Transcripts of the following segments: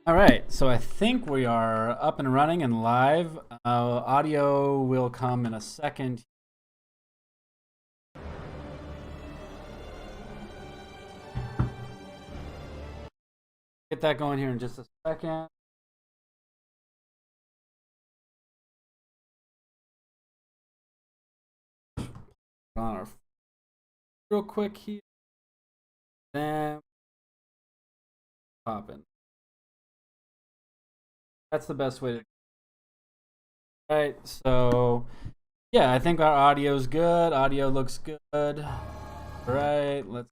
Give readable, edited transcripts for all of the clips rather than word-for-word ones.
All right, so I think we are up and running and live. Audio will come in a second. Get that going here in just a second. On our real quick here, then popping. That's the best way to. All right, so yeah, I think our audio is good. Audio looks good. All right, let's.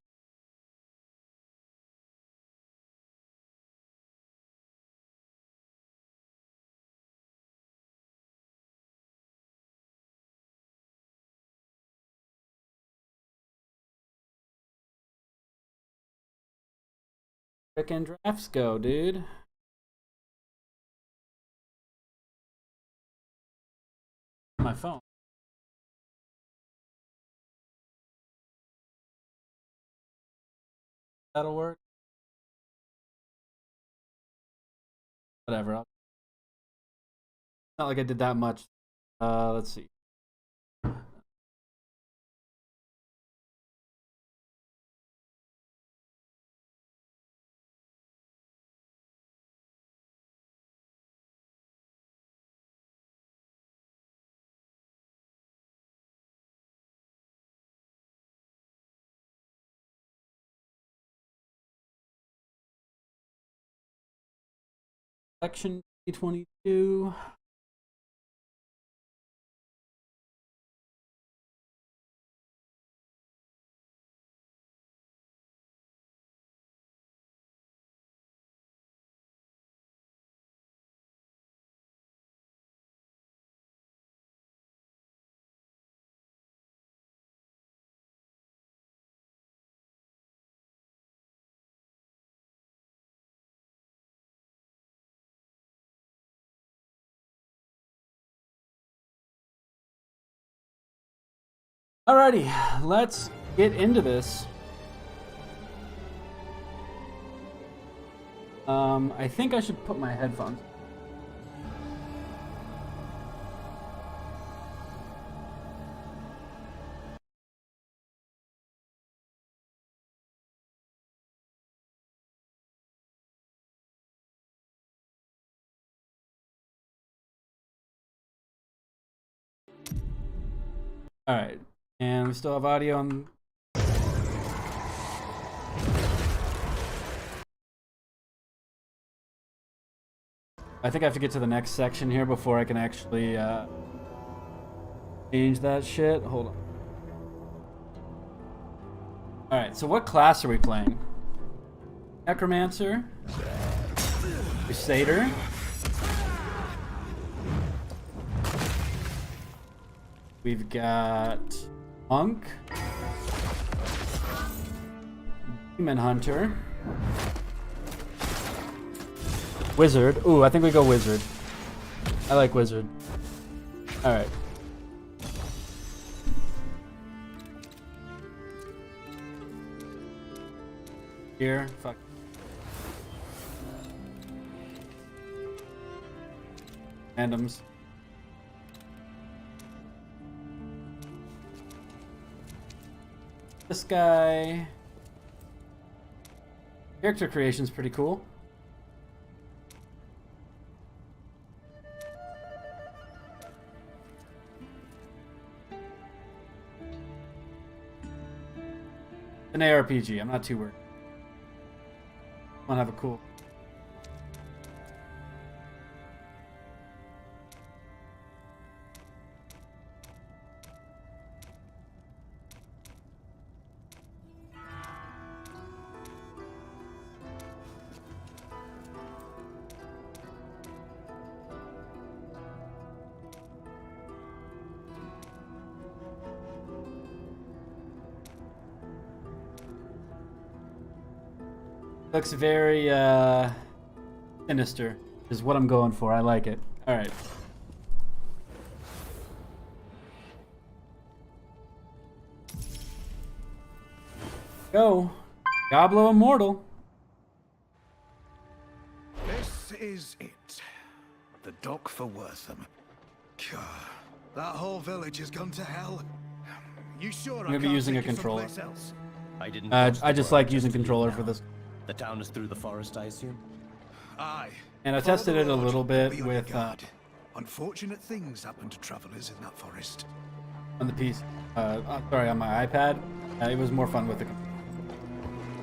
Frickin' drafts go, dude. My phone. That'll work. Whatever. Not like I did that much. Let's see. Section 2022. Alrighty, let's get into this. I think I should put my headphones. Alright, and we still have audio on. I think I have to get to the next section here before I can actually change that shit. Hold on. Alright, so what class are we playing? Necromancer? Crusader? We've got Monk, Demon Hunter, Wizard. Ooh, I think we go Wizard. I like Wizard. Alright. Here, fuck. Randoms. This guy. Character creation's pretty cool. An ARPG, I'm not too worried. I want to have a cool. Looks very sinister, is what I'm going for. I like it. Alright. Go. Diablo Immortal. This This is it. The dock for Wortham. God, that whole village has gone to hell. You sure I'm I gonna be can't using a take you controller. someplace else? I didn't. I just like using controller for this. The town is through the forest, I assume. Aye. And I Follow tested the it a road, little but bit be on your with guard. Unfortunate things happen to travelers in that forest. on the piece. Sorry, on my iPad. It was more fun with the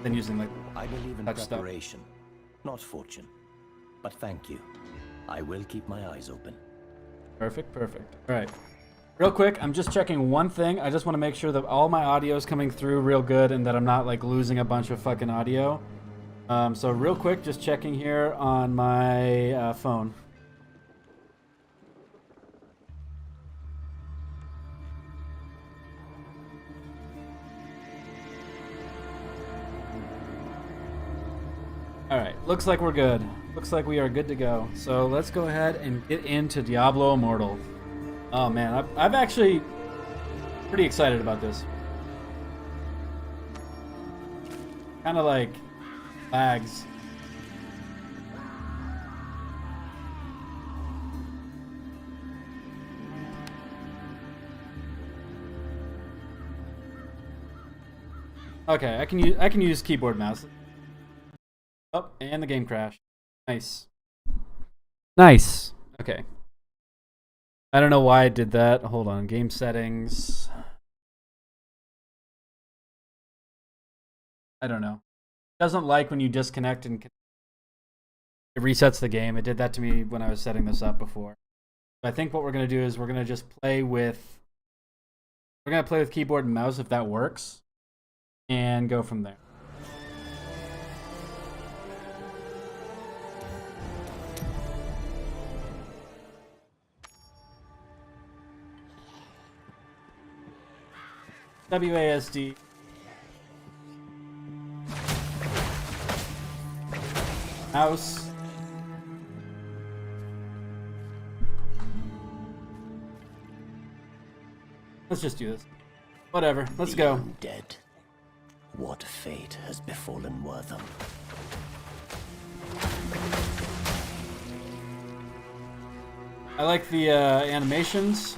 than using like I believe in touch stuff. preparation, not fortune. But thank you. I will keep my eyes open. Perfect, perfect. All right. Real quick, I'm just checking one thing. I just want to make sure that all my audio is coming through real good and that I'm not like losing a bunch of fucking audio. So real quick, just checking here on my phone. All right, looks like we're good. Looks like we are good to go. So let's go ahead and get into Diablo Immortal. Oh man, I'm actually pretty excited about this. Kind of like lags. Okay, I can use keyboard mouse. Oh, and the game crashed. Nice. Nice. Okay. I don't know why I did that. Hold on. Game settings. I don't know. It doesn't like when you disconnect and it resets the game. It did that to me when I was setting this up before. So I think what we're going to do is we're going to just play with keyboard and mouse if that works and go from there. WASD. Mouse. Let's just do this. Whatever. Let's go. Dead. What fate has befallen Wortham? I like the animations.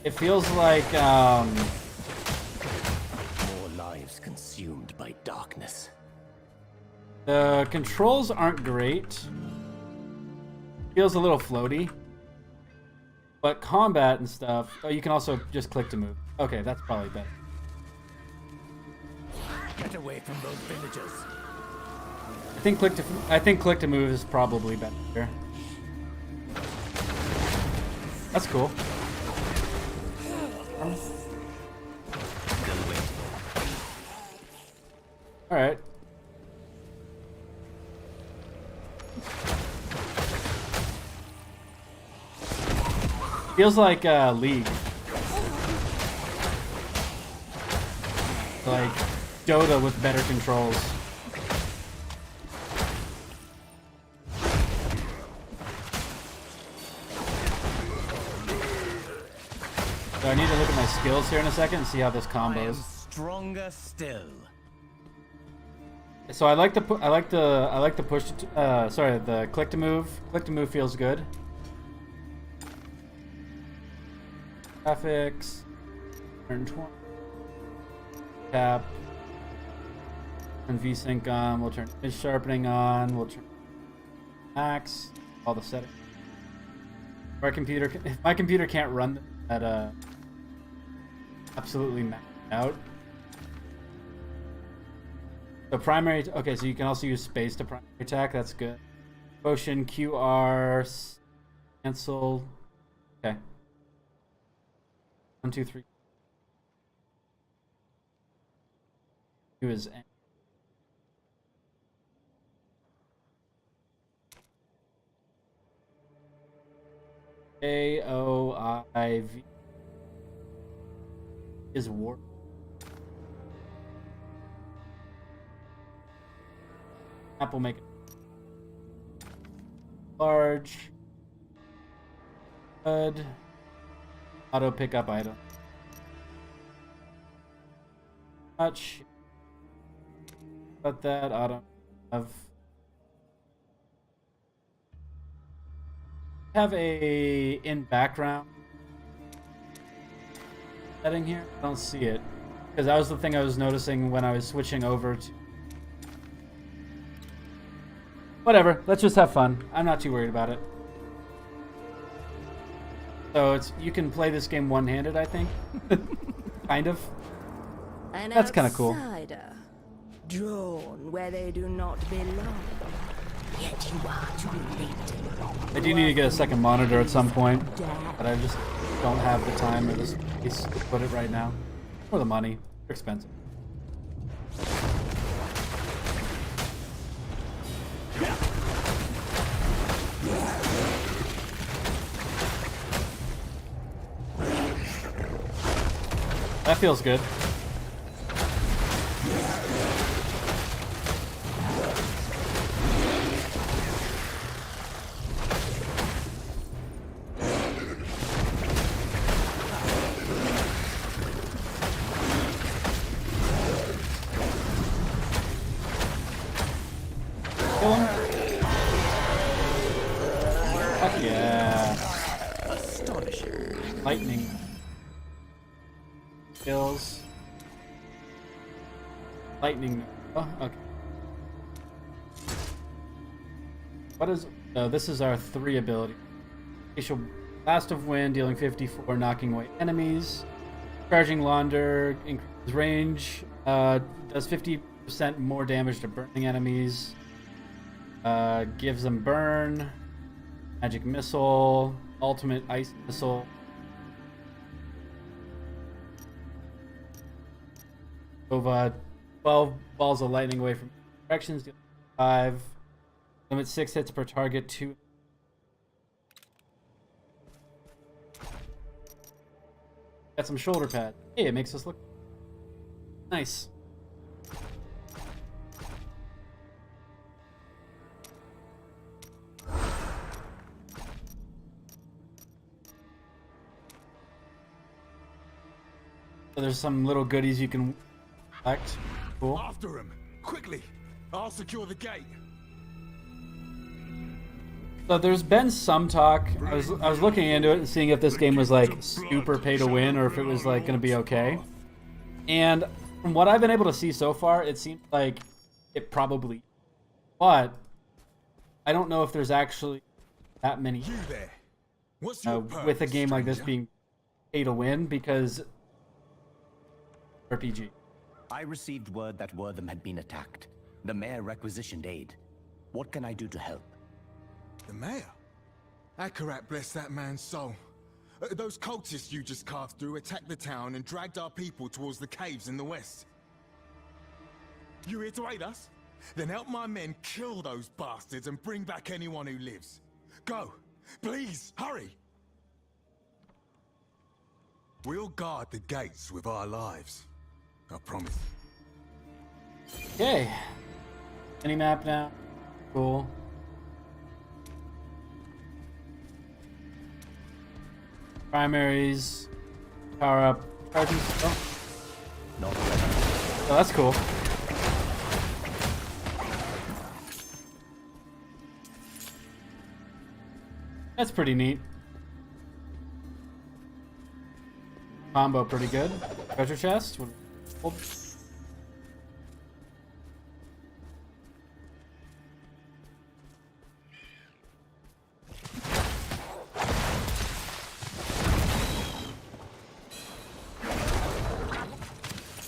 It feels like More lives consumed by darkness. the controls aren't great. Feels a little floaty. But combat and stuff. Oh, you can also just click to move. Okay, that's probably better. Get away from those villagers. I think click to move is probably better. That's cool. All right. Feels like League. Like Dota with better controls. So I need to look at my skills here in a second and see how this combos. Stronger still. So I like the push. Sorry, the click to move. Click to move feels good. Graphics. 120. Tap. Turn VSync on. We'll turn image sharpening on. We'll turn max. All the settings. If my computer can't run that absolutely maxed out. So primary. Okay, so you can also use space to primary attack. That's good. Potion QR. Cancel. Okay. 1, 2, 3. Q is AOIV is warp. App will make it large. Good. Auto pick up item. Touch. about that. Auto have a in background setting here. I don't see it because that was the thing I was noticing when I was switching over to. Whatever. Let's just have fun. I'm not too worried about it. So you can play this game one-handed, I think. Kind of. That's kind of cool. Drawn where they do not belong. Yet you are too late. I do need to get a second monitor at some point, but I just don't have the time or the space to put it right now. Or the money. They're expensive. That feels good. Kill him. Fuck yeah. Astonishing. Lightning. Skills. Lightning. Oh, okay. What is... Oh, this is our 3 ability. Facial Blast of Wind, dealing 54, knocking away enemies. Charging Launder, increases range. Does 50% more damage to burning enemies. Gives them burn. Magic Missile. Ultimate Ice Missile. Over 12 balls of lightning away from directions. Deal 5. Limit 6 hits per target. 2. Got some shoulder pad. Hey, it makes us look nice. So there's some little goodies you can collect. Cool. After him! Quickly! I'll secure the gate! So there's been some talk. I was looking into it and seeing if this game was like super pay to win or if it was like going to be okay. And from what I've been able to see so far, it seems like it probably. But I don't know if there's actually that many You there. What's your with a purpose, game like this stranger? being pay to win because RPG. I received word that Wortham had been attacked. The mayor requisitioned aid. What can I do to help? The mayor? Akarat bless that man's soul. Those cultists you just carved through attacked the town and dragged our people towards the caves in the west. You here to aid us? Then help my men kill those bastards and bring back anyone who lives. Go! Please, hurry! We'll guard the gates with our lives. I promise. Okay. Any map now? Cool. Primaries. Power up. Charging. Oh, that's cool. That's pretty neat. Combo pretty good. Treasure chest. Hold.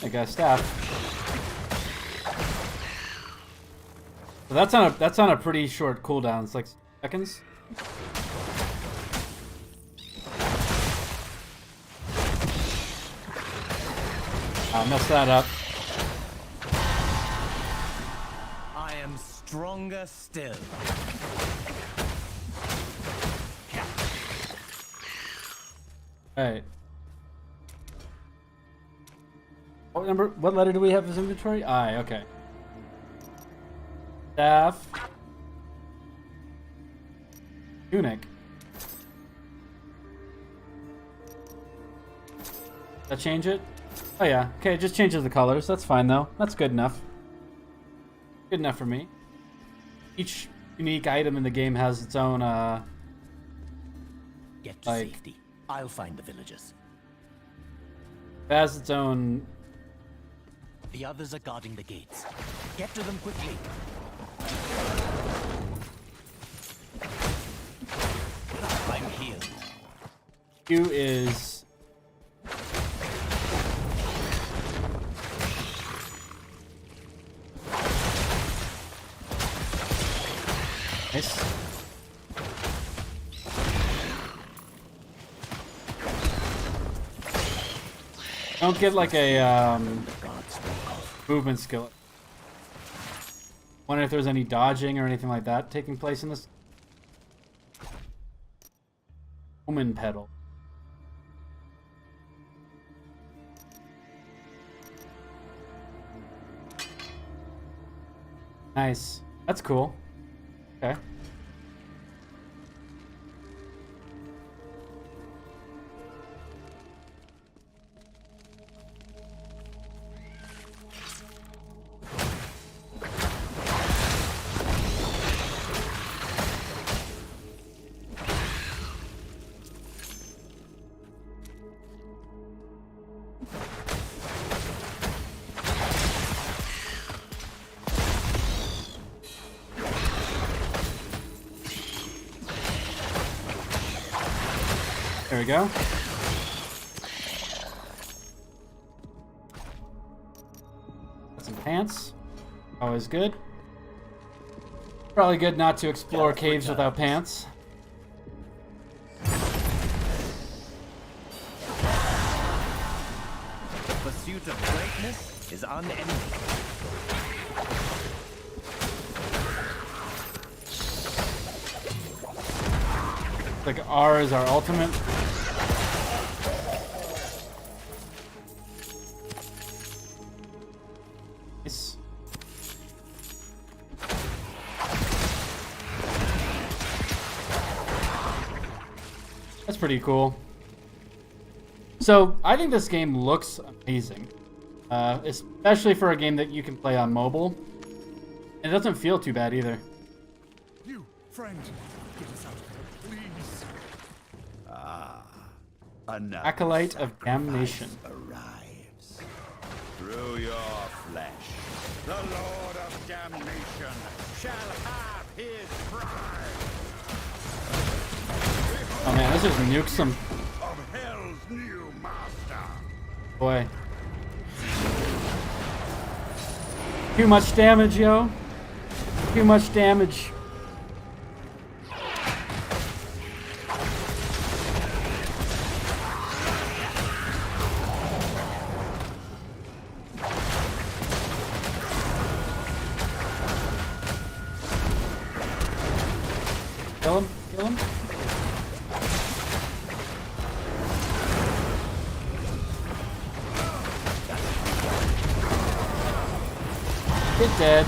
I got a staff. So that's on a pretty short cooldown. It's like seconds. I messed that up. I am stronger still. Alright. What letter do we have as inventory? I, okay. Staff. Tunic. Does that change it? Oh yeah. Okay, it just changes the colors. That's fine though. That's good enough. Good enough for me. Each unique item in the game has its own, Get to like- safety. I'll find the villagers. has its own. The others are guarding the gates. Get to them quickly. I'm healed. Q is. Nice. Don't get like a movement skill. Wonder if there's any dodging or anything like that taking place in this. Omen pedal. Nice. That's cool. Okay. There we go. Got some pants. Always good. Probably good not to explore caves without pants. The pursuit of greatness is unending. Like R is our ultimate. Nice. That's pretty cool. So I think this game looks amazing, especially for a game that you can play on mobile. It doesn't feel too bad either. You, friend, get us out of here, please. Another Acolyte of Damnation. arrives. Through your flesh, the Lord of Damnation shall have his prize Oh man, let's just nuke some. of Hell's new master. Boy. Too much damage, yo. Too much damage. Kill him, kill him. Get dead.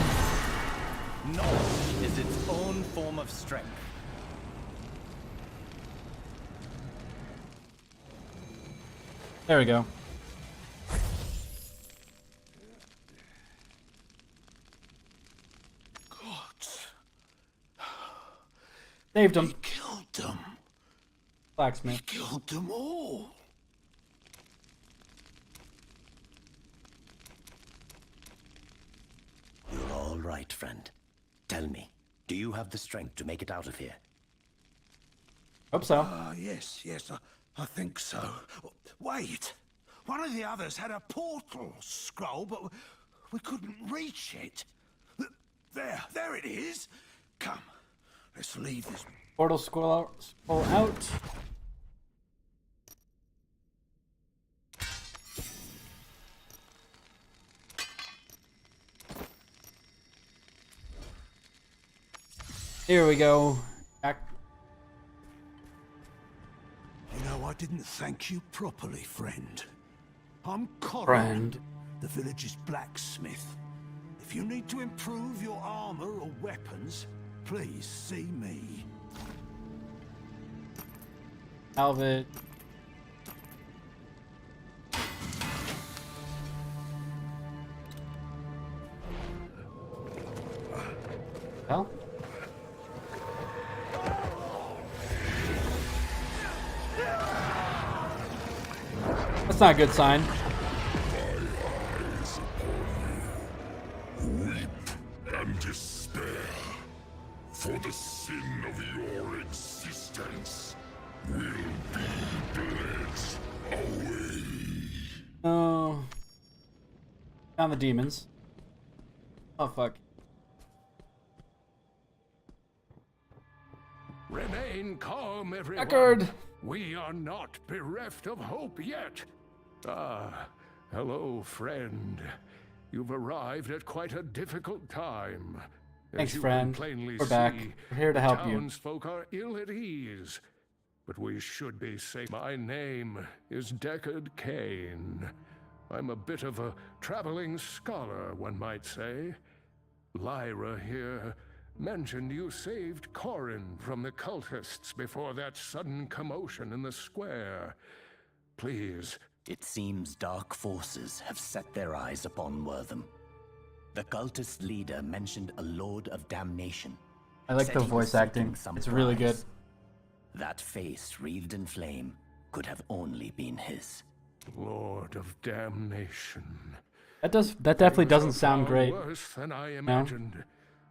Knowledge is its own form of strength. There we go. Gods, Saved him. killed them. Blacksmith. Killed them all. You're all right, friend. Tell me, do you have the strength to make it out of here? Hope so. Yes, I think so. Wait, one of the others had a portal scroll, but we couldn't reach it. There it is. Come, let's leave this. Portal scroll out. Here we go. Back. You know, I didn't thank you properly, friend. I'm Corin, Friend. the village's blacksmith. If you need to improve your armor or weapons, please see me. Salvage. Hell? That's not a good sign. And despair, for the sin of your existence will be bled away. Oh. Found the demons. Oh, fuck. Remain calm, everyone. Record. We are not bereft of hope yet. Ah, hello, friend. You've arrived at quite a difficult time. Thanks, As you friend. Can plainly We're back. see, We're here to the help you. townsfolk are ill at ease. But we should be safe. My name is Deckard Cain. I'm a bit of a traveling scholar, one might say. Lyra here mentioned you saved Corin from the cultists before that sudden commotion in the square. Please. It seems dark forces have set their eyes upon Wortham. The cultist leader mentioned a Lord of Damnation. I like Said the he was voice seeking acting. some It's really good. prize. That face wreathed in flame could have only been his. Lord of Damnation. That definitely doesn't sound Far great. worse than I imagined.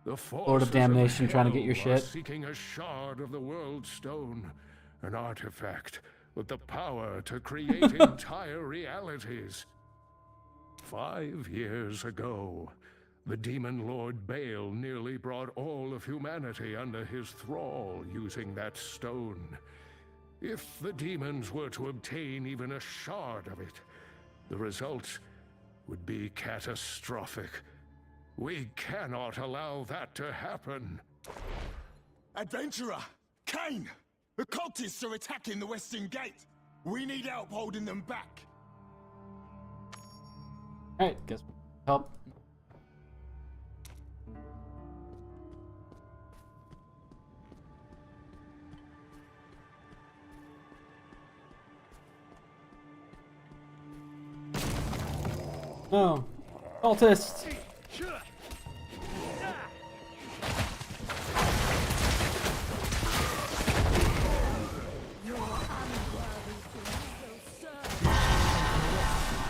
The Lord of Damnation trying to get your hell are shit. Seeking a shard of the World Stone, an artifact with the power to create entire realities. 5 years ago, the demon Lord Bale nearly brought all of humanity under his thrall using that stone. If the demons were to obtain even a shard of it, the result would be catastrophic. We cannot allow that to happen. Adventurer! Cain! The cultists are attacking the western gate! We need help holding them back! Alright, guess help. No. Cultists!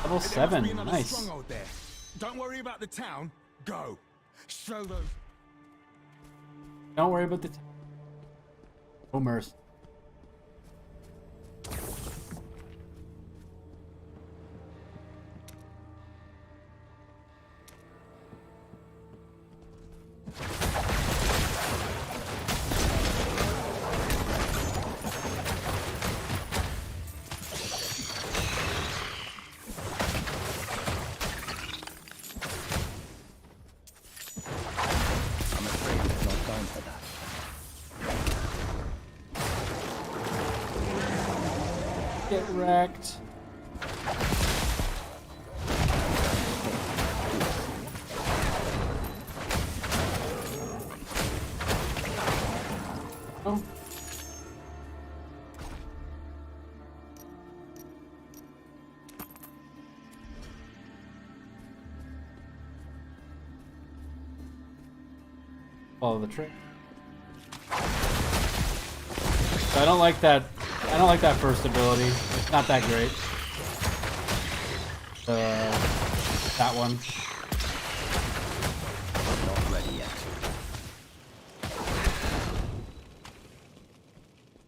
Level There must 7, be another nice. stronghold there. Don't worry about the town. Go. Show them. Don't worry about the no mercy. I'm afraid it's not time for that. Get wrecked. Oh. Follow the trick. I don't like that. I don't like that first ability. It's not that great. That one. Not ready yet.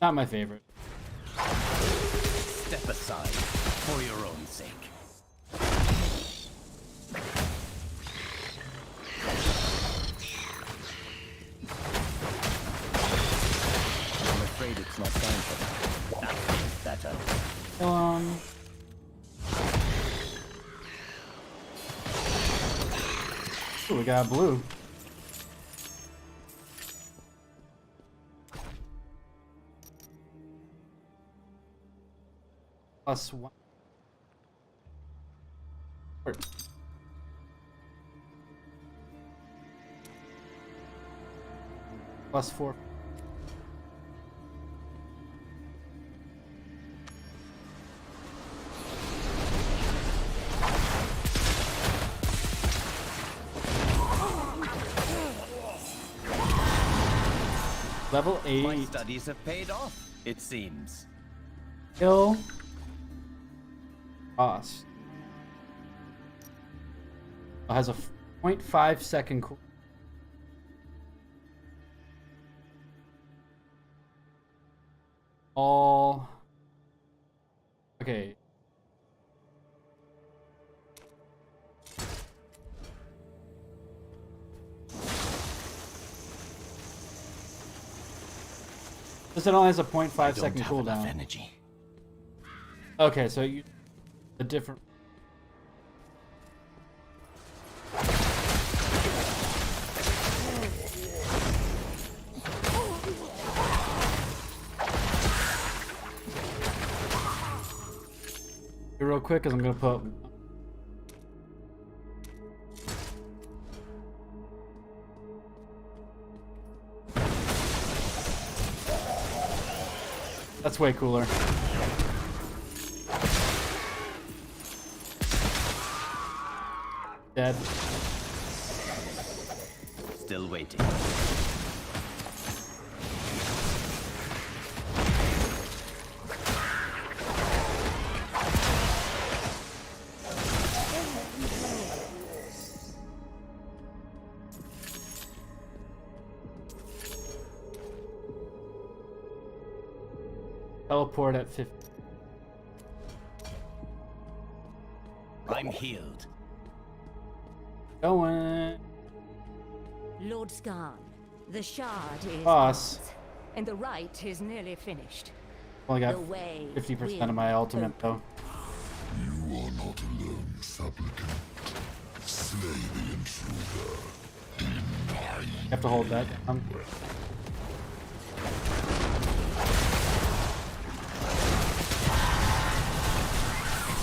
Not my favorite. Step aside for your own sake. I'm afraid it's not time for that. That feels better. Ooh, we got blue. +1. +4. Level My 8. studies have paid off, it seems. Kill boss. It has a 0.5 second cool. All. Okay. This it only has a 0.5 second cooldown. Energy. Okay, so you a different. Real quick, because I'm gonna put. That's way cooler. Dead. Still waiting. Teleport at 50. I'm healed. Going. Lord Skarn, the shard is Boss. ours, and the rite is nearly finished. Only got The way 50% of will my ultimate open. You are not alone, supplicant. Slay the intruder. You have to hold that down.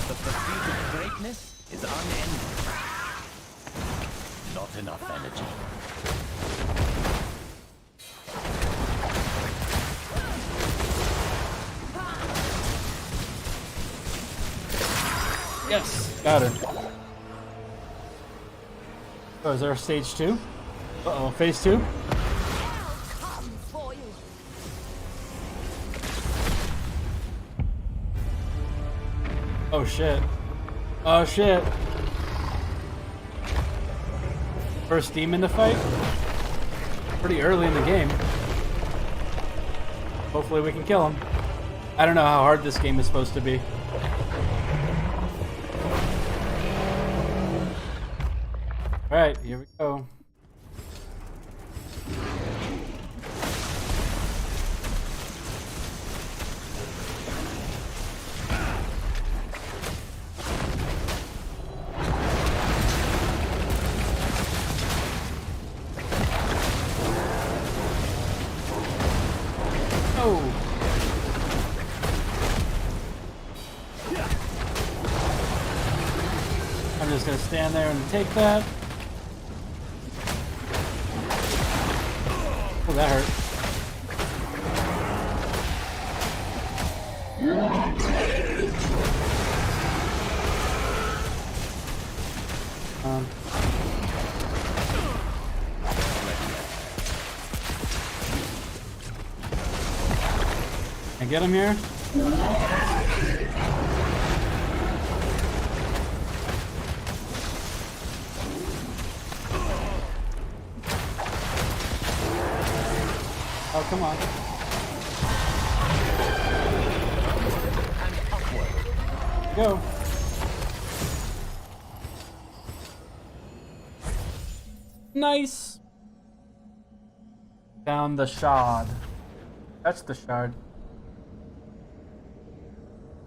The pursuit of greatness is unending. Not enough energy. Yes, got her. Oh, is there a stage 2? Uh-oh, phase 2? I'll come for you. Oh shit. Oh shit. First demon to fight? Pretty early in the game. Hopefully we can kill him. I don't know how hard this game is supposed to be. Alright, here we go. Oh! I'm just gonna stand there and take that. Oh, that hurt. Can I get him here? Oh, come on. Go. Nice. Found the shard. That's the shard.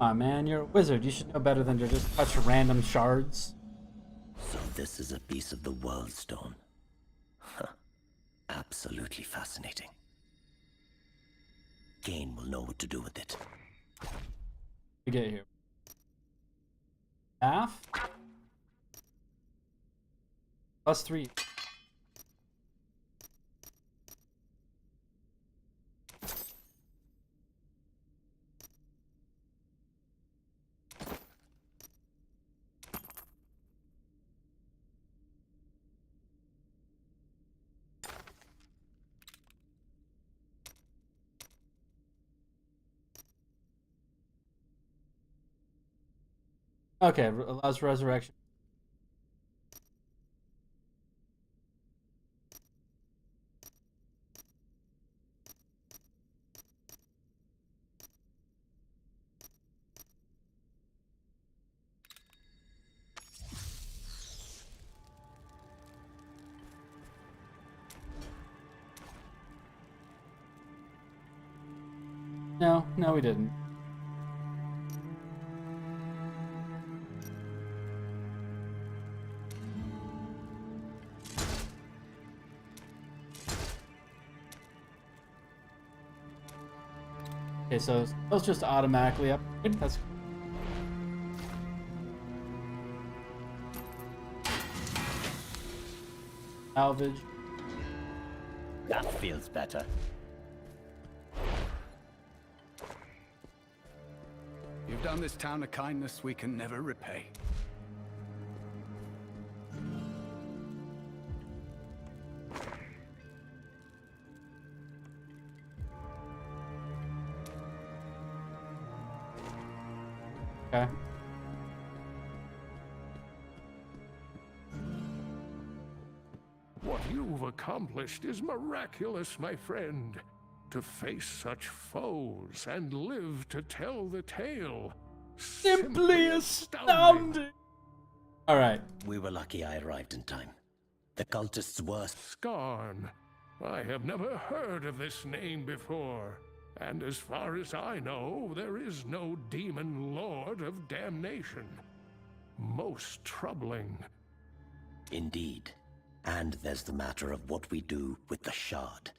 Aw, man, you're a wizard. You should know better than to just touch random shards. So this is a piece of the World Stone. Huh. Absolutely fascinating. Kane will know what to do with it. We get here. Half. +3. Okay, allows resurrection. No, no, we didn't. Okay, so those just automatically upgrade. That's salvage. That feels better. You've done this town a kindness we can never repay. Okay. What you've accomplished is miraculous, my friend. To face such foes and live to tell the tale. Simply astounding. All right. We were lucky I arrived in time. The cultists were... Skarn. I have never heard of this name before. And as far as I know, there is no demon lord of damnation. Most troubling. Indeed. And there's the matter of what we do with the shard.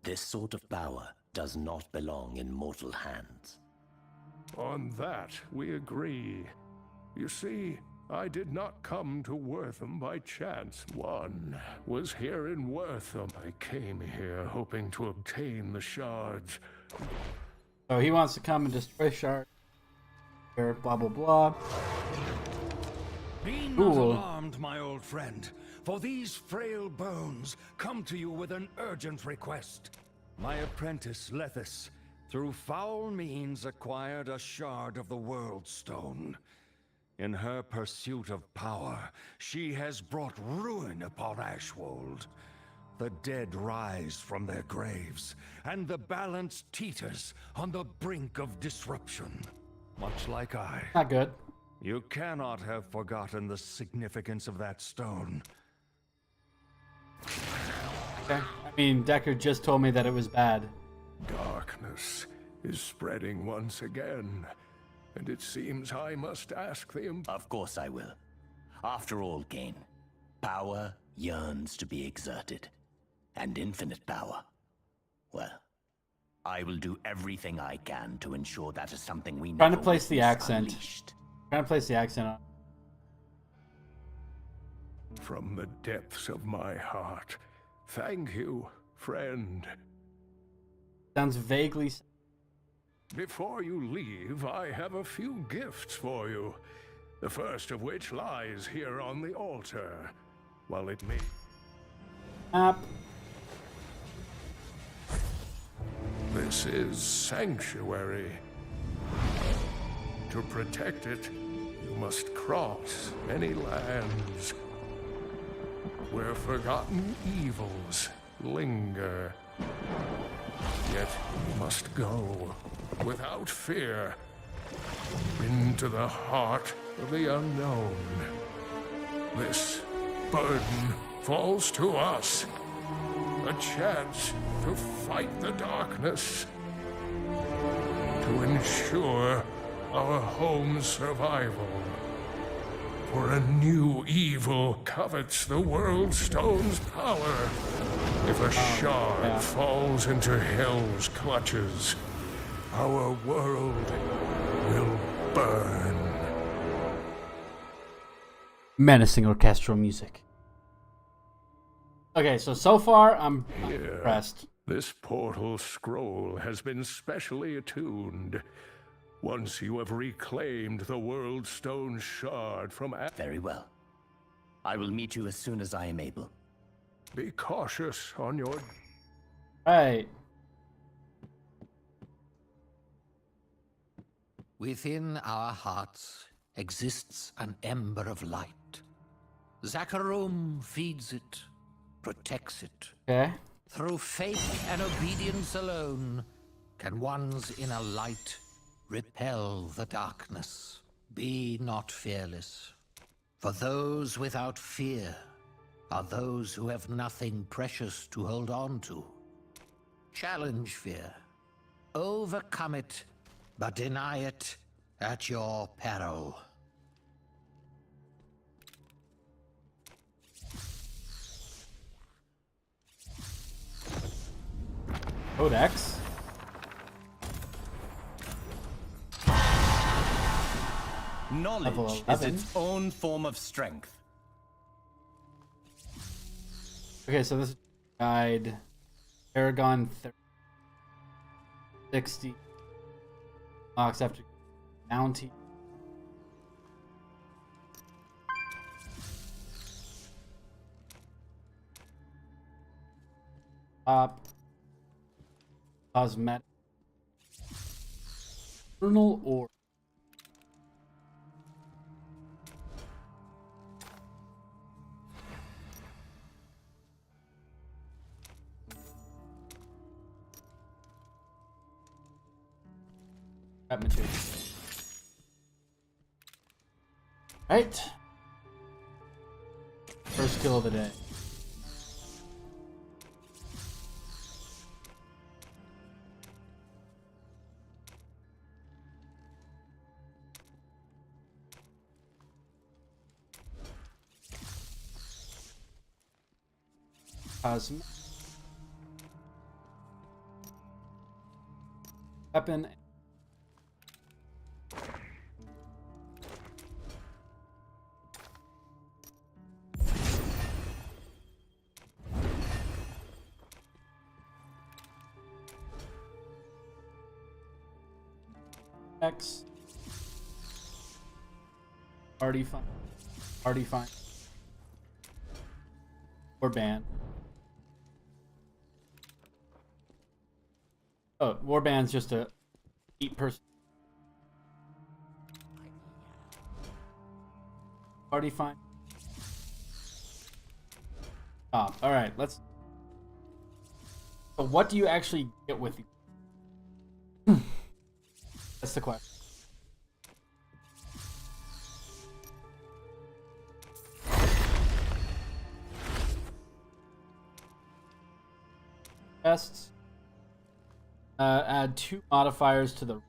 This sort of power does not belong in mortal hands. On that, we agree. You see, I did not come to Wortham by chance. One was here in Wortham. I came here hoping to obtain the shards. So he wants to come and destroy shard. Blah blah blah. Be not Cool. alarmed, my old friend, for these frail bones come to you with an urgent request. My apprentice, Lethis, through foul means acquired a shard of the World Stone. In her pursuit of power, she has brought ruin upon Ashwold. The dead rise from their graves, and the balance teeters on the brink of disruption. Much like I. Not good. You cannot have forgotten the significance of that stone. Okay. I mean, Decker just told me that it was bad. Darkness is spreading once again, and it seems I must ask the Of course I will. After all, Gain, power yearns to be exerted. And infinite power. Well, I will do everything I can to ensure that is something we Trying to never place the witness accent. unleashed. Trying to place the accent on. From the depths of my heart. Thank you, friend. Sounds vaguely. Before you leave, I have a few gifts for you. The first of which lies here on the altar. While it may... App. This is Sanctuary. To protect it, you must cross many lands where forgotten evils linger. Yet you must go without fear into the heart of the unknown. This burden falls to us. A chance to fight the darkness. To ensure our home's survival. For a new evil covets the World Stone's power. If a shard falls into Hell's clutches, our world will burn. Menacing orchestral music. Okay, so far I'm impressed. This portal scroll has been specially attuned. Once you have reclaimed the World Stone shard from... Very well. I will meet you as soon as I am able. Be cautious on your... Right. Within our hearts, exists an ember of light. Zakharum feeds it, protects it. Okay. Through faith and obedience alone can one's inner light repel the darkness. Be not fearless, for those without fear are those who have nothing precious to hold on to. Challenge fear, overcome it, but deny it at your peril. Codex. Level Knowledge is 11. its own form of strength. Okay, so this is guide. Aragon 60. Locks after bounty. Top. Cosmetic. Eternal Orb. Material. Right. First kill of the day. Cosmic. Weapon. X. Party fine. Party fine. Or ban. Oh, warband's just a 8-person. Party fine. All right, let's. So what do you actually get with you? That's the question. Tests. Add 2 modifiers to the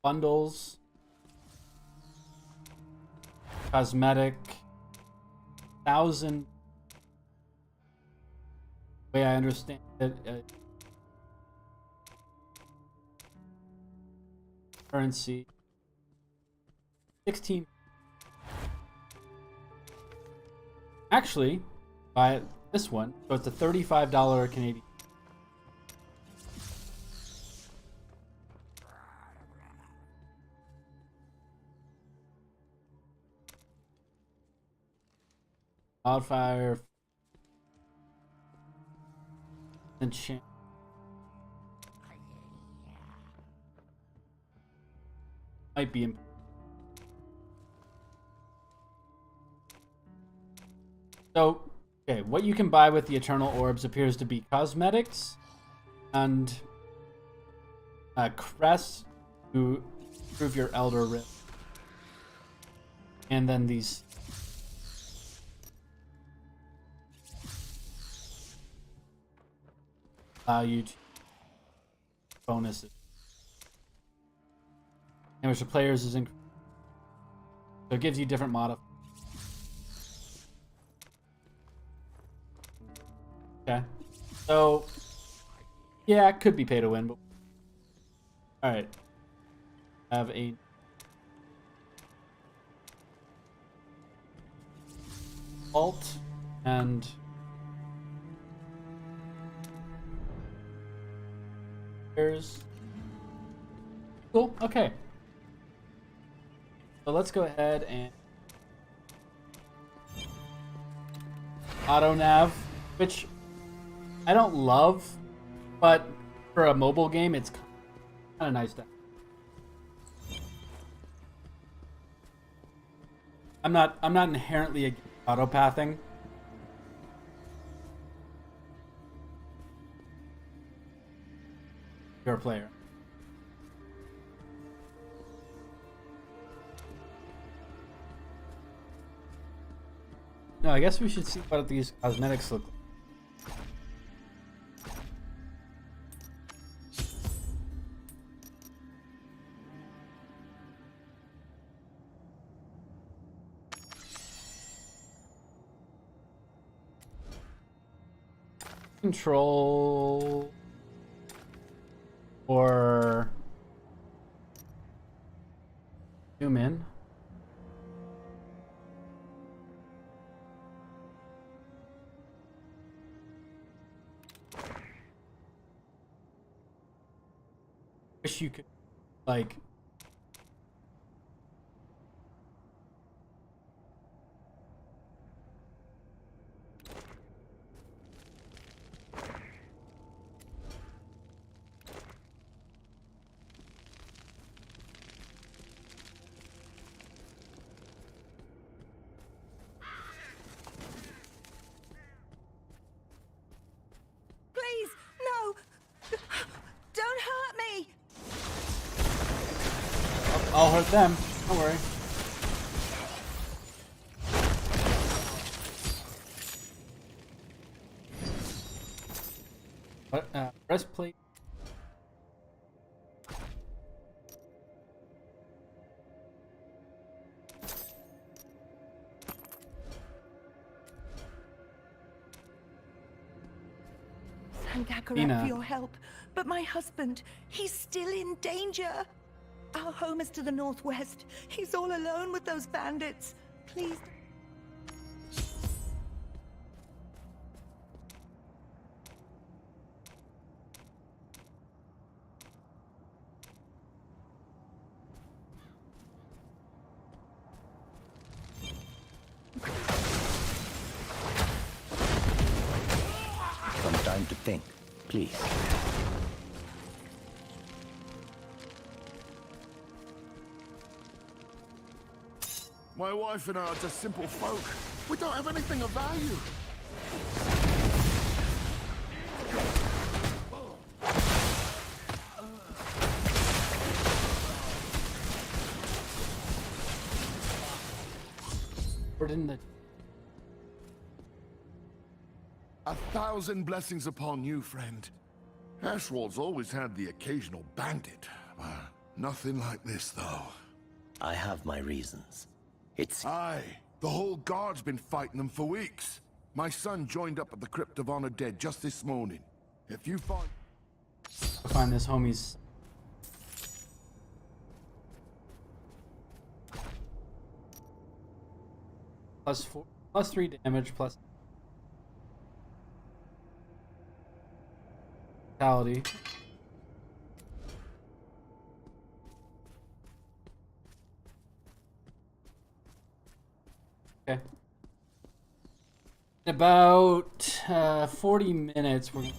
bundles. Cosmetic. 1,000. The way I understand it, currency. 16. Actually, buy this one, so it's a $35 Canadian. Wildfire. Enchant. Might be important. So, okay, what you can buy with the Eternal Orbs appears to be cosmetics and crests to improve your Elder Rift. And then these allow you to bonuses. And which the players is increased. So it gives you different modifiers. Okay. So yeah, it could be pay to win, but alright. Have a alt and here's cool. Okay. So let's go ahead and auto nav, which I don't love, but for a mobile game, it's kind of nice to. I'm not inherently against autopathing. You're a player. No, I guess we should see what these cosmetics look like. Control or zoom in. Wish you could like Please, no! Don't hurt me! I'll hurt them. Don't worry. What? Breastplate. Thank Akarat Nina. for your help, but my husband, he's still in danger. Our home is to the northwest. He's all alone with those bandits. Please. Some time to think, please. My wife and I are just simple folk. We don't have anything of value. We're in the. 1,000 blessings upon you, friend. Ashwald's always had the occasional bandit. Nothing like this, though. I have my reasons. It's... Aye, the whole guard's been fighting them for weeks. My son joined up at the Crypt of Honor Dead just this morning. If you Find this homie's. +3 damage, plus vitality. Okay. In about 40 minutes, we're gonna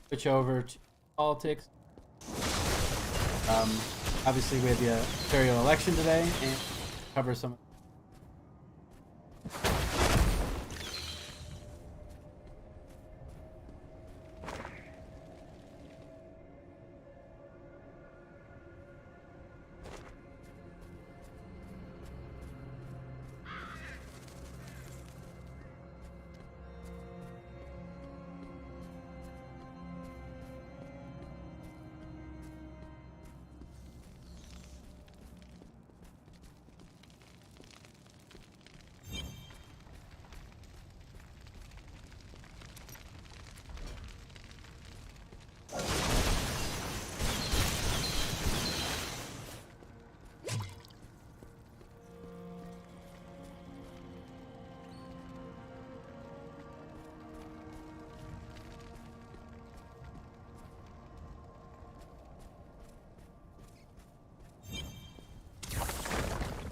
switch over to politics. Obviously, we had the Imperial election today, and cover some.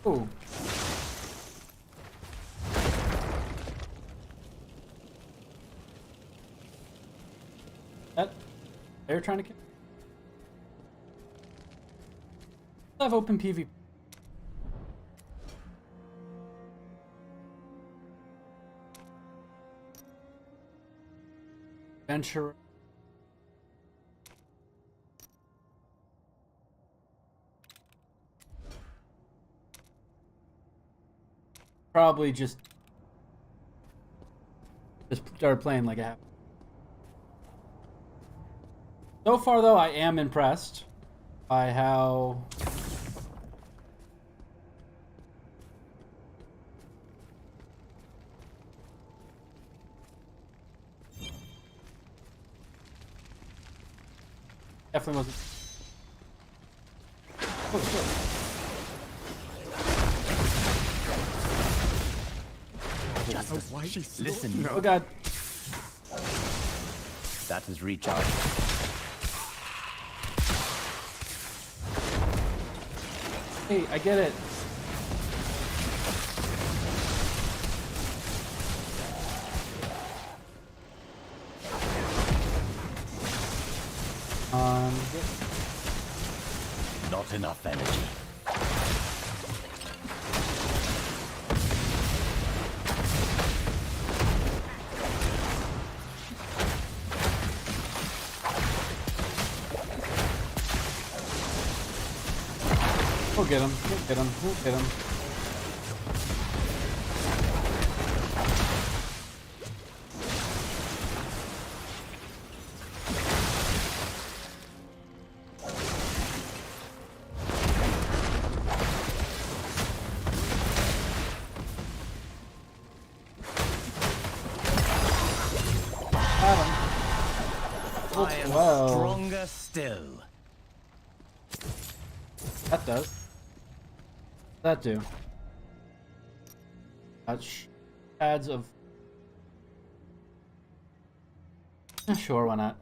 Ooh. They're trying to kill. I have open PvP. Venture. Probably just start playing like a half. So far, though, I am impressed by how definitely wasn't. Oh shit! Justice, listen. Oh god! That is recharged. Hey, I get it. Not enough energy. We'll get him. We'll get him. We'll get him. I am Well. stronger still. That does. That do. Adds of. Sure, why not?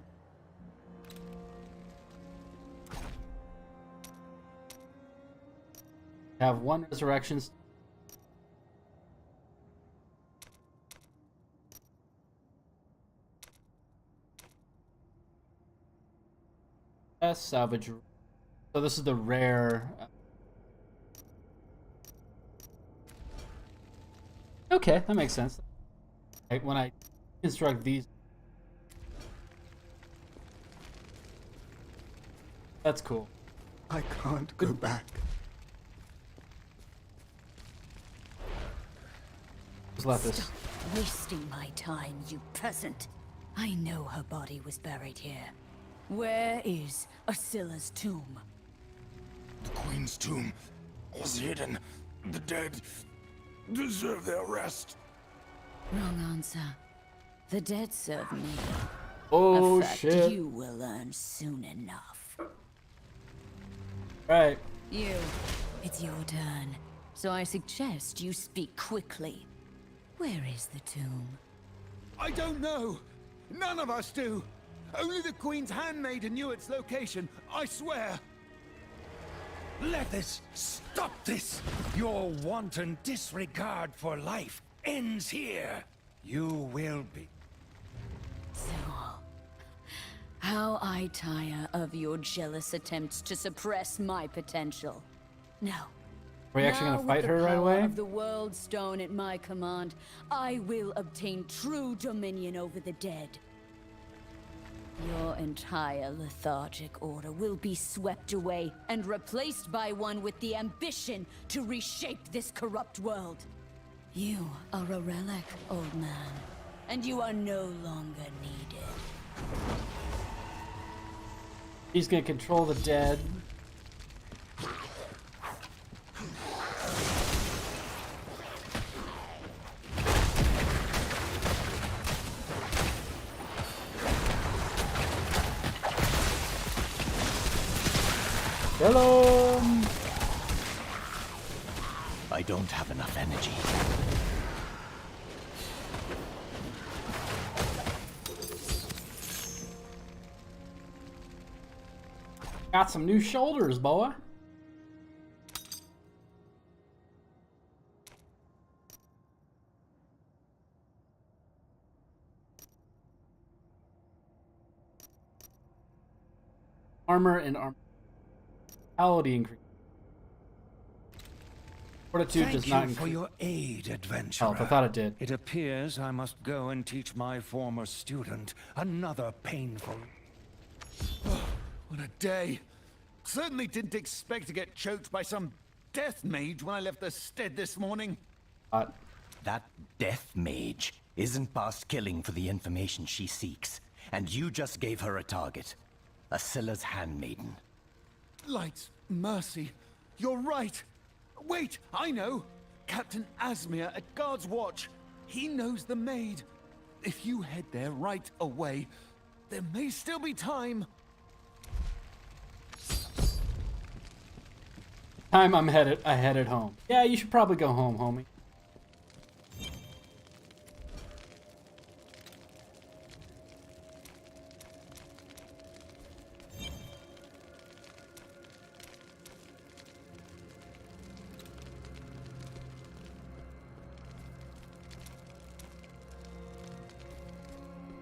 Have one resurrection. Salvage. So this is the rare. Okay, that makes sense. When I construct these, that's cool. I can't go back. Just let this. Stop wasting my time, you peasant. I know her body was buried here. Where is Asila's tomb? The Queen's tomb is hidden. The dead deserve their rest. Wrong answer. The dead serve me. Oh A fact shit! you will learn soon enough. Right. You, it's your turn. So I suggest you speak quickly. Where is the tomb? I don't know. None of us do. Only the Queen's handmaiden knew its location. I swear. Let us stop this! Your wanton disregard for life ends here. You will be. So, how I tire of your jealous attempts to suppress my potential. No. Are we actually Now, gonna fight with her the right power away? of the World Stone at my command, I will obtain true dominion over the dead. Your entire lethargic order will be swept away and replaced by one with the ambition to reshape this corrupt world. You are a relic, old man, and you are no longer needed. He's gonna control the dead. Hello. I don't have enough energy. Got some new shoulders, boy. armor and armor vitality increase. Fortitude does not Thank you for increase your aid, adventurer. health. I thought it did. It appears I must go and teach my former student another painful... What a day. Certainly didn't expect to get choked by some death mage when I left the stead this morning. That death mage isn't past killing for the information she seeks, and you just gave her a target. Asila's handmaiden. Light, mercy. You're right. Wait, I know. Captain Asmir at Guard's Watch. He knows the maid. If you head there right away, there may still be time. Time I headed home. Yeah, you should probably go home, homie.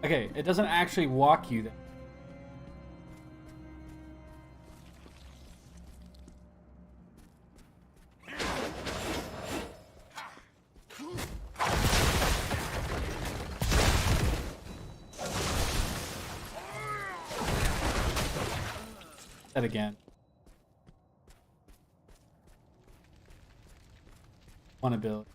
Okay, it doesn't actually walk you there. That again. One ability.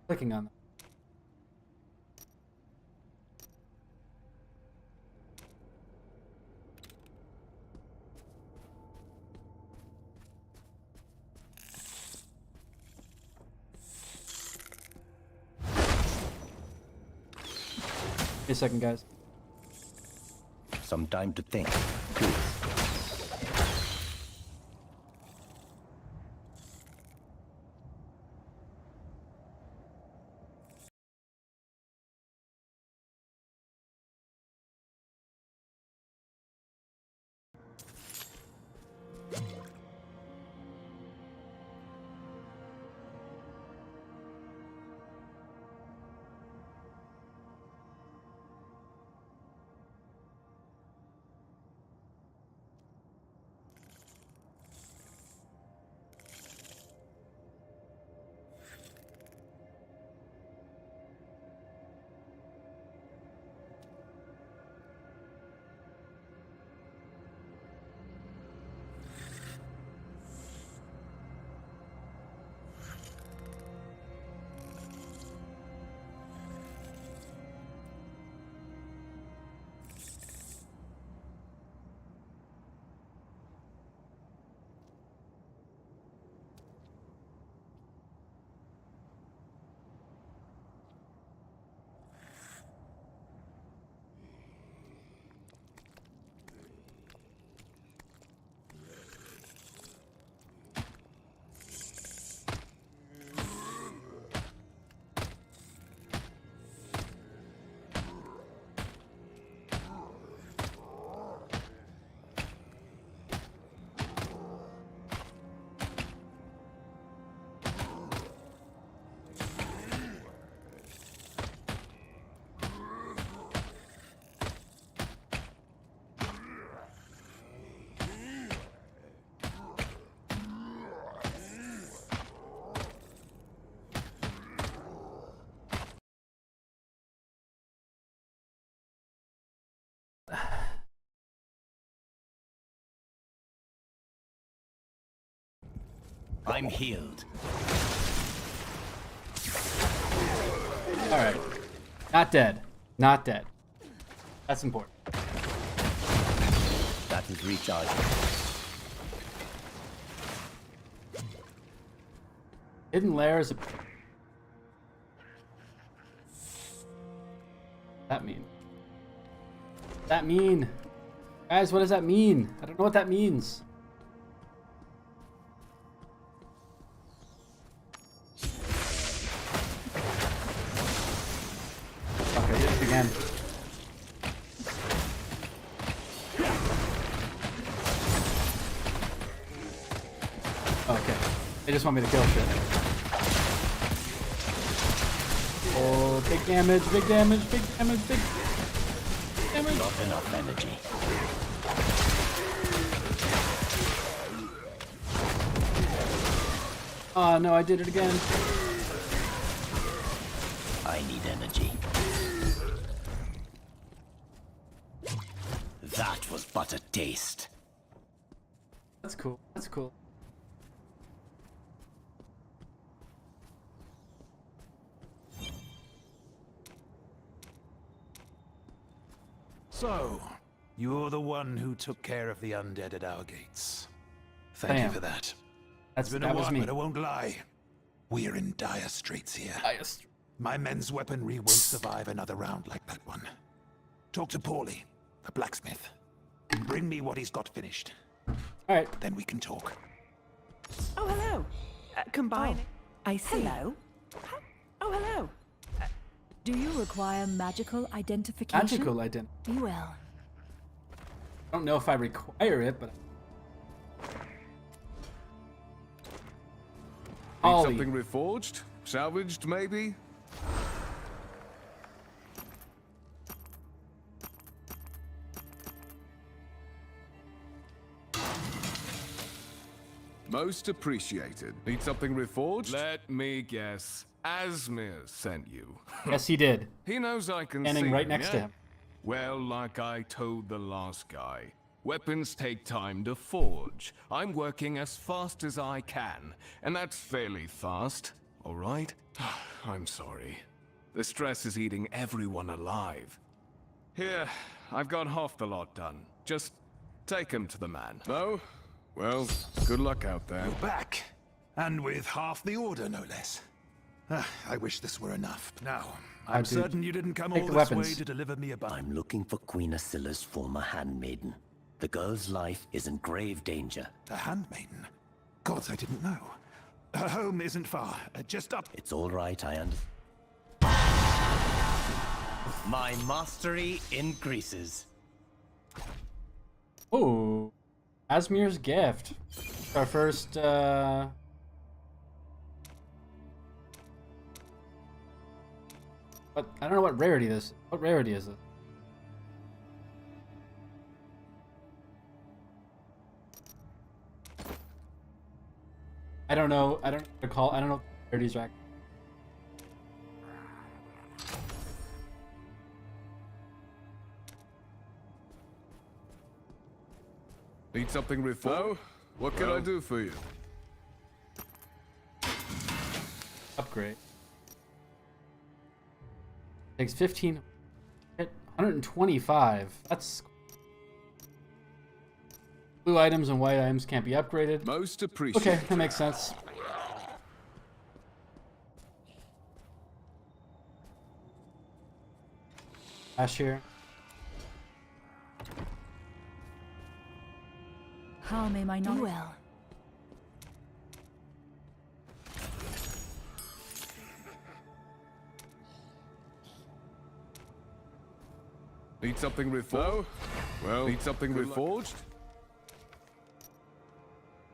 Clicking on that. Give me a second, guys. Some time to think. I'm healed. Alright. Not dead. Not dead. That's important. That is recharging. Hidden layers of... That mean? That mean? Guys, what does that mean? I don't know what that means. They just want me to kill shit. Oh, big damage, big damage, big damage, big damage. Not enough energy. Oh no, I did it again. I need energy. That was but a taste. That's cool. That's cool. So, you're the one who took care of the undead at our gates. Thank you Bam. for that. That's It's been that a was while, me. but I won't lie. We're in dire straits here. My men's weaponry won't survive another round like that one. Talk to Paulie, the blacksmith. Bring me what he's got finished. All right. Then we can talk. Oh, hello. Combine. I see. Hello. Oh, hello. Do you require magical identification? Magical identity. You will. I don't know if I require it, but. Need Ollie. something reforged? Salvaged, maybe? Most appreciated. Need something reforged? Let me guess. Asmir sent you. Yes, he did. He knows I can Standing see right him, next to yeah? him. Well, like I told the last guy, weapons take time to forge. I'm working as fast as I can, and that's fairly fast, all right? I'm sorry. The stress is eating everyone alive. Here, I've got half the lot done. Just take him to the man. No? Well, good luck out there. You're back. And with half the order, no less. I wish this were enough. Now, I'm dude. certain you didn't come Take all the this weapons. way to deliver me a bun. I'm looking for Queen Asilla's former handmaiden. The girl's life is in grave danger. A handmaiden? Gods, I didn't know. Her home isn't far. Just up. It's all right, I understand. My mastery increases. Oh, Asmir's gift. Our first. But I don't know what rarity this is. What rarity is it? I don't know. I don't recall. I don't know. Rarities are. Need something reforged? What can I do for you? Upgrade. Takes 15. 125. That's. Blue items and white items can't be upgraded. Most appreciated. Okay, that makes sense. Ash here. How may my knowledge? Well. Need something reforged? Well, need something reforged?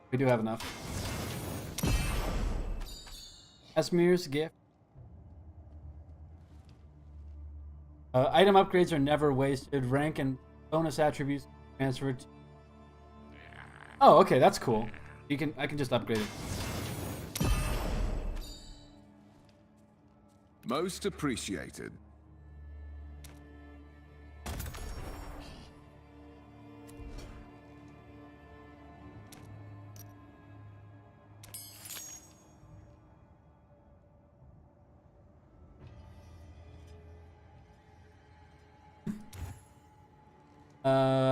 We do have enough. Asmir's gift. Item upgrades are never wasted. Rank and bonus attributes transferred. Oh, okay, that's cool. I can just upgrade it. Most appreciated.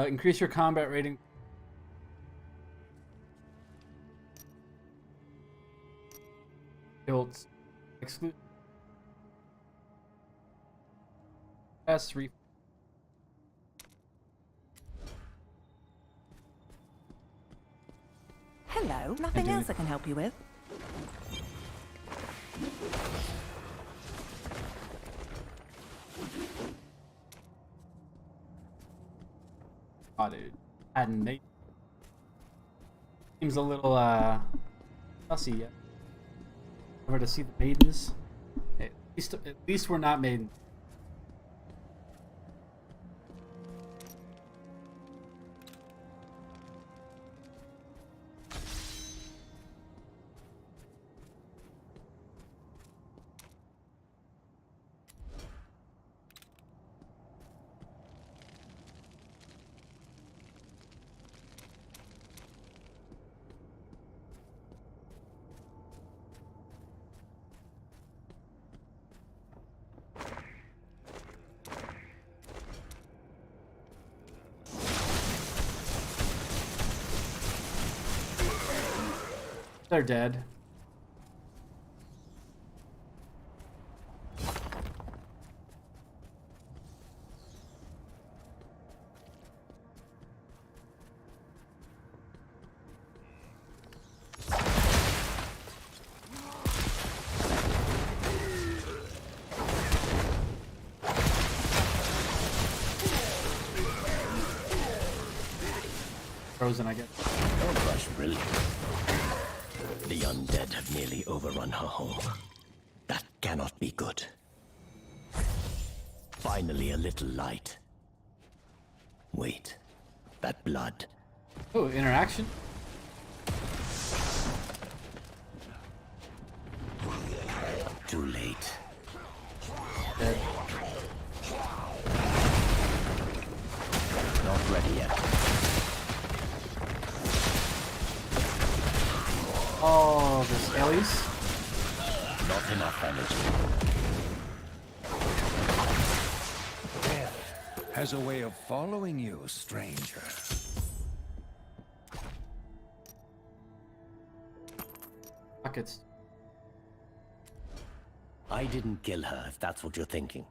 Increase your combat rating. Builds. Exclude. S3. Hello. Nothing else I can help you with? Oh, dude. Add Nate. Seems a little, Sussy yet. Over to see the maidens. Hey, at least we're not maidens. They're dead. Frozen, I guess. Oh gosh, really? The undead have nearly overrun her home. That cannot be good. Finally, a little light. Wait. That blood. Oh, interaction? Too late. Dead. Not ready yet. Oh, the skellies? Not enough energy. Death has a way of following you, stranger. Pockets. I didn't kill her, if that's what you're thinking.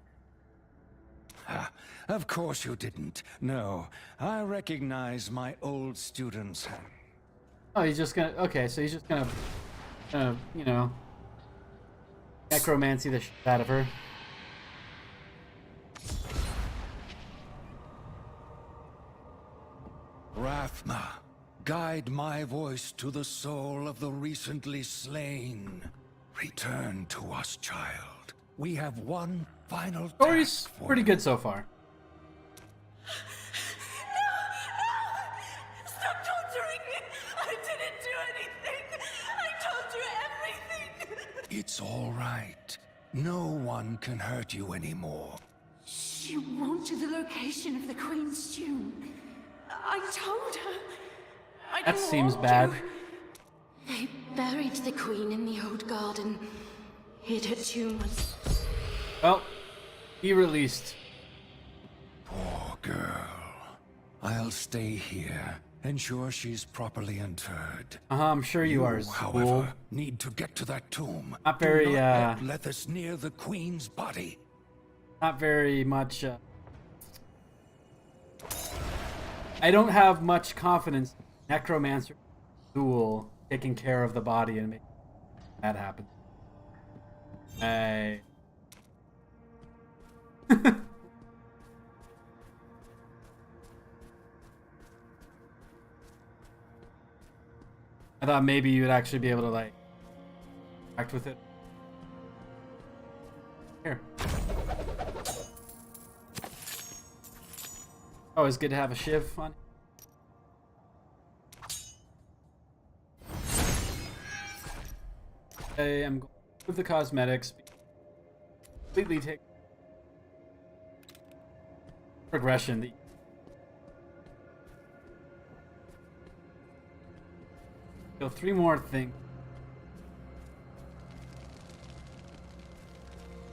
Ah, of course you didn't. No, I recognize my old students. Oh, he's just gonna. Okay, so he's just gonna, you know, necromancy the shit out of her. Rathma, guide my voice to the soul of the recently slain. Return to us, child. We have one final Story's task for pretty you. good so far. Stop torturing me! I didn't do anything! I told you everything! It's all right. No one can hurt you anymore. She won't to the location of the Queen's tomb. I told her. I That didn't seems want bad. to. They buried the Queen in the old garden. Hid her tomb was... Well, he released. Poor girl. I'll stay here. Ensure she's properly interred. I'm sure you are, however, fool. need to get to that tomb. Not very, Do not let us near the Queen's body. Not very much. I don't have much confidence in necromancer duel taking care of the body and making that happen. I thought maybe you'd actually be able to like act with it. Here. Always good to have a shiv on. Okay, I'm going with the cosmetics. Completely take progression. Go 3 more things.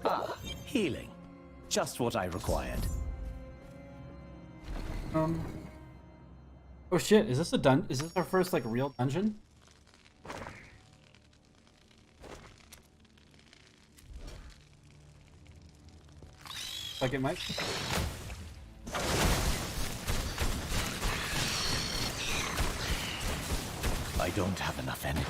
Ah, healing. Just what I required. Oh shit! Is this a Is this our first like real dungeon? Like it might. I don't have enough energy.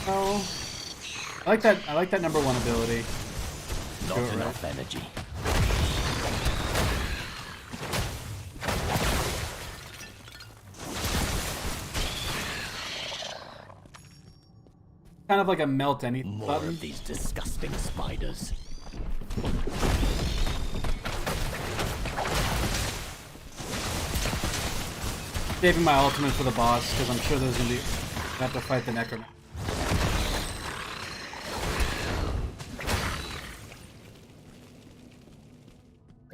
Oh, I like that. I like that #1 ability. Not enough energy. Kind of like a melt any More button. of these disgusting spiders. Saving my ultimate for the boss because I'm sure there's gonna be. I have to fight the necromancer.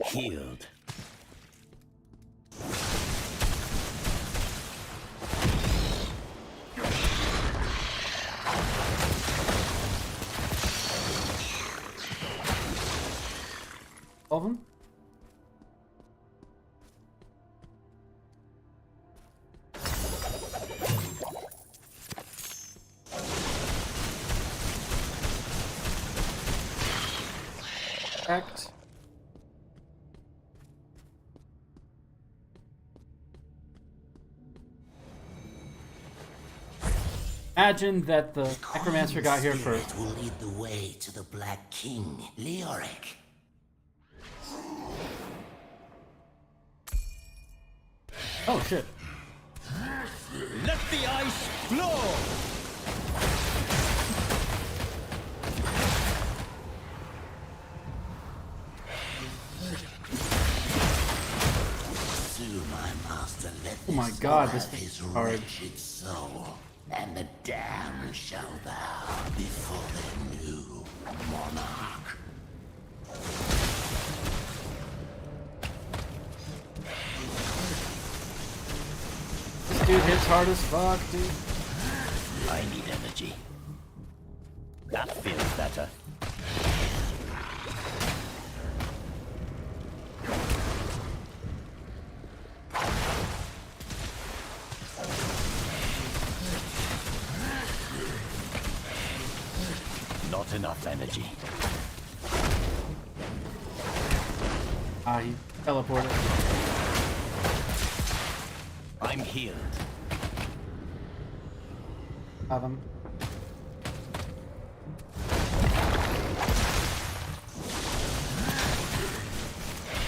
Healed. All of them. Act. Imagine that the necromancer got here first. Will lead the way to the Black King, Leoric. Oh shit. Let the ice flow! Soon my master let Oh my god, this thing is hard. soul, and the damned shall bow before their new monarch. This dude hits hard as fuck, dude. I need energy. That feels better. Not enough energy. Ah, he teleported. I'm healed. Have him.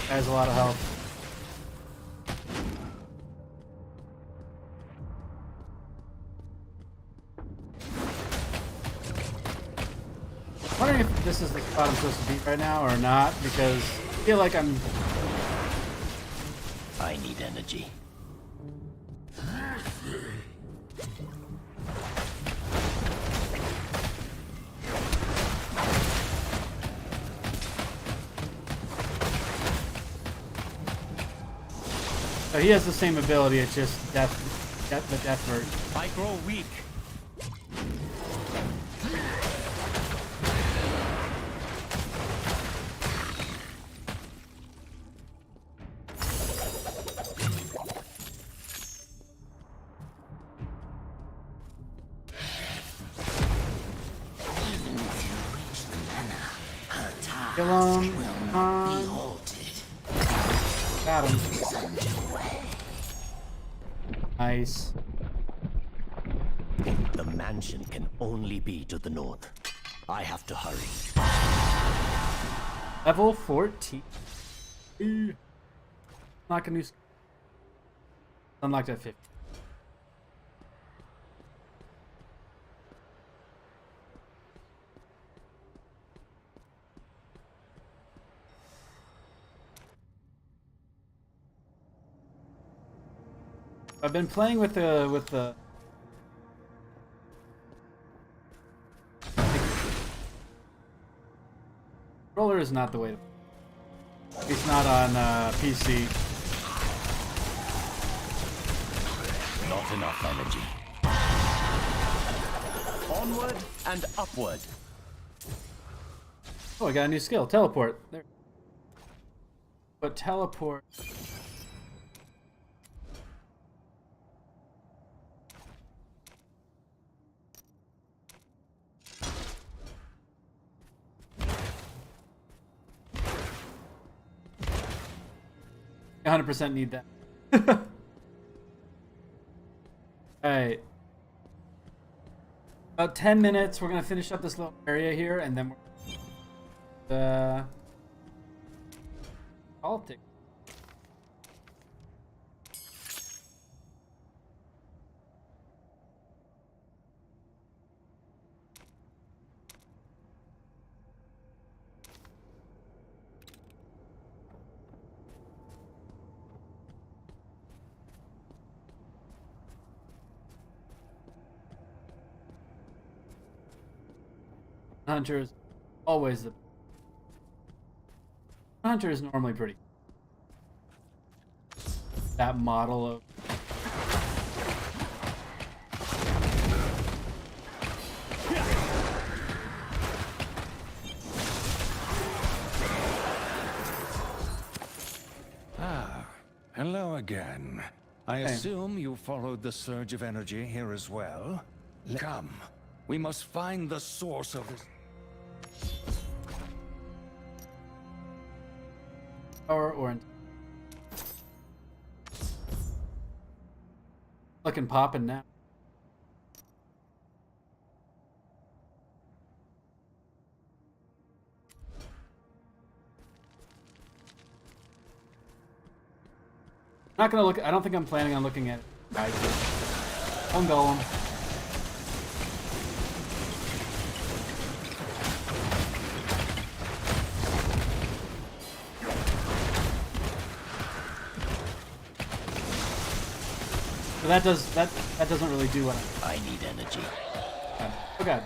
Has a lot of health. I'm wondering if this is the spot I'm supposed to beat right now or not, because I feel like I'm. I need energy. Oh, he has the same ability, it's just the death version. I grow weak. Kill him. Got him. Nice. The mansion can only be to the north. I have to hurry. Level 14. Unlock a new. Unlocked at 50. I've been playing with the controller is not the way to. It's not on PC. Not enough energy. Onward and upward. Oh, I got a new skill. Teleport. There. But teleport. I 100% need that. Alright. About 10 minutes. We're going to finish up this little area here, and then we're Politics. Hunter is always the Hunter is normally pretty. That model of Hello again. I assume you followed the surge of energy here as well? Come, we must find the source of this. or looking popping now. I'm not gonna look. I don't think I'm planning on looking at guys. One golem. So that doesn't really do what I need energy. Oh god.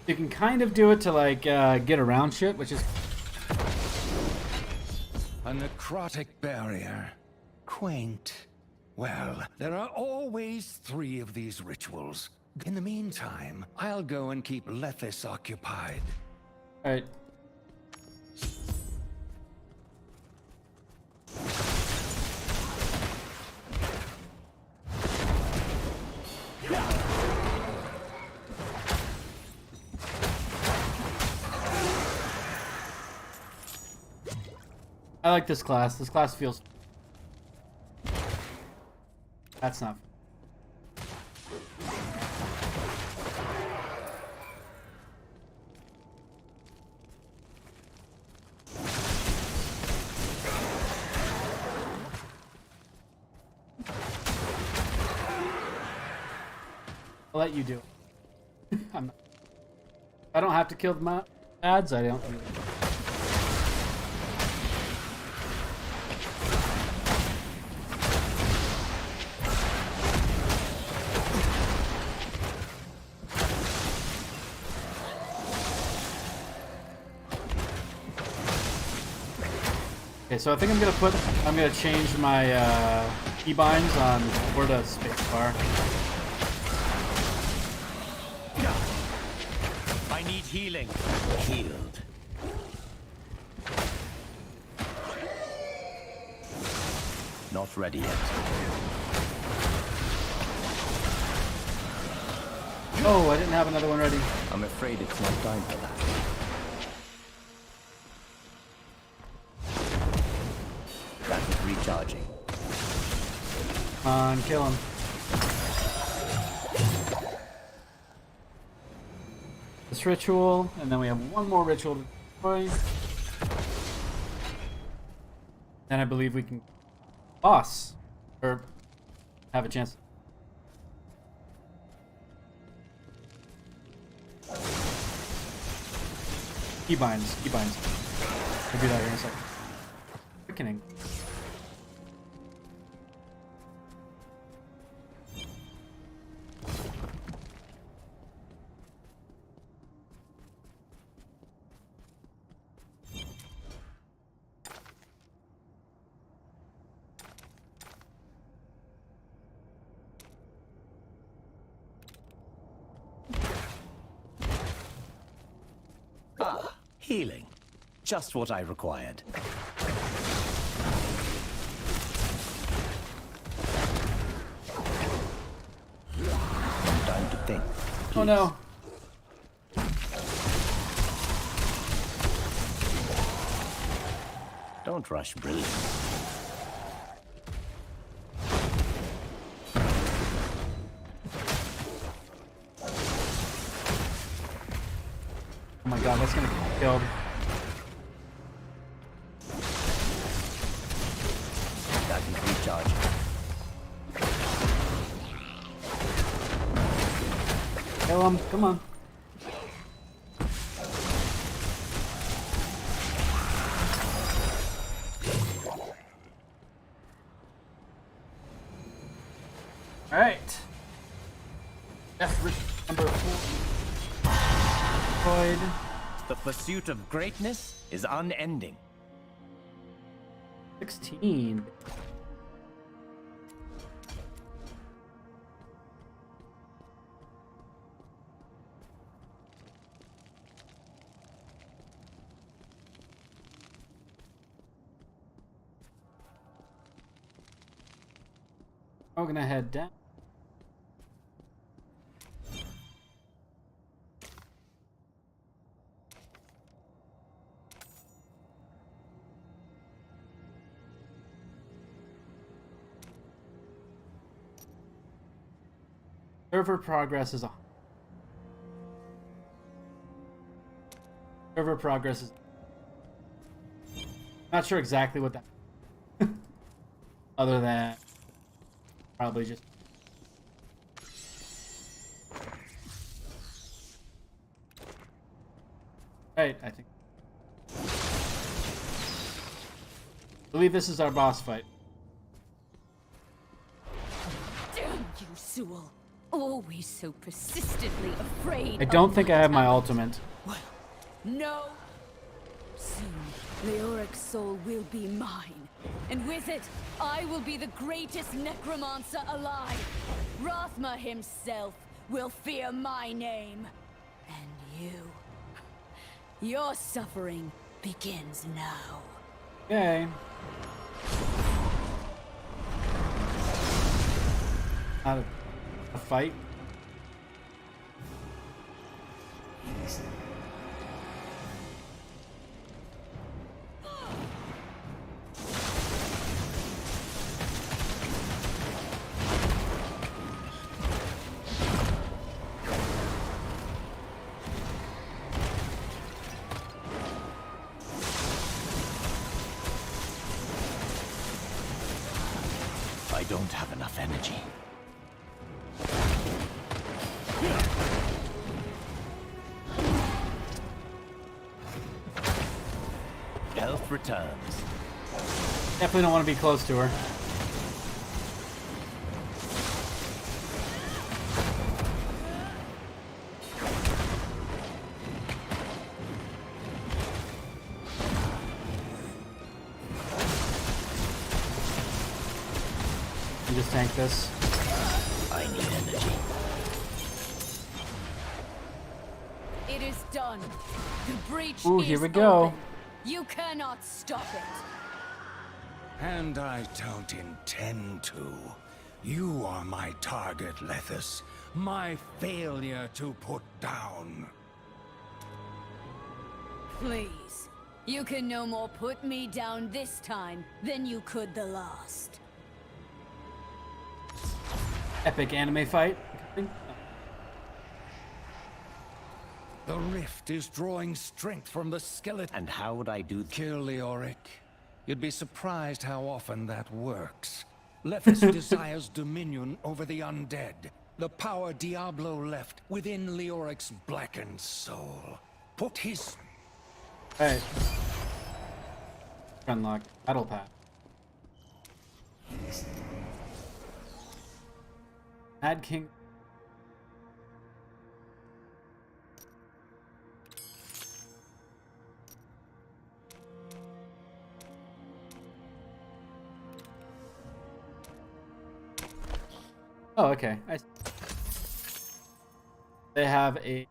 You can kind of do it to like get around shit, which is a necrotic barrier. Quaint. Well, there are always 3 of these rituals. In the meantime, I'll go and keep Lethis occupied. all right. I like this class. This class feels. That's not. I'll let you do it. I don't have to kill the ads. I don't. Okay, so I think I'm gonna change my keybinds on where to spacebar. I need healing. Healed. Not ready yet. Oh, I didn't have another one ready. I'm afraid it's not time for that. That's recharging. Come on, kill him. This ritual, and then we have one more ritual to destroy. Then I believe we can boss, or have a chance. Keybinds. We'll do that here in a second. Quickening. Healing. Just what I required. Time to think. Oh no. Don't rush brilliance. Killed. That is recharge. Kill him. Come on. All right. Death number 4. Void. The pursuit of greatness is unending. 16. We're gonna head down. Server progress is on. Server progress is. Not sure exactly what that. Other than probably just. Right, I think. I believe this is our boss fight. Damn you, Sewell. Always so persistently afraid. I don't think I have my talent. ultimate. Well, no. Soon, Leoric's soul will be mine. And with it, I will be the greatest necromancer alive. Rathma himself will fear my name. And you. Your suffering begins now. Okay. Not a fight. I don't have enough energy. Health returns. Definitely don't want to be close to her. You just tank this. I need energy. It is done. The breach Ooh, is here we go. open. You cannot stop it. And I don't intend to. You are my target, Lethis. My failure to put down. Please. You can no more put me down this time than you could the last. Epic anime fight. The rift is drawing strength from the skeleton. And how would I do Kill Leoric. You'd be surprised how often that works. Lethis desires dominion over the undead. The power Diablo left within Leoric's blackened soul. Put his... Alright. Unlock battle pass. Mad King. Oh, okay. They have a...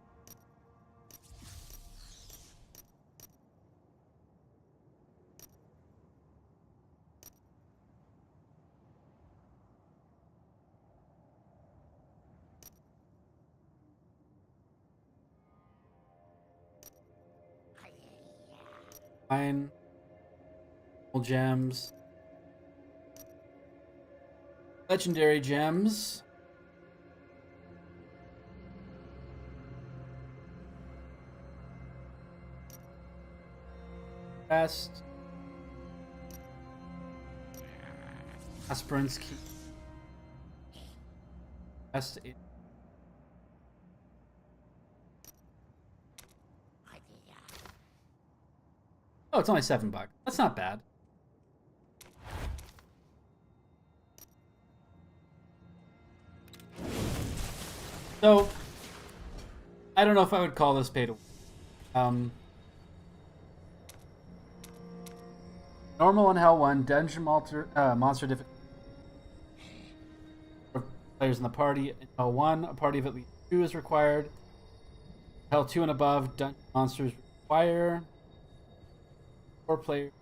Fine. Gems. Legendary gems. Best. Aspirants keep. Best. Oh, it's only $7. That's not bad. So, I don't know if I would call this pay to win. Normal on Hell 1, Dungeon Monster difficulty. For players in the party. In Hell 1, a party of at least 2 is required. Hell 2 and above, Dungeon Monsters require 4 players.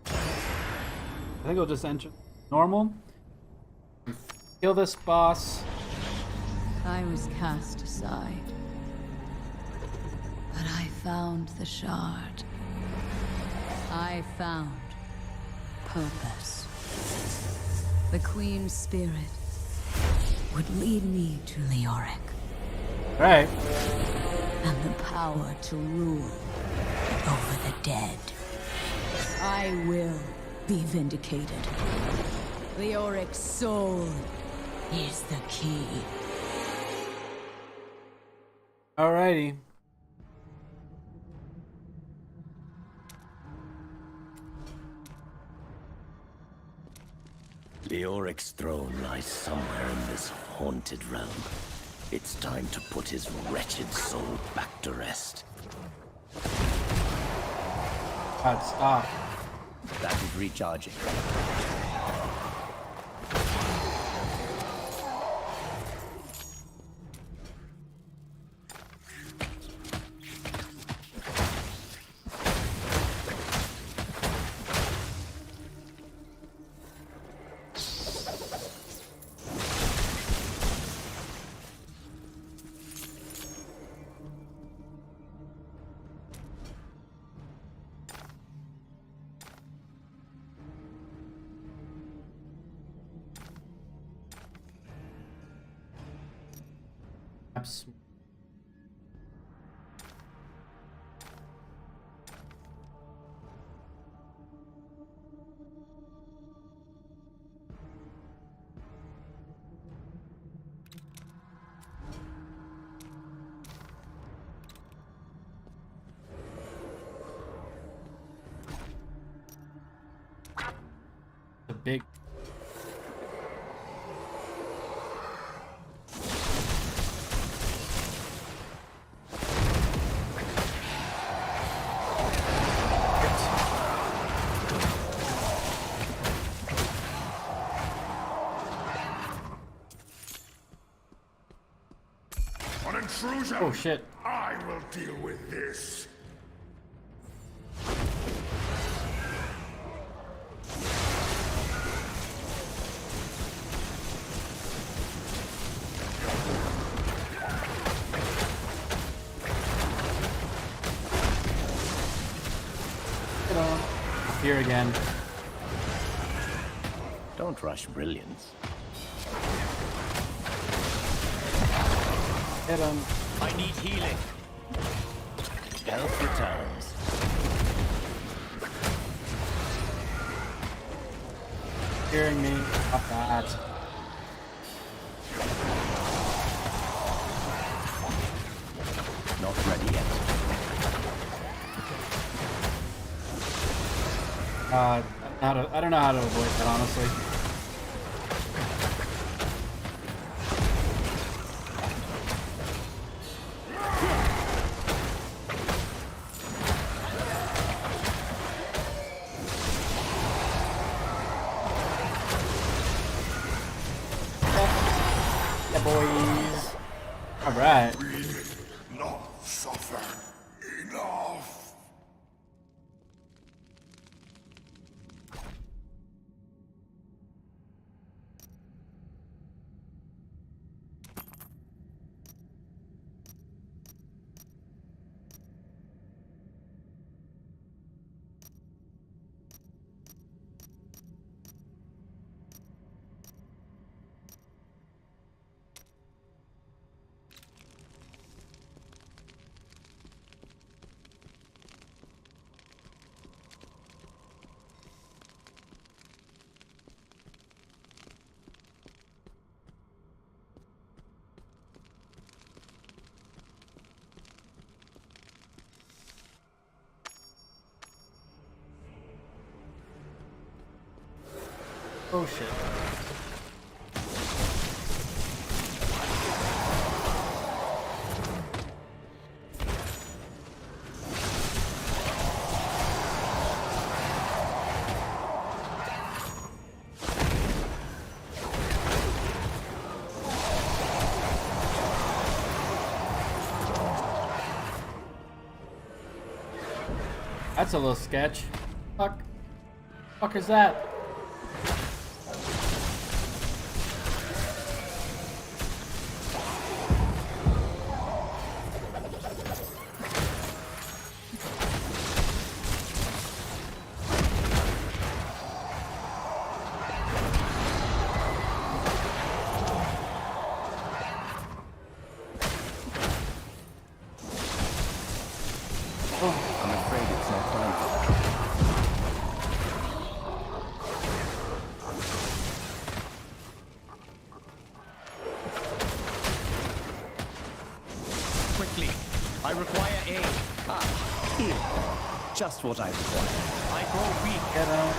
I think I'll just enter normal. Kill this boss. I was cast aside, but I found the shard. I found purpose. The Queen's spirit would lead me to Leoric. Right. And the power to rule over the dead. I will be vindicated. Leoric's soul is the key. Alrighty. Leoric's throne lies somewhere in this haunted realm. It's time to put his wretched soul back to rest. God, stop. That is recharging. The big. An intrusion! Oh shit. I will deal with this. Get on. Here again. Don't rush brilliance. Hit him. I need healing. Health returns. Hearing me. Stop that. Not ready yet. I don't know how to avoid that, honestly. Yeah, boys. All right. We not suffer enough. Oh shit. That's a little sketch. Fuck is that? I'm afraid it's not time for that. Quickly, I require aid. Here. Just what I require. I grow weak. Get out.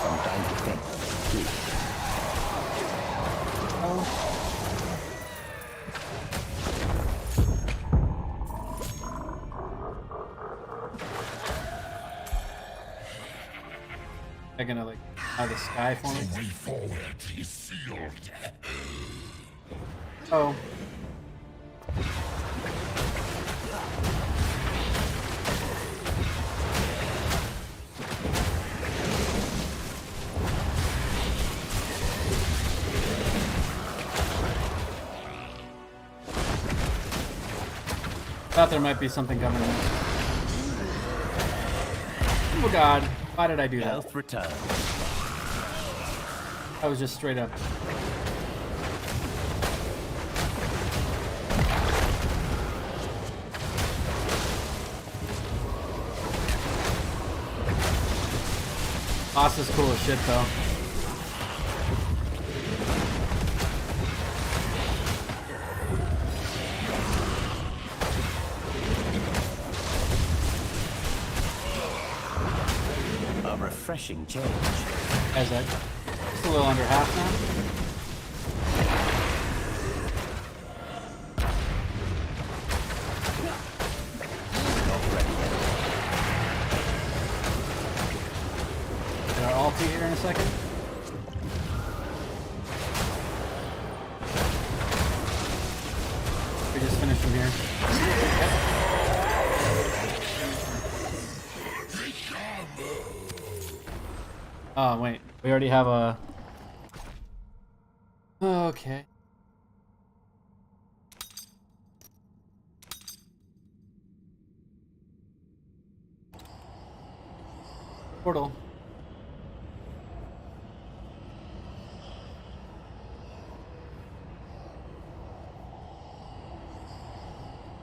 Some time to think. Please. They're gonna like out of the sky for me. The way forward is sealed. Oh. Thought there might be something coming. Oh god, why did I do that? Health return. I was just straight up. Boss is cool as shit though. A refreshing change. As I, it's a little under half now. Get our ulti here in a second. We just finished from here. Oh wait, we already have a. Okay. Portal.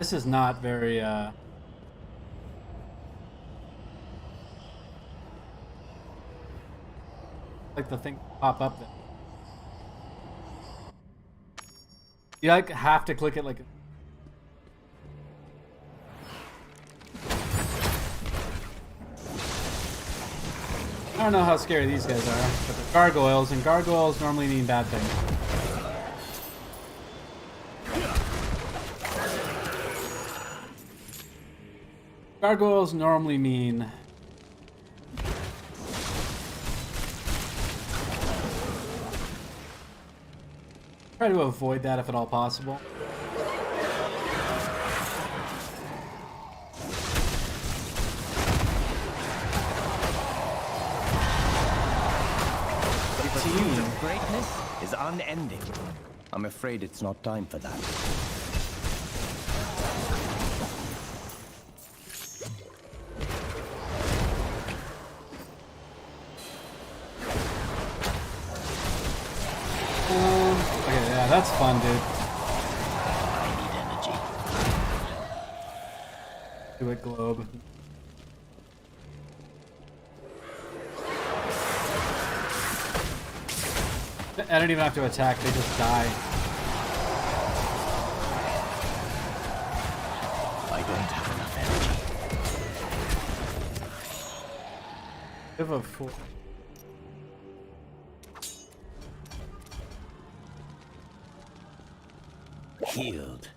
This is not very like the thing pop up there. You like have to click it like I don't know how scary these guys are, but they're gargoyles, and gargoyles normally mean bad things. Gargoyles normally mean try to avoid that if at all possible. The pursuit of greatness is unending. I'm afraid it's not time for that. Okay, yeah, that's fun, dude. I need energy. Do it, globe. I don't even have to attack, they just die. I don't have enough energy. Give a fool. Healed.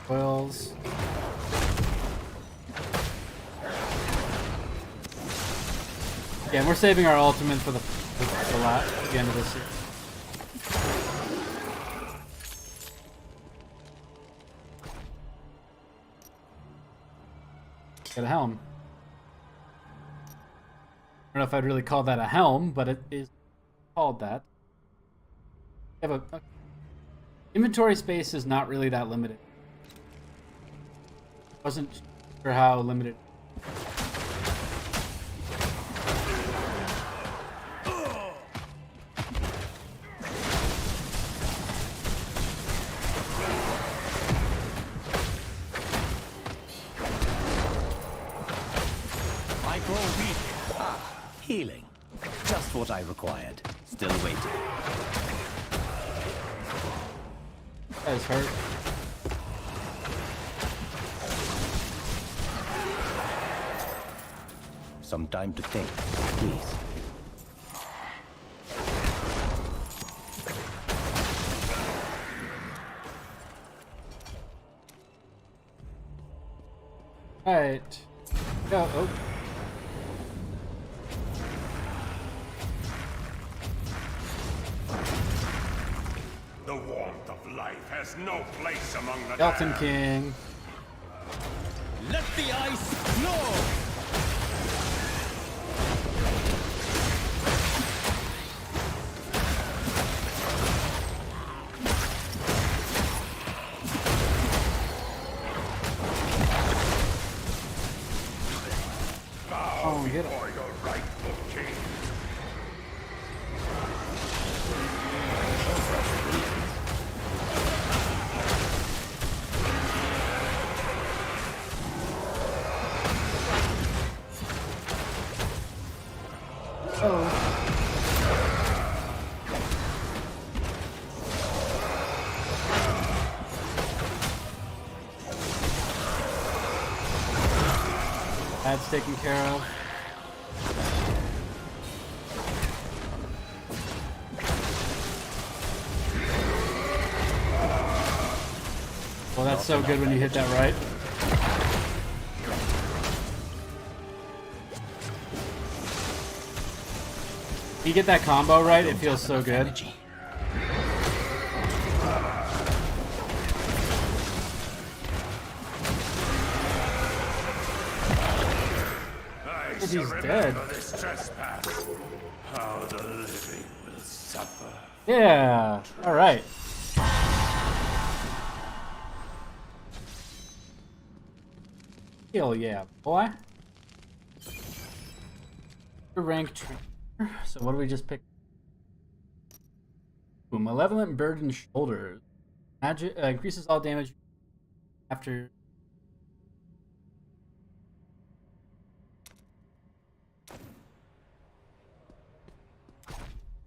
Wells. Yeah, and we're saving our ultimate for the end of this series. Got a helm. I don't know if I'd really call that a helm, but it is called that. We have a inventory space is not really that limited. Wasn't sure how limited. I grow weak. Healing. Just what I required. Still waiting. That is hurt. Some time to think, please. Alright. Go. Oh. The warmth of life has no place among the Elton damned. King. Let the ice flow! Oh, we hit him. For your rightful king. That's taken care of. Well, that's so good when you hit that right. You get that combo right, it feels so good. Energy. I He's shall dead. remember this trespass. How the living will suffer. Yeah. All right. Hell yeah, boy. Rank trainer. So what do we just pick? Ooh, Malevolent Burden Shoulders. Magic increases all damage after.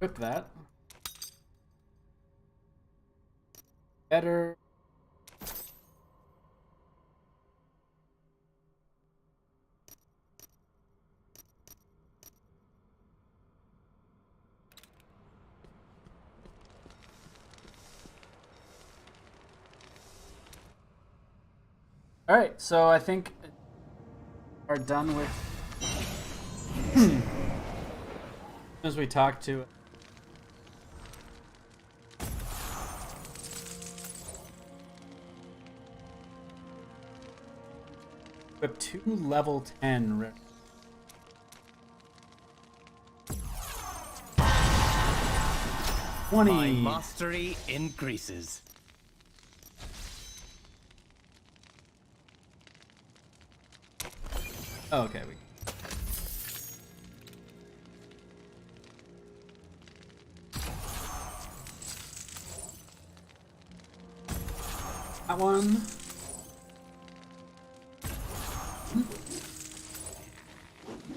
Equip that. Better. All right, so I think we're done with. As we talk to. Equip 2 level 10. My mastery increases. Oh, okay. That one.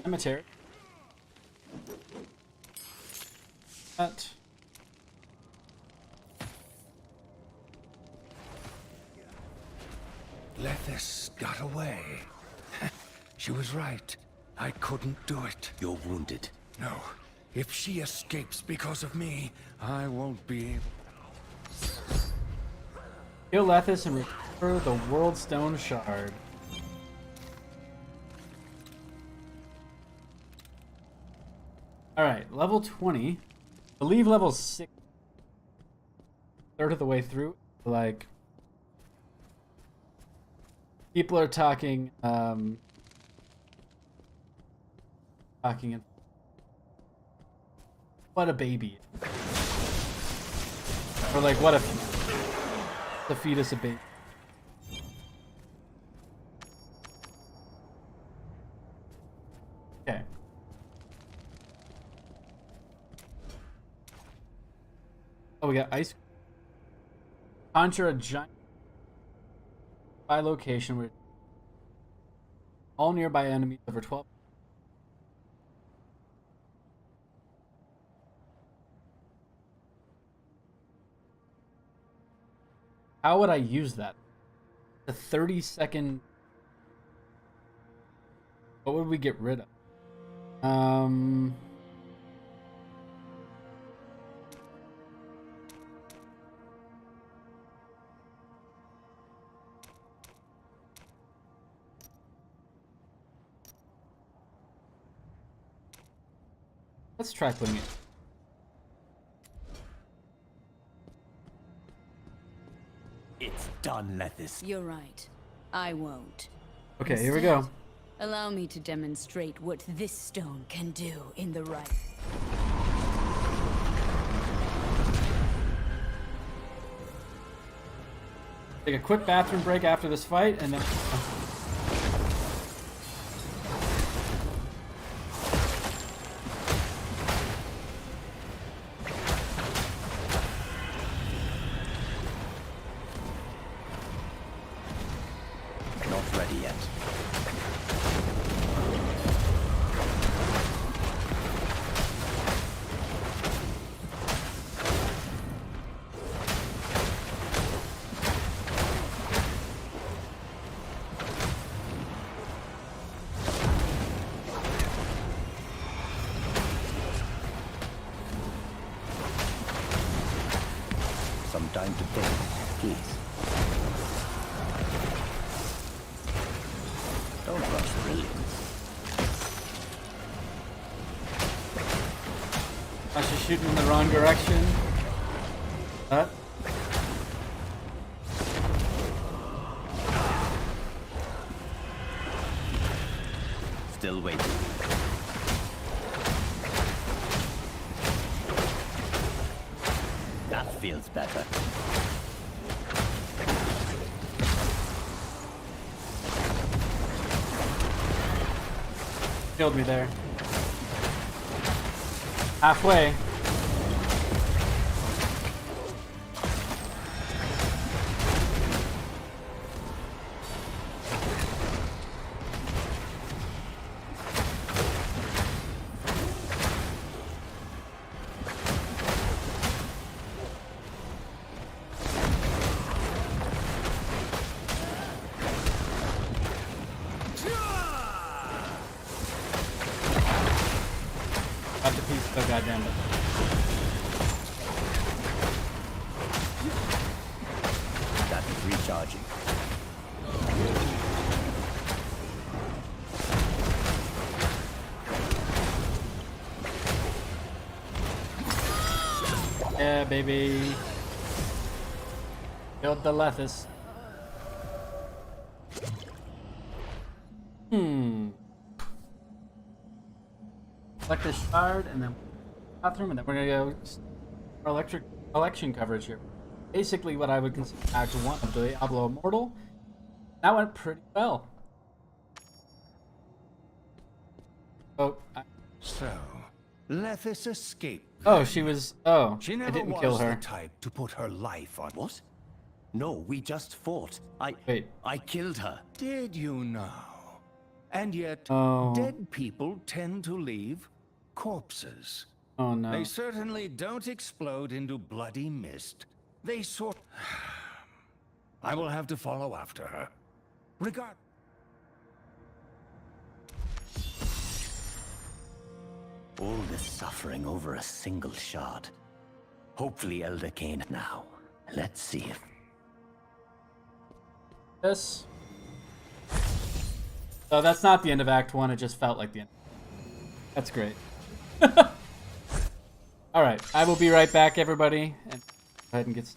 Cemetery. That. Lethis got away. She was right. I couldn't do it. You're wounded. No. If she escapes because of me, I won't be able. Kill Lethis and recover the World Stone Shard. Alright, level 20. I believe level 6. Third of the way through. Like, people are talking, talking in. What a baby. Or like, what the fetus a baby. Okay. Oh, we got ice. Conjure a giant by location where all nearby enemies over 12. How would I use that? The 30-second. What would we get rid of? Let's try putting it. It's done, Lethis. You're right. I won't. Okay, here we go. Instead, allow me to demonstrate what this stone can do in the right. Take a quick bathroom break after this fight, and then. Not ready yet. Some time to think, please. Don't rush brilliance. I should shoot in the wrong direction. That. Still waiting. That feels better. Killed me there. Halfway. Got the piece, so goddamn it. That is recharging. Yeah, baby. Killed the Lethis. Select the shard and then bathroom, and then we're gonna go for electric election coverage here. Basically, what I would consider Act 1 of the Diablo Immortal. That went pretty well. Oh, So, Lethis escaped. oh, she was. Oh, She I never didn't was kill her. the type to put her life on. What? No, we just fought. Wait. I killed her. Did you know? And yet, Oh. dead people tend to leave corpses. Oh no. They certainly don't explode into bloody mist. They sort... I will have to follow after her. Regard... All this suffering over a single shard. Hopefully Elder Cain now. Let's see if... This. So that's not the end of Act 1, it just felt like the end. That's great. Alright, I will be right back, everybody. And go ahead and get...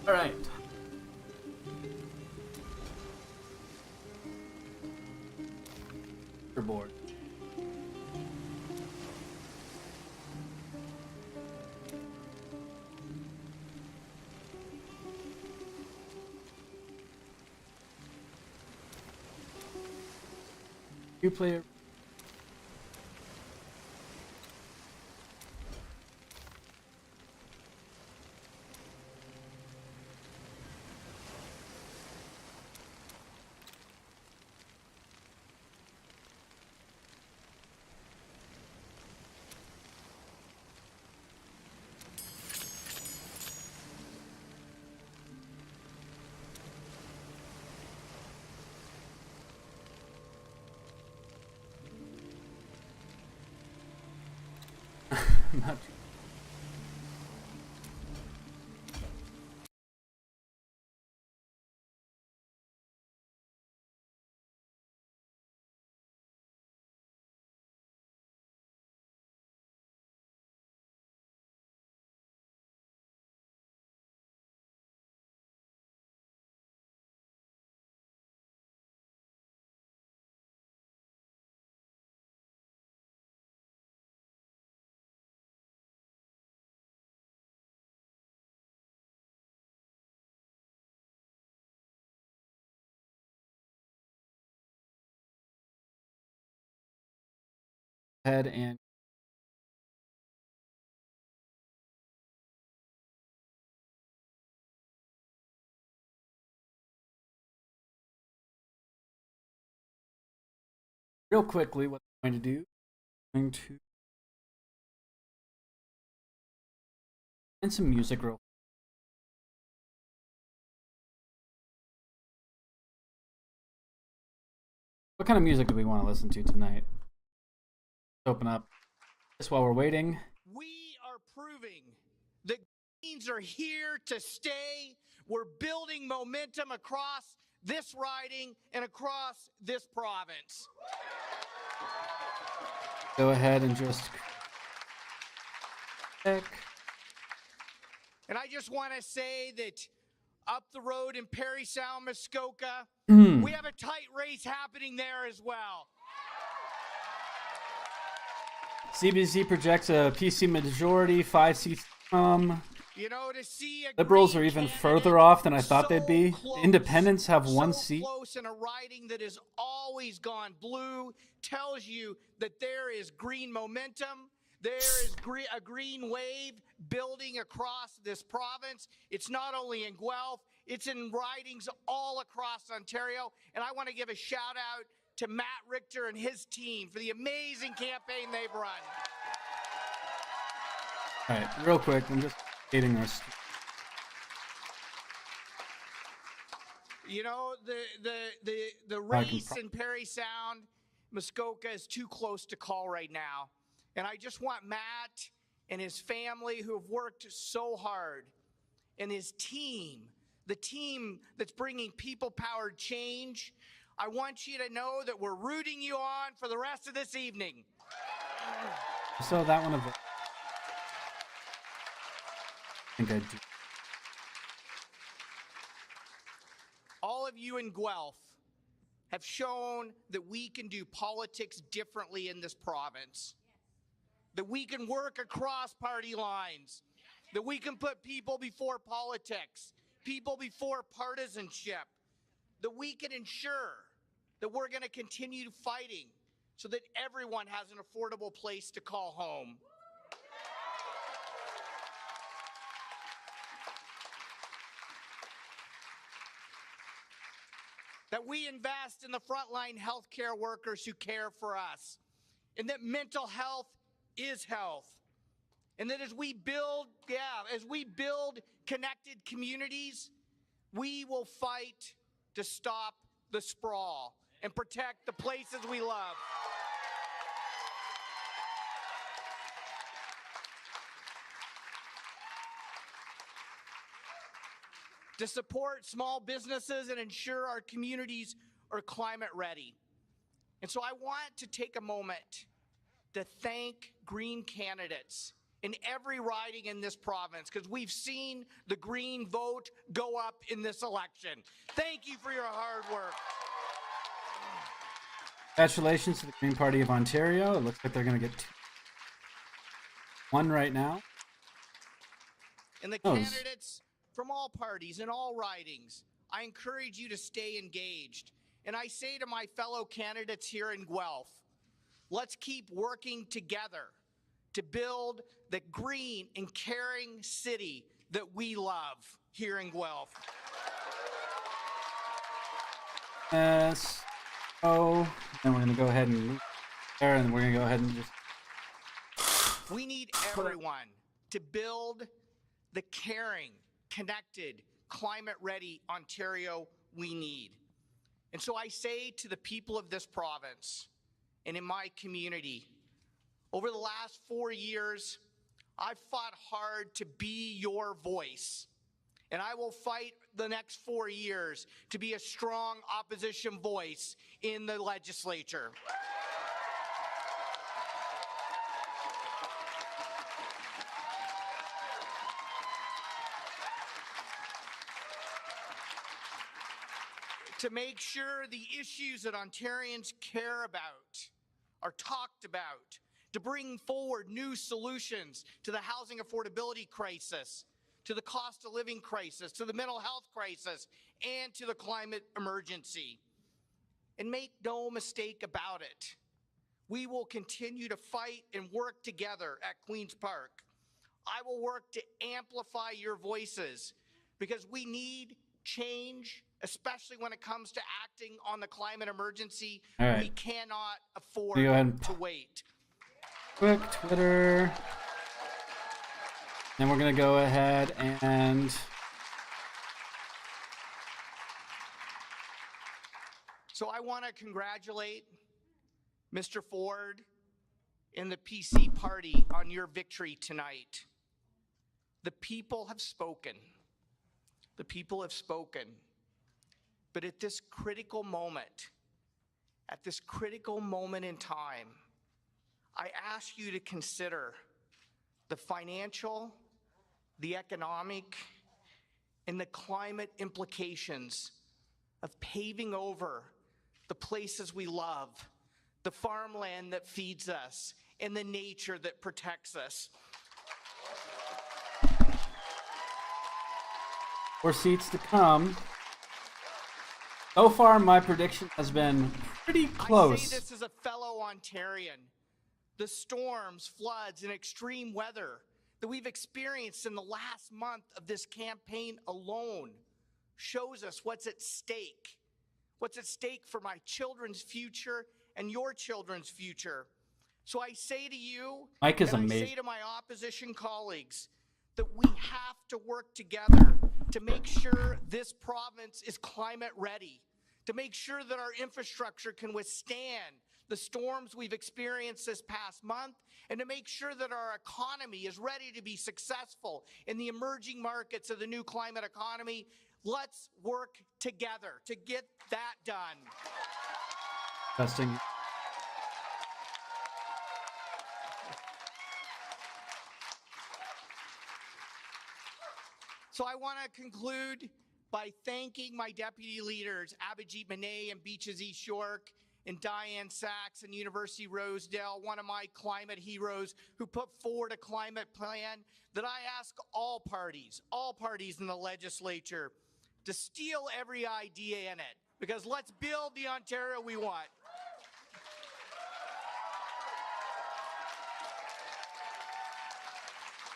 All right. Board. You play. not. Ahead and real quickly, what I'm going to do, I'm going to and some music real. What kind of music do we want to listen to tonight? Open up this while we're waiting. We are proving that Greens are here to stay. We're building momentum across this riding and across this province. Go ahead and just check. And I just want to say that up the road in Parry Sound, Muskoka, we have a tight race happening there as well. CBC projects a PC majority, 5 seats. You know, to see a Liberals Green are even candidate further off than I thought so they'd be. close, Independents have so 1 seat. Close in a riding that has always gone blue tells you that there is green momentum. There is a green wave building across this province. It's not only in Guelph, it's in ridings all across Ontario. And I want to give a shout out to Matt Richter and his team for the amazing campaign they've run. All right, real quick, I'm just updating our. You know, the race in Parry Sound, Muskoka is too close to call right now. And I just want Matt and his family who have worked so hard and his team, the team that's bringing people-powered change, I want you to know that we're rooting you on for the rest of this evening. So that one of the. I think I do. All of you in Guelph have shown that we can do politics differently in this province. That we can work across party lines. That we can put people before politics, people before partisanship. That we can ensure that we're going to continue fighting so that everyone has an affordable place to call home. That we invest in the frontline healthcare workers who care for us, and that mental health is health. And that as we build connected communities, we will fight to stop the sprawl and protect the places we love. To support small businesses and ensure our communities are climate ready. And so I want to take a moment to thank Green candidates in every riding in this province, because we've seen the Green vote go up in this election. Thank you for your hard work. Congratulations to the Green Party of Ontario. It looks like they're going to get 1 right now. And the candidates from all parties and all ridings, I encourage you to stay engaged. And I say to my fellow candidates here in Guelph, let's keep working together to build the green and caring city that we love here in Guelph. Yes. Oh, then we're going to go ahead and move there, and we're going to go ahead and just. We need everyone to build the caring, connected, climate-ready Ontario we need. And so I say to the people of this province and in my community, over the last 4 years, I fought hard to be your voice. And I will fight the next 4 years to be a strong opposition voice in the legislature. To make sure the issues that Ontarians care about are talked about, to bring forward new solutions to the housing affordability crisis, to the cost of living crisis, to the mental health crisis, and to the climate emergency. And make no mistake about it, we will continue to fight and work together at Queen's Park. I will work to amplify your voices because we need change, especially when it comes to acting on the climate emergency. All right. We cannot afford Go ahead and to wait. Quick Twitter. Then we're going to go ahead and So I want to congratulate Mr. Ford and the PC party on your victory tonight. The people have spoken. The people have spoken. But at this critical moment in time, I ask you to consider the financial, the economic, and the climate implications of paving over the places we love, the farmland that feeds us, and the nature that protects us. more seats to come. So far, my prediction has been pretty close. I say this as a fellow Ontarian. The storms, floods, and extreme weather that we've experienced in the last month of this campaign alone shows us what's at stake. What's at stake for my children's future and your children's future. So I say to you, Mike is and amazing. I say to my opposition colleagues, that we have to work together to make sure this province is climate ready, to make sure that our infrastructure can withstand the storms we've experienced this past month, and to make sure that our economy is ready to be successful in the emerging markets of the new climate economy. Let's work together to get that done. Testing. So I want to conclude by thanking my deputy leaders, Abhijit Manet and Beaches East York, and Diane Sachs and University Rosedale, one of my climate heroes who put forward a climate plan that I ask all parties in the legislature to steal every idea in it, because let's build the Ontario we want.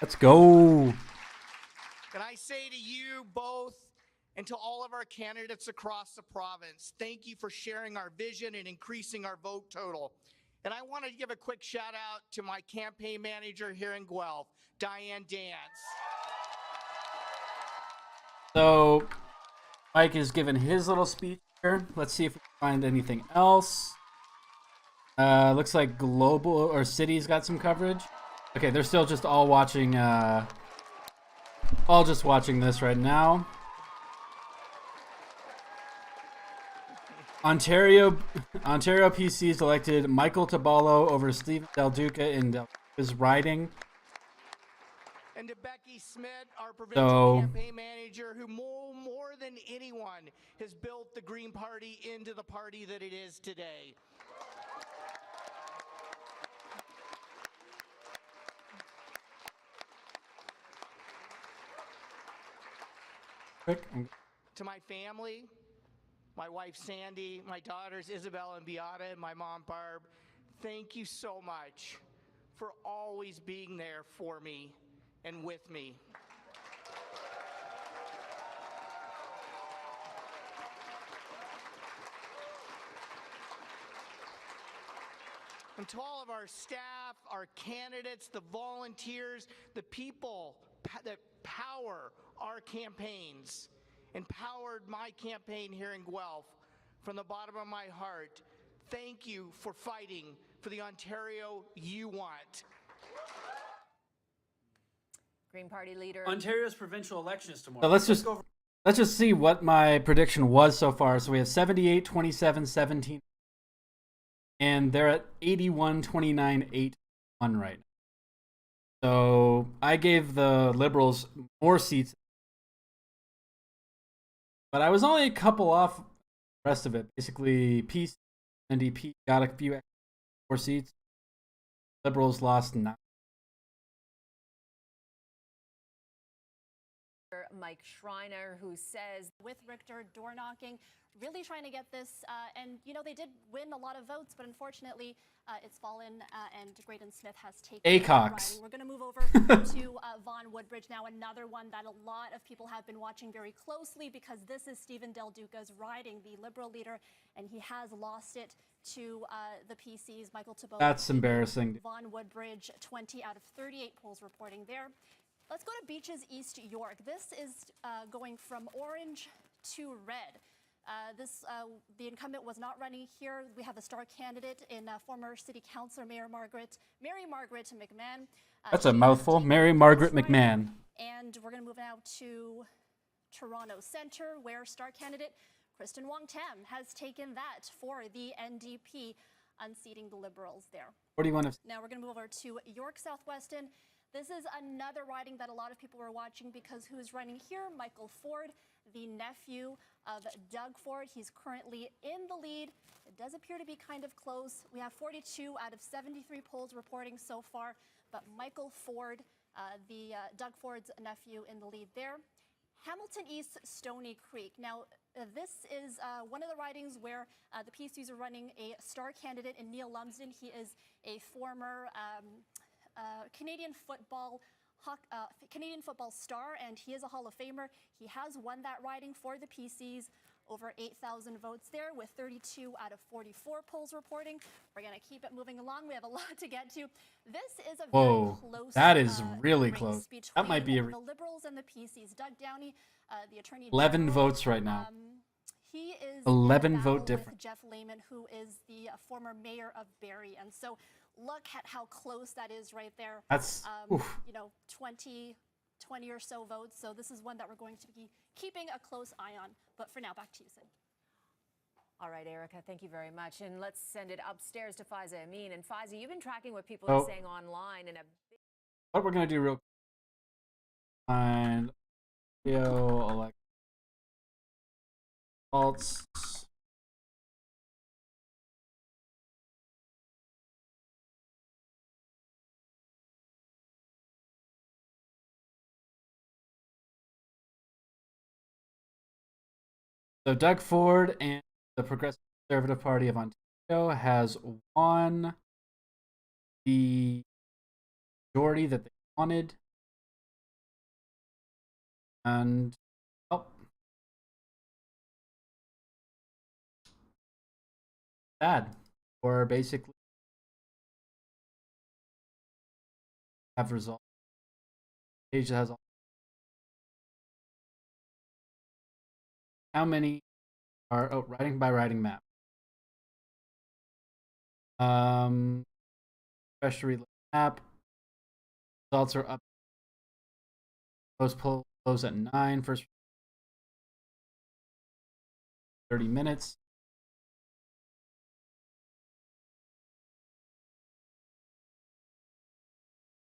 Let's go. And I say to you both and to all of our candidates across the province, thank you for sharing our vision and increasing our vote total. And I want to give a quick shout out to my campaign manager here in Guelph, Diane Dance. So Mike has given his little speech here. Let's see if we can find anything else. Looks like global or cities got some coverage. Okay, they're still just all watching all just watching this right now. Ontario PCs elected Michael Taballo over Stephen Del Duca in Del Duca's riding. And to Becky Smith, our provincial campaign manager, who more than anyone has built the Green Party into the party that it is today. To my family, my wife Sandy, my daughters Isabel and Beata, and my mom Barb, thank you so much for always being there for me and with me. And to all of our staff, our candidates, the volunteers, the people that power our campaigns, empowered my campaign here in Guelph, from the bottom of my heart, thank you for fighting for the Ontario you want. Green Party leader. Ontario's provincial election is tomorrow. So let's just see what my prediction was so far. So we have 78, 27, 17, and they're at 81, 29, 8, 1 right now. So I gave the Liberals more seats, but I was only a couple off the rest of it. Basically, Peace, NDP got a few more seats. Liberals lost 9. Mike Schreiner, who says with Richter door knocking, really trying to get this, and you know they did win a lot of votes, but unfortunately it's fallen, and Graydon Smith has taken Acox. We're going to move over to Vaughn Woodbridge now, another one that a lot of people have been watching very closely because this is Stephen Del Duca's riding, the Liberal leader, and he has lost it to the PC's Michael Thibault. That's embarrassing. Vaughn Woodbridge, 20 out of 38 polls reporting there. Let's go to Beaches East York. This is going from orange to red. The incumbent was not running here. We have a star candidate in former City Councilor Mary Margaret McMahon. That's a mouthful. Mary Margaret McMahon. And we're going to move now to Toronto Centre, where star candidate Kristen Wong-Tam has taken that for the NDP, unseating the Liberals there. 41 of... Now we're going to move over to York Southwestern. This is another riding that a lot of people were watching because who's running here? Michael Ford, the nephew of Doug Ford. He's currently in the lead. It does appear to be kind of close. We have 42 out of 73 polls reporting so far, but Michael Ford, Doug Ford's nephew, in the lead there. Hamilton East, Stony Creek. Now, this is one of the ridings where the PCs are running a star candidate in Neil Lumsden. He is a former Canadian football star, and he is a Hall of Famer. He has won that riding for the PCs, over 8,000 votes there with 32 out of 44 polls reporting. We're going to keep it moving along. We have a lot to get to. This is a very close that is really close. That might be the Liberals and the PCs. Doug Downey, the Attorney 11 General, votes right now. He is 11 in a battle vote difference. with Jeff Lehman, who is the former mayor of Barrie, and so look at how close that is right there. That's you know, 20 or so votes. So this is one that we're going to be keeping a close eye on. But for now, back to you, Sid. All right, Erica, thank you very much. And let's send it upstairs to Faiza Amin. And Faiza, you've been tracking what people are saying online. And what we're going to do real quick. Find video, elect results. So Doug Ford and the Progressive Conservative Party of Ontario has won the majority that they wanted. And, sad. Or basically have resolved. Page has all. How many are writing by writing map? Especially map. Results are up. Close at 9. First 30 minutes.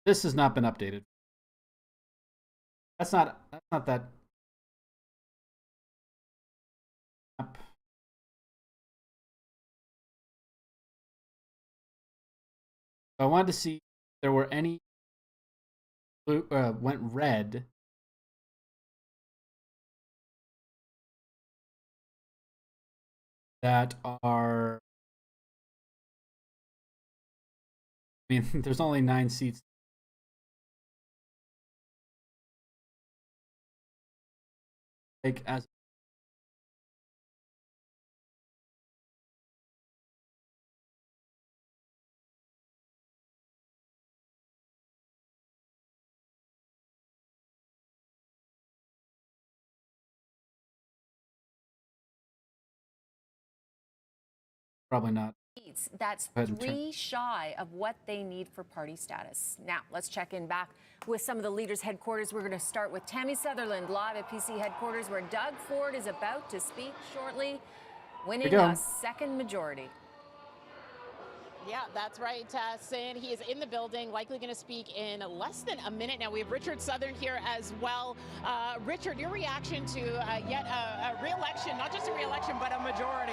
This has not been updated. That's not that. I wanted to see if there were any went red that are. I mean, there's only 9 seats. Like as. Probably not. That's 3 shy of what they need for party status. Now, let's check in back with some of the leaders' headquarters. We're going to start with Tammy Sutherland, live at PC headquarters, where Doug Ford is about to speak shortly, winning a second majority. Yeah, that's right, Sin. He is in the building, likely going to speak in less than a minute. Now, we have Richard Southern here as well. Richard, your reaction to yet a re-election, not just a re-election, but a majority.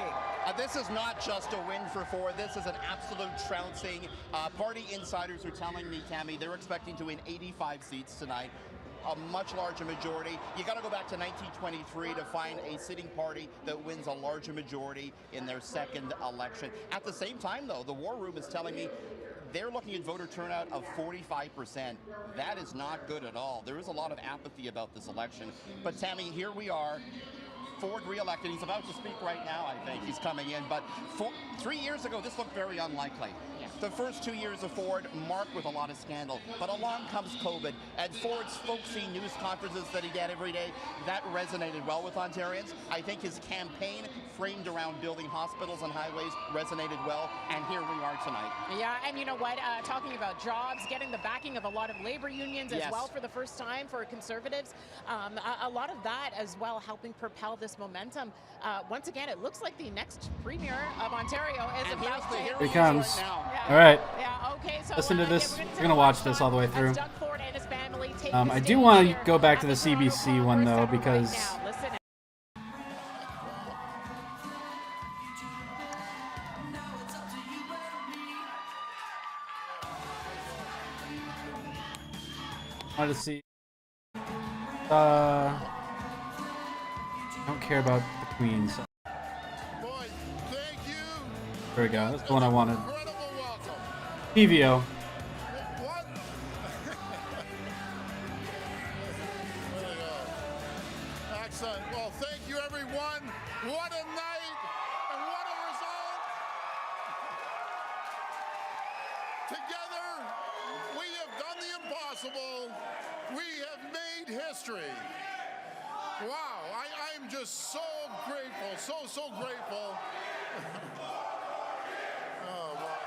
This is not just a win for Ford. This is an absolute trouncing. Party insiders are telling me, Tammy, they're expecting to win 85 seats tonight. A much larger majority. You got to go back to 1923 to find a sitting party that wins a larger majority in their second election. At the same time, though, the War Room is telling me they're looking at voter turnout of 45%. That is not good at all. There is a lot of apathy about this election. But Tammy, here we are. Ford re-elected. He's about to speak right now, I think. He's coming in. But 3 years ago, this looked very unlikely. The first 2 years of Ford marked with a lot of scandal, but along comes COVID, and Ford's folksy news conferences that he did every day, that resonated well with Ontarians. I think his campaign framed around building hospitals and highways resonated well, and here we are tonight. Yeah, and you know what, talking about jobs, getting the backing of a lot of labor unions as well for the first time for Conservatives, a lot of that as well helping propel this momentum. Once again, it looks like the next Premier of Ontario is about to Here he comes. All right. Yeah, okay, so, listen to this. We're going to watch this all the way through. Doug Ford and his family take I do want to go back to the CBC one, though, because... I wanted to see... I don't care about the Queen, so... There we go. That's the one I wanted. PVO. Excellent. Well, thank you, everyone. What a night and what a result. Together, we have done the impossible. We have made history. Wow, I am just so grateful, so grateful. Oh, wow.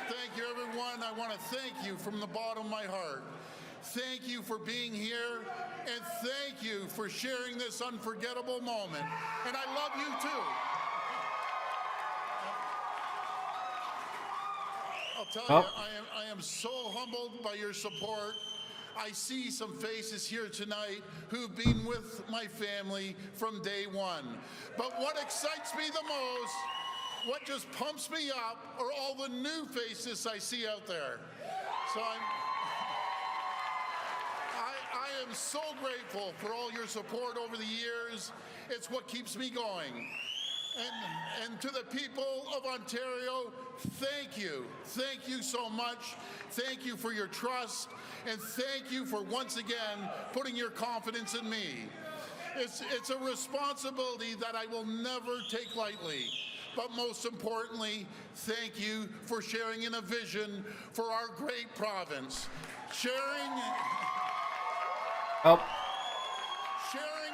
Thank you, everyone. I want to thank you from the bottom of my heart. Thank you for being here, and thank you for sharing this unforgettable moment. And I love you too. I'll tell you, I am so humbled by your support. I see some faces here tonight who've been with my family from day one. But what excites me the most, what just pumps me up, are all the new faces I see out there. So I am so grateful for all your support over the years. It's what keeps me going. And to the people of Ontario, thank you. Thank you so much. Thank you for your trust. And thank you for once again putting your confidence in me. It's a responsibility that I will never take lightly. But most importantly, thank you for sharing in a vision for our great province. Sharing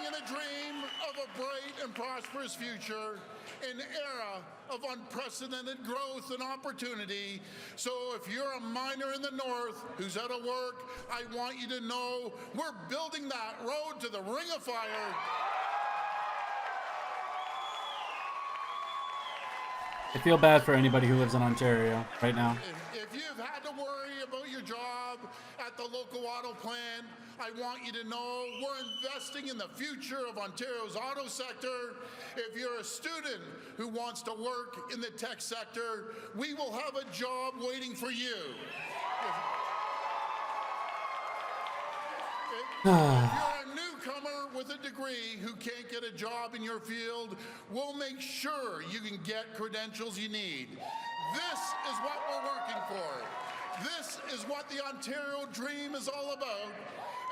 in a dream of a bright and prosperous future, an era of unprecedented growth and opportunity. So if you're a miner in the north who's out of work, I want you to know we're building that road to the Ring of Fire. I feel bad for anybody who lives in Ontario right now. If you've had to worry about your job at the local auto plant, I want you to know we're investing in the future of Ontario's auto sector. If you're a student who wants to work in the tech sector, we will have a job waiting for you. If you're a newcomer with a degree who can't get a job in your field, we'll make sure you can get credentials you need. This is what we're working for. This is what the Ontario dream is all about.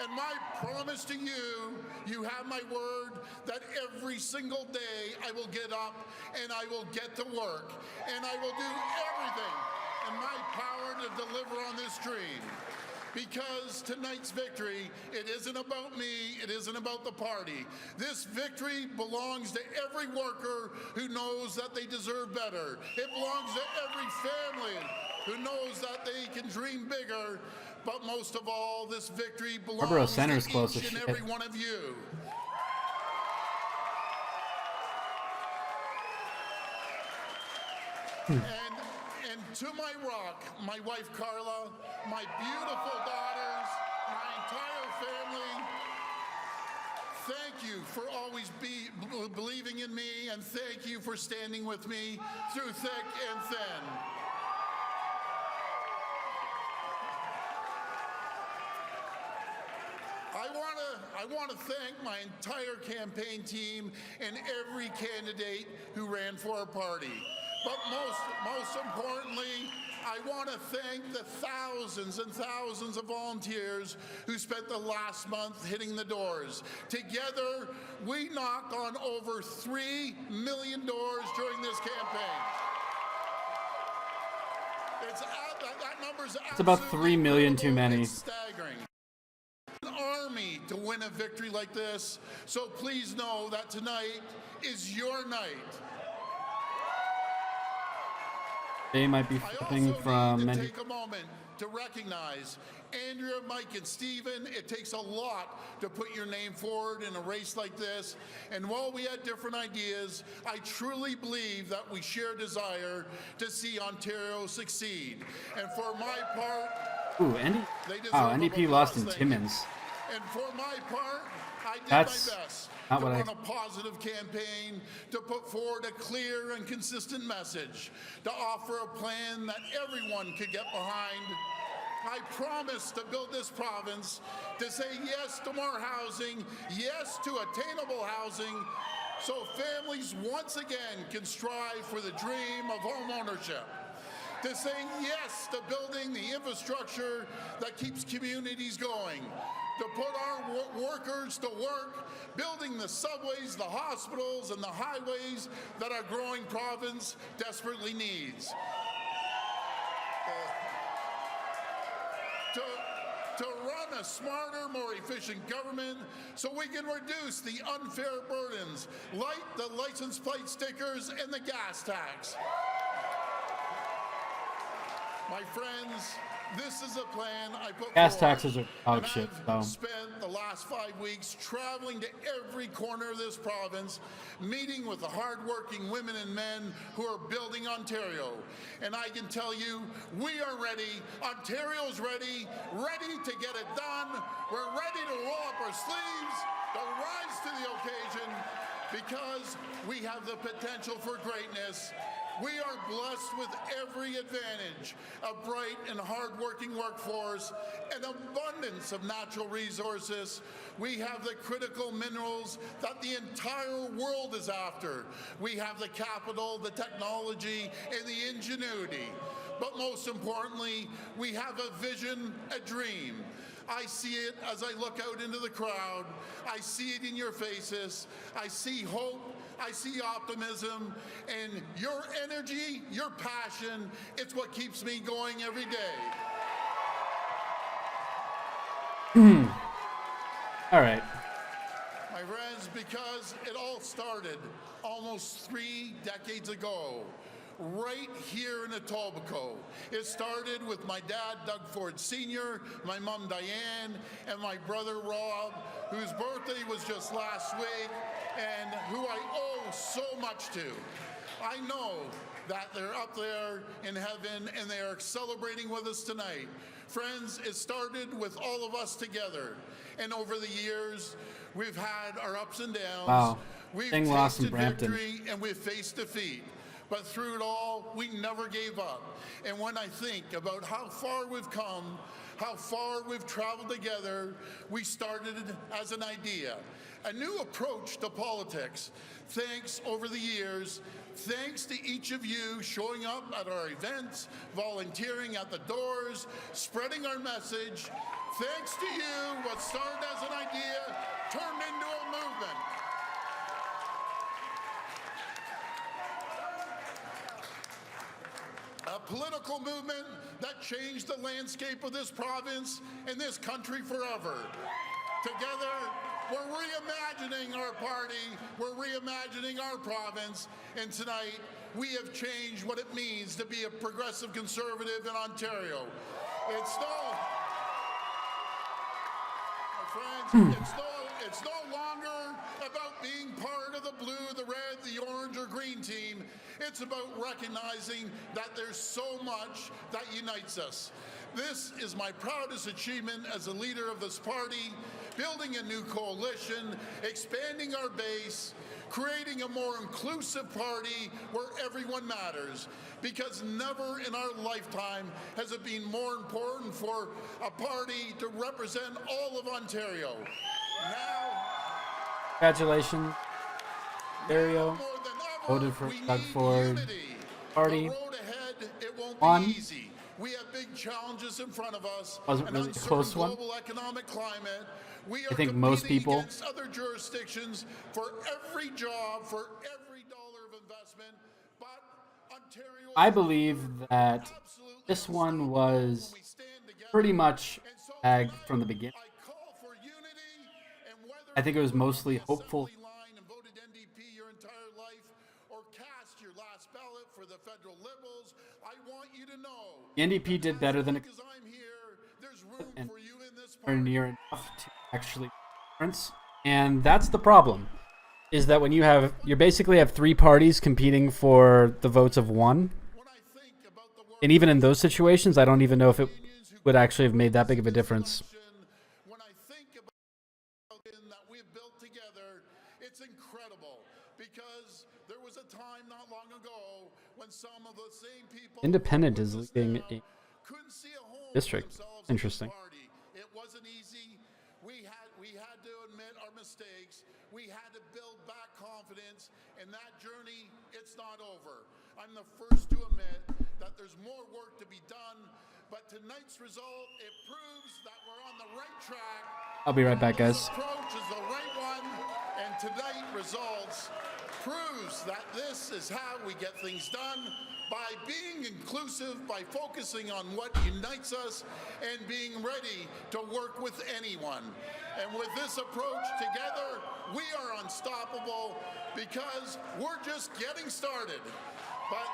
And my promise to you, you have my word that every single day I will get up and I will get to work. And I will do everything in my power to deliver on this dream. Because tonight's victory, it isn't about me, it isn't about the party. This victory belongs to every worker who knows that they deserve better. It belongs to every family who knows that they can dream bigger. But most of all, this victory belongs to each and every one of you. And to my rock, my wife Carla, my beautiful daughters, my entire family, thank you for always believing in me, and thank you for standing with me through thick and thin. I want to thank my entire campaign team and every candidate who ran for our party. But most importantly, I want to thank the thousands and thousands of volunteers who spent the last month hitting the doors. Together, we knocked on over 3 million doors during this campaign. That number's It's about 3 million too many. Staggering. An army to win a victory like this, so please know that tonight is your night. They might be flipping from many. Take a moment to recognize Andrea, Mike, and Steven. It takes a lot to put your name forward in a race like this. And while we had different ideas, I truly believe that we share a desire to see Ontario succeed. And for my part, ooh, NDP lost in Timmins. And for my part, I did That's my best not to what run a positive campaign, to put forward a clear and consistent message, to offer a plan that everyone could get behind. I promised to build this province, to say yes to more housing, yes to attainable housing, so families once again can strive for the dream of home ownership. To say yes to building the infrastructure that keeps communities going, to put our workers to work, building the subways, the hospitals, and the highways that our growing province desperately needs. To run a smarter, more efficient government so we can reduce the unfair burdens like the license plate stickers and the gas tax. My friends, this is a plan I put Gas forward. taxes are dog shit, I've so. spent the last 5 weeks traveling to every corner of this province, meeting with the hardworking women and men who are building Ontario. And I can tell you, we are ready. Ontario's ready to get it done. We're ready to roll up our sleeves, to rise to the occasion, because we have the potential for greatness. We are blessed with every advantage, a bright and hard-working workforce, an abundance of natural resources. We have the critical minerals that the entire world is after. We have the capital, the technology, and the ingenuity. But most importantly, we have a vision, a dream. I see it as I look out into the crowd. I see it in your faces. I see hope. I see optimism. And your energy, your passion, it's what keeps me going every day. All right. My friends, because it all started almost 3 decades ago, right here in Etobicoke. It started with my dad, Doug Ford Sr., my mom, Diane, and my brother, Rob, whose birthday was just last week, and who I owe so much to. I know that they're up there in heaven, and they are celebrating with us tonight. Friends, it started with all of us together, and over the years, we've had our ups and downs. Wow. We've Thing lost in tasted Brampton. victory, and we've faced defeat. But through it all, we never gave up. And when I think about how far we've come, how far we've traveled together, we started as an idea, a new approach to politics. Thanks over the years, thanks to each of you showing up at our events, volunteering at the doors, spreading our message. Thanks to you, what started as an idea turned into a movement. A political movement that changed the landscape of this province and this country forever. Together, we're reimagining our party, we're reimagining our province, and tonight we have changed what it means to be a progressive conservative in Ontario. It's no longer about being part of the blue, the red, the orange, or green team. It's about recognizing that there's so much that unites us. This is my proudest achievement as a leader of this party, building a new coalition, expanding our base, creating a more inclusive party where everyone matters. Because never in our lifetime has it been more important for a party to represent all of Ontario. Now, Congratulations, Ontario. Voted for Doug Ford. Party. the road ahead, it won't Won. be easy. We have big challenges in front of us. Wasn't an really a uncertain close one. global economic climate. We are I think most competing people- against other jurisdictions for every job, for every dollar of investment. But Ontario, I believe that this one was pretty much tagged from the beginning. I think it was mostly hopeful. The NDP did better than expected and are near enough to actually difference. And that's the problem, is that when you basically have three parties competing for the votes of one. And even in those situations, I don't even know if it would actually have made that big of a difference. It's incredible because there was a time not long ago when some of the same people Independent is leading a district. Interesting. It wasn't easy. We had to admit our mistakes. We had to build back confidence, and that journey, it's not over. I'm the first to admit that there's more work to be done, but tonight's result, it proves that we're on the right track. I'll be right back, guys. This approach is the right one, and tonight results proves that this is how we get things done, by being inclusive, by focusing on what unites us, and being ready to work with anyone. And with this approach together, we are unstoppable because we're just getting started. But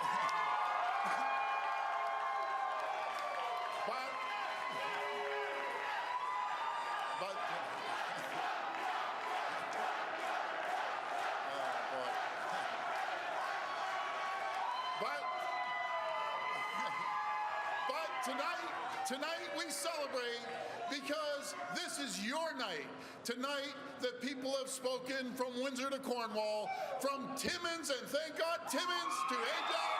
tonight we celebrate because this is your night. Tonight, the people have spoken from Windsor to Cornwall, from Timmins, and thank God Timmins, to Ajax.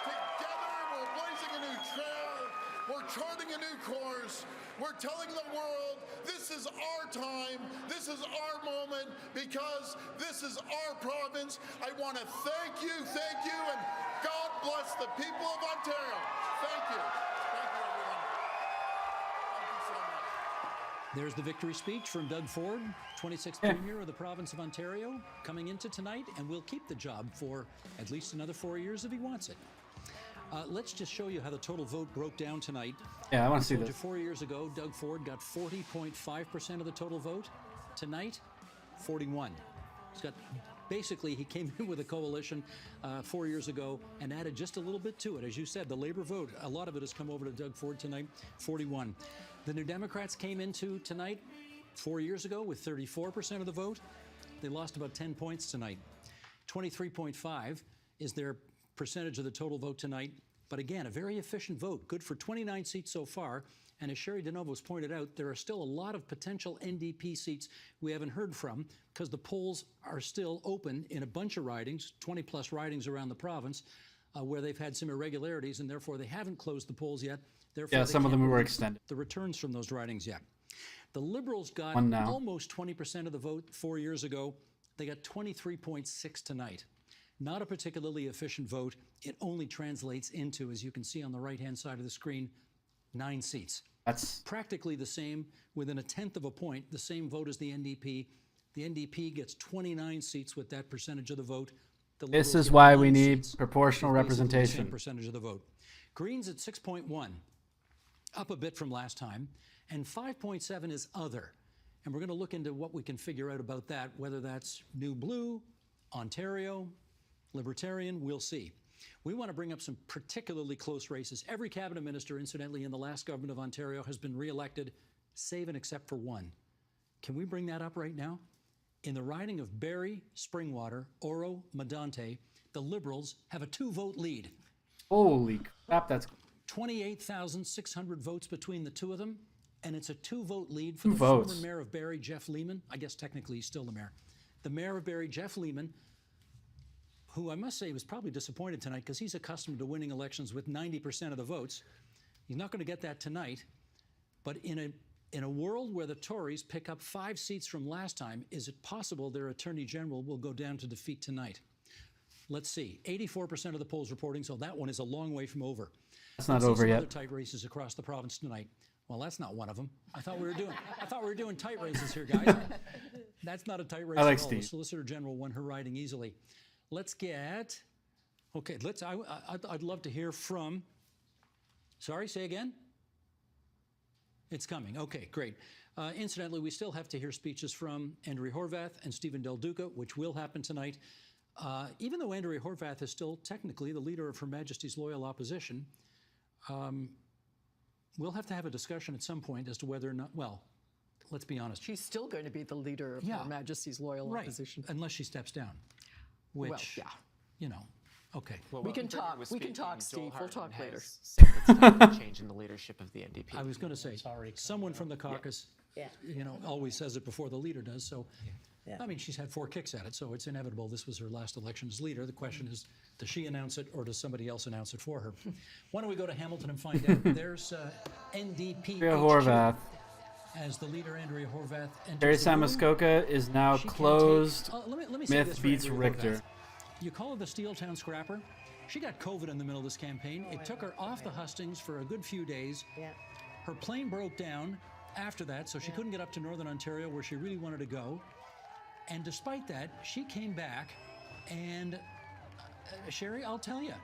Together, we're blazing a new trail. We're charting a new course. We're telling the world this is our time. This is our moment because this is our province. I want to thank you, and God bless the people of Ontario. Thank you. Thank you, everyone. Thank you so much. There's the victory speech from Doug Ford, 26th Premier of the province of Ontario, coming into tonight, and will keep the job for at least another 4 years if he wants it. Let's just show you how the total vote broke down tonight. Yeah, I want to see this. 4 years ago, Doug Ford got 40.5% of the total vote. Tonight, 41. He's got basically, he came in with a coalition 4 years ago and added just a little bit to it. As you said, the Labour vote, a lot of it has come over to Doug Ford tonight, 41. The New Democrats came into tonight 4 years ago with 34% of the vote. They lost about 10 points tonight. 23.5 is their percentage of the total vote tonight. But again, a very efficient vote, good for 29 seats so far. And as Sherry DeNovo's pointed out, there are still a lot of potential NDP seats we haven't heard from because the polls are still open in a bunch of ridings, 20 plus ridings around the province, where they've had some irregularities and therefore they haven't closed the polls yet. Therefore, Yeah, some of them were extended. The returns from those ridings yet. The Liberals got almost 20% of the vote 4 years ago. They got 23.6 tonight. Not a particularly efficient vote. It only translates into, as you can see on the right-hand side of the screen, 9 seats. That's practically the same, within a tenth of a point, the same vote as the NDP. The NDP gets 29 seats with that percentage of the vote. The This Liberals is get why 9 we need seats, proportional which is basically the same representation. percentage of the vote. Greens at 6.1, up a bit from last time, and 5.7 is other. And we're going to look into what we can figure out about that, whether that's New Blue, Ontario, Libertarian, we'll see. We want to bring up some particularly close races. Every cabinet minister, incidentally, in the last government of Ontario has been re-elected, save and except for one. Can we bring that up right now? In the riding of Barrie, Springwater, Oro, Medante, the Liberals have a 2-vote lead. Holy crap, that's 28,600 votes between the two of them, and it's a 2-vote lead for 2 the votes. former mayor of Barrie, Jeff Lehman. I guess technically he's still the mayor. The mayor of Barrie, Jeff Lehman, who I must say was probably disappointed tonight because he's accustomed to winning elections with 90% of the votes. He's not going to get that tonight. But in a world where the Tories pick up 5 seats from last time, is it possible their Attorney General will go down to defeat tonight? Let's see. 84% of the polls reporting, so that one is a long way from over. That's not Let's see over some yet. other tight races across the province tonight. Well, that's not one of them. I thought we were doing tight races here, guys. That's not a tight race I like at all. Steve. The Solicitor General won her riding easily. Let's get. Okay, I'd love to hear from. Sorry, say again. It's coming. Okay, great. Incidentally, we still have to hear speeches from Andrea Horwath and Stephen Del Duca, which will happen tonight. Even though Andrea Horwath is still technically the leader of Her Majesty's Loyal Opposition, we'll have to have a discussion at some point as to whether or not, well, let's be honest. She's still going to be the leader of Her Majesty's Loyal Opposition. Unless she steps down, which, well, yeah. You know, okay. Well, we can talk, Steve. We'll talk later. It's time to change in the leadership of the NDP. I was going to say, someone from the caucus, you know, always says it before the leader does. So, I mean, she's had 4 kicks at it, so it's inevitable this was her last election as leader. The question is, does she announce it or does somebody else announce it for her? Why don't we go to Hamilton and find out? There's NDP Andrea Horwath. As the leader, Andrea Horwath. Terry Samuskoka is now closed. Let me say Myth this for beats Andrea Richter. Horwath. You call her the Steeltown Scrapper. She got COVID in the middle of this campaign. It took her off the hustings for a good few days. Her plane broke down after that, so she couldn't get up to Northern Ontario where she really wanted to go. And despite that, she came back and, Sherry, I'll tell you,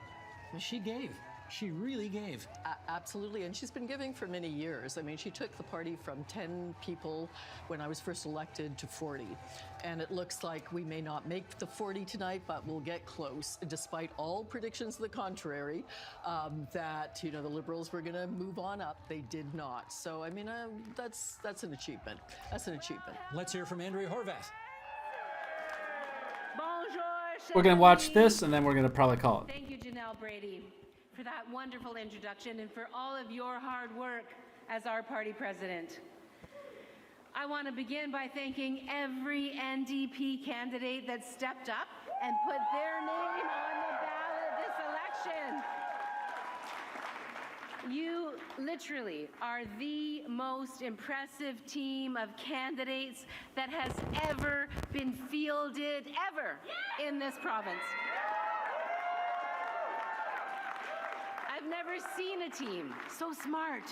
she gave. She really gave. Absolutely, and she's been giving for many years. I mean, she took the party from 10 people when I was first elected to 40. And it looks like we may not make the 40 tonight, but we'll get close, despite all predictions to the contrary, that, you know, the Liberals were going to move on up. They did not. So, I mean, that's an achievement. That's an achievement. Let's hear from Andrea Horwath. We're going to watch this, and then we're going to probably call it. Thank you, Janelle Brady, for that wonderful introduction and for all of your hard work as our party president. I want to begin by thanking every NDP candidate that stepped up and put their name on the ballot this election. You literally are the most impressive team of candidates that has ever been fielded, ever, in this province. I've never seen a team so smart,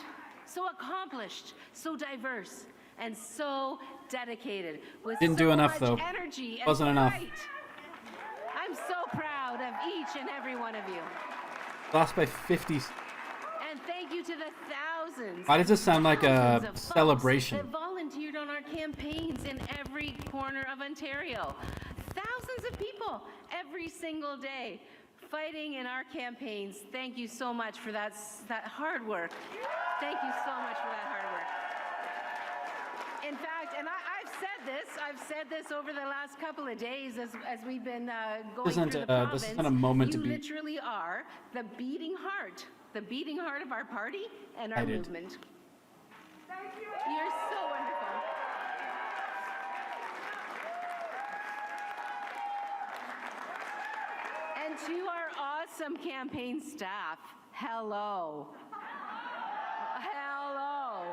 so accomplished, so diverse, and so dedicated, with Didn't so do enough, much though. energy and Wasn't enough. fight. I'm so proud of each and every one of you. Lost by 50. And thank you to the thousands. Why does this sound like a thousands of folks celebration? that volunteered on our campaigns in every corner of Ontario. Thousands of people every single day fighting in our campaigns. Thank you so much for that hard work. Thank you so much for that hard work. In fact, and I've said this over the last couple of days as we've been going through the province. This isn't a moment to you be. literally are the beating heart of our party and our movement. Thank you. You're so wonderful. And to our awesome campaign staff, hello. Hello.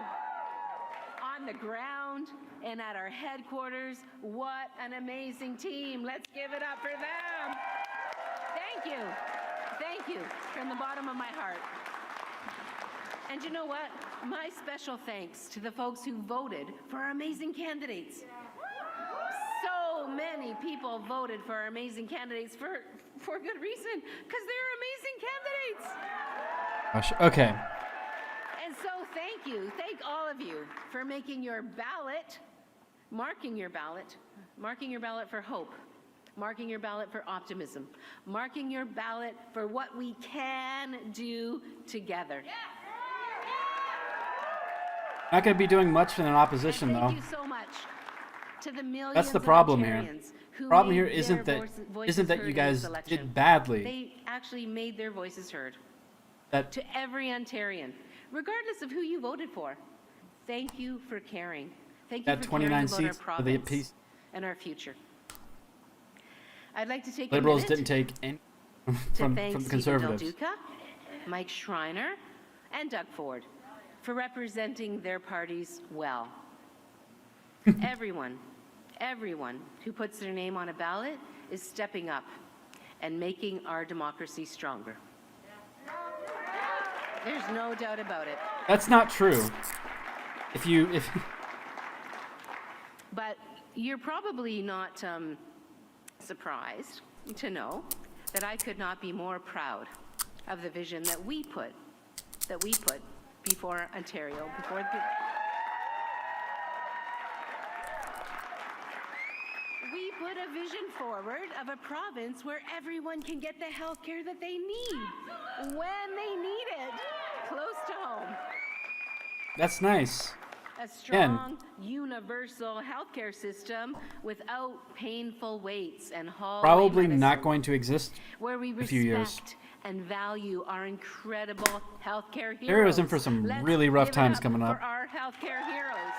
On the ground and at our headquarters, what an amazing team. Let's give it up for them. Thank you. Thank you from the bottom of my heart. And you know what? My special thanks to the folks who voted for our amazing candidates. So many people voted for our amazing candidates for good reason, because they're amazing candidates. Gosh, okay. And so thank all of you for making your ballot, marking your ballot for hope, marking your ballot for optimism, marking your ballot for what we can do together. Not going to be doing much in an opposition, though. Thank you so much to the millions That's the of problem here. Ontarians who Problem here made isn't their that voices heard you in guys this election. did badly. They actually made their voices heard. That To every Ontarian, regardless of who you voted for, thank you for caring. Thank you that for 29 caring about seats our for the province piece. and our future. I'd like to take Liberals a minute didn't take any to from thank the Stephen Conservatives. Del Duca, Mike Schreiner, and Doug Ford for representing their parties well. Everyone who puts their name on a ballot is stepping up and making our democracy stronger. There's no doubt about it. That's not true. If But you're probably not surprised to know that I could not be more proud of the vision that we put before Ontario, we put a vision forward of a province where everyone can get the health care that they need when they need it, close to home. That's nice. A strong, universal healthcare system without painful waits and hallway Probably medicine, not going to exist where we in a few years. respect and value our incredible healthcare heroes. Ontario's in for some Let's really rough give it times up coming up. for our healthcare heroes.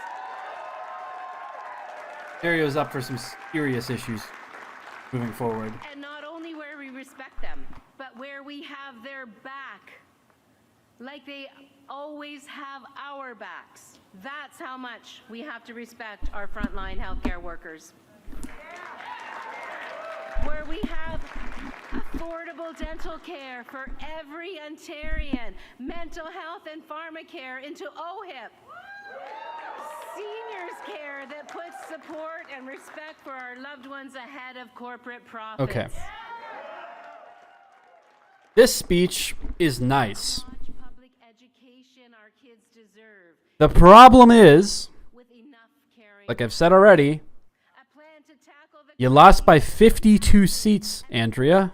Ontario's up for some serious issues moving forward. And not only where we respect them, but where we have their back, like they always have our backs. That's how much we have to respect our frontline healthcare workers. Where we have affordable dental care for every Ontarian, mental health and pharmacare into OHIP, seniors care that puts support and respect for our loved ones ahead of corporate profits. Okay. This speech is nice. Public education our kids deserve. The problem is, like I've said already, you lost by 52 seats, Andrea.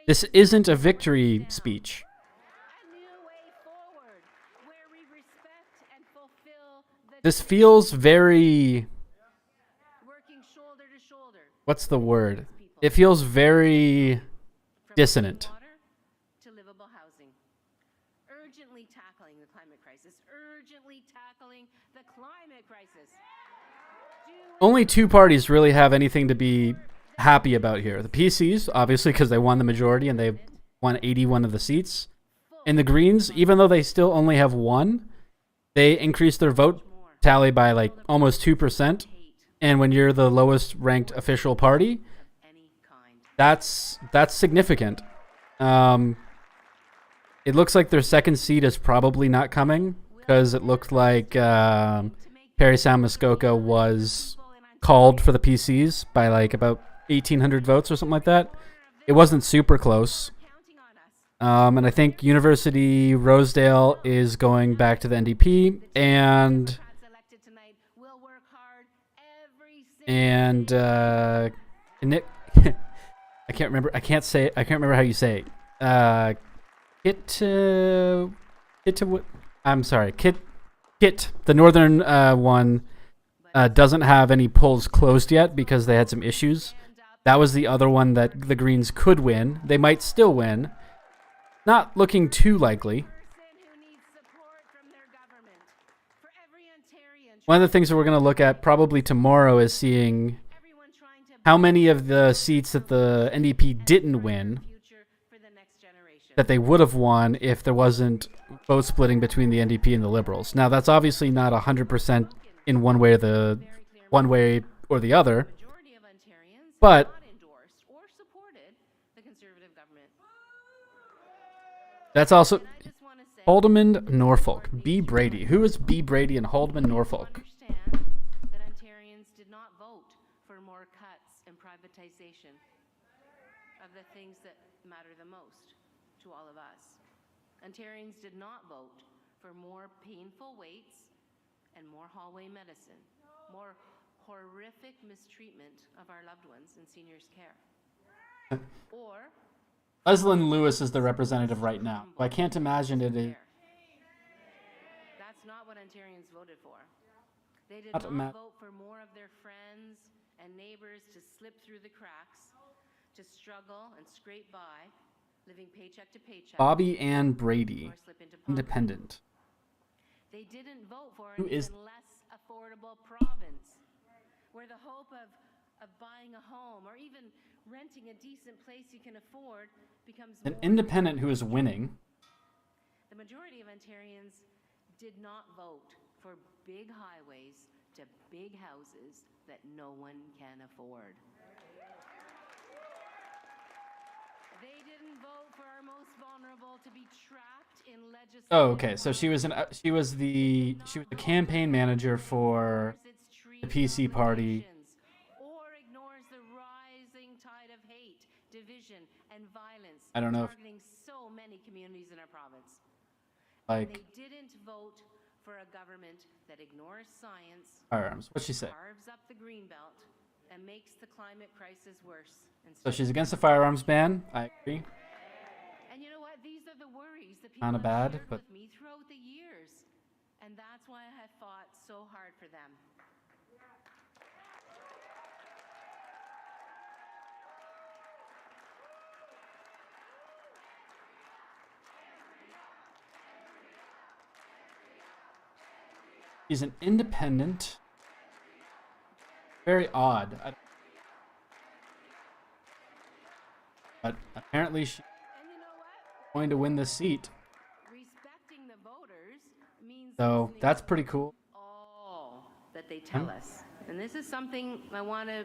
This isn't a victory speech. This feels very... What's the word? It feels very dissonant. To livable housing. Urgently tackling the climate crisis. Urgently tackling the climate crisis. Only two parties really have anything to be happy about here. The PCs, obviously, because they won the majority and they've won 81 of the seats. And the Greens, even though they still only have one, they increased their vote tally by like almost 2%. And when you're the lowest ranked official party, that's significant. It looks like their second seat is probably not coming because it looked like Parry Sound Muskoka was called for the PCs by like about 1,800 votes or something like that. It wasn't super close. And I think University Rosedale is going back to the NDP, and Nick, I can't remember. I can't remember how you say it. I'm sorry. Kit. The northern one doesn't have any polls closed yet because they had some issues. That was the other one that the Greens could win. They might still win. Not looking too likely. One of the things that we're going to look at probably tomorrow is seeing how many of the seats that the NDP didn't win that they would have won if there wasn't vote splitting between the NDP and the Liberals. Now, that's obviously not 100% in one way or the other, but that's also Haldeman Norfolk. B. Brady. Who is B. Brady and Haldeman Norfolk? That Ontarians did not vote for more prioritization of the things that matter the most to all of us. Ontarians did not vote for more painful waits and more hallway medicine, more horrific mistreatment of our loved ones in seniors' care. Or Leslyn Lewis is the representative right now. I can't imagine it is. that's not what Ontarians voted for. They did Not not vote for more of their friends and neighbors to slip through the cracks, to struggle and scrape by, living paycheck to paycheck. Bobby Ann Brady, independent. They didn't vote for Who an is- even less affordable province, where the hope of buying a home or even renting a decent place you can afford becomes An more independent who is winning. The majority of Ontarians did not vote for big highways to big houses that no one can afford. They didn't vote for our most vulnerable to be trapped in legislation. Oh, okay. So she was the campaign manager for the PC party. Or ignores the rising tide of hate, division, and violence I don't know if- targeting so many communities in our province. Like- They didn't vote for a government that ignores science, Firearms. What'd she say? carves up the green belt, and makes the climate crisis worse. So she's against the firearms ban. I agree. And you know what? These are the worries that people Kinda have bad, shared but- with me throughout the years. And that's why I have fought so hard for them. She's an independent. Very odd. But apparently she's going to win this seat. Respecting the voters means So that's pretty cool. all that they tell us. And this is something I want to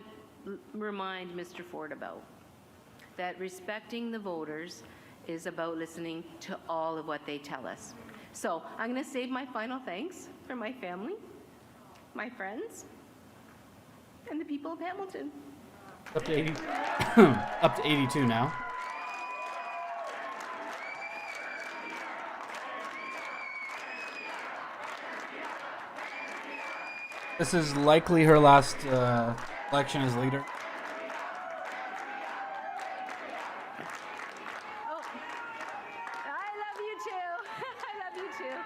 remind Mr. Ford about. That respecting the voters is about listening to all of what they tell us. So I'm going to save my final thanks for my family, my friends, and the people of Hamilton. Up to 80. Up to 82 now. This is likely her last election as leader. I love you too. I love you too.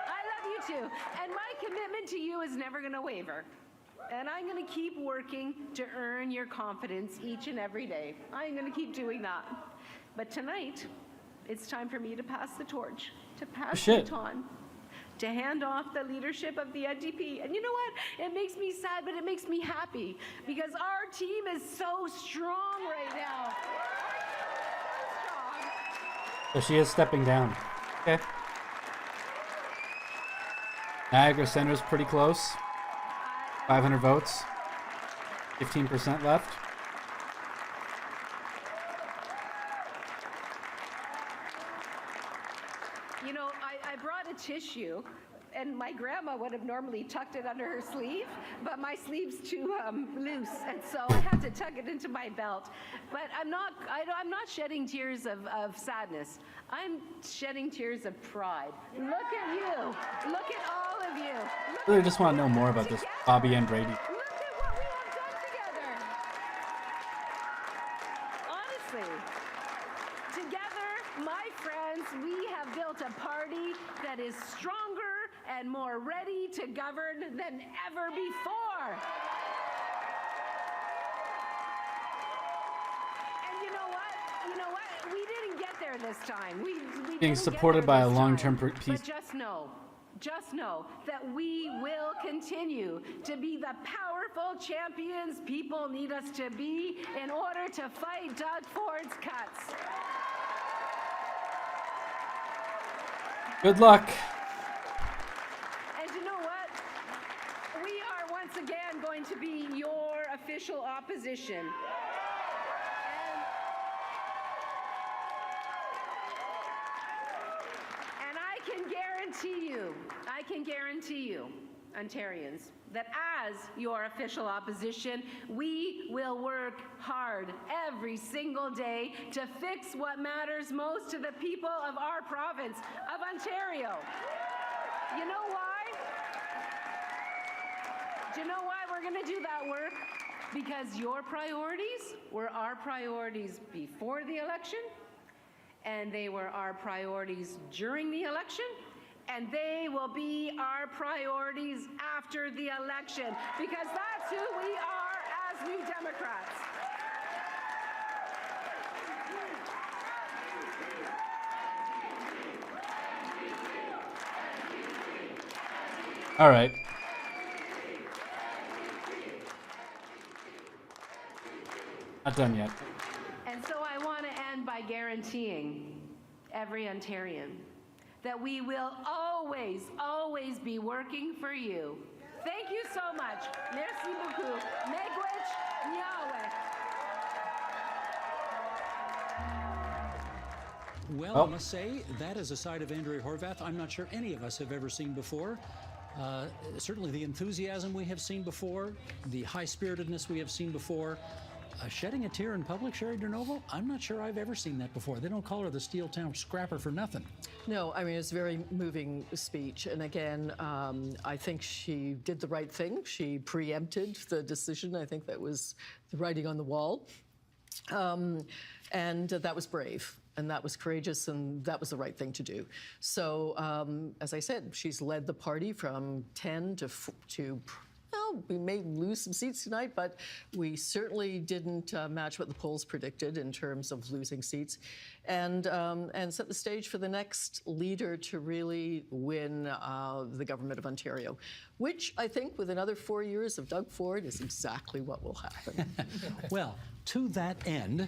I love you too. And my commitment to you is never going to waver. And I'm going to keep working to earn your confidence each and every day. I'm going to keep doing that. But tonight, it's time for me to pass the torch, to pass the baton, to hand off the leadership of the NDP. And you know what? It makes me sad, but it makes me happy because our team is so strong right now. So she is stepping down. Okay. Niagara Center's pretty close. 500 votes. 15% left. You know, I brought a tissue, and my grandma would have normally tucked it under her sleeve, but my sleeve's too loose, and so I had to tuck it into my belt. But I'm not shedding tears of sadness. I'm shedding tears of pride. Look at you. Look at all of you. I really just want to know more about this Bobby Ann Brady. Look at what we have done together. Honestly, together, my friends, we have built a party that is stronger and more ready to govern than ever before. And you know what? You know what? We didn't get there this time. We Being didn't supported get by there a this long-term time. peace. But just know that we will continue to be the powerful champions people need us to be in order to fight Doug Ford's cuts. Good luck. And you know what? We are once again going to be your official opposition. And I can guarantee you Ontarians, that as your official opposition, we will work hard every single day to fix what matters most to the people of our province of Ontario. You know why? Do you know why we're going to do that work? Because your priorities were our priorities before the election, and they were our priorities during the election, and they will be our priorities after the election, because that's who we are as New Democrats. All right. Not done yet. And so I want to end by guaranteeing every Ontarian that we will always, always be working for you. Thank you so much. Merci beaucoup. Miigwech Nyaweh. Well, I must say, that is a side of Andrea Horwath I'm not sure any of us have ever seen before. Certainly the enthusiasm we have seen before, the high-spiritedness we have seen before. Shedding a tear in public, Sherry Dernovo, I'm not sure I've ever seen that before. They don't call her the Steel Town Scrapper for nothing. No, I mean, it's a very moving speech. And again, I think she did the right thing. She preempted the decision. I think that was the writing on the wall. And that was brave. And that was courageous, and that was the right thing to do. So, as I said, she's led the party from 10 to well, we may lose some seats tonight, but we certainly didn't match what the polls predicted in terms of losing seats, and set the stage for the next leader to really win the government of Ontario, which I think with another 4 years of Doug Ford is exactly what will happen. Well, to that end,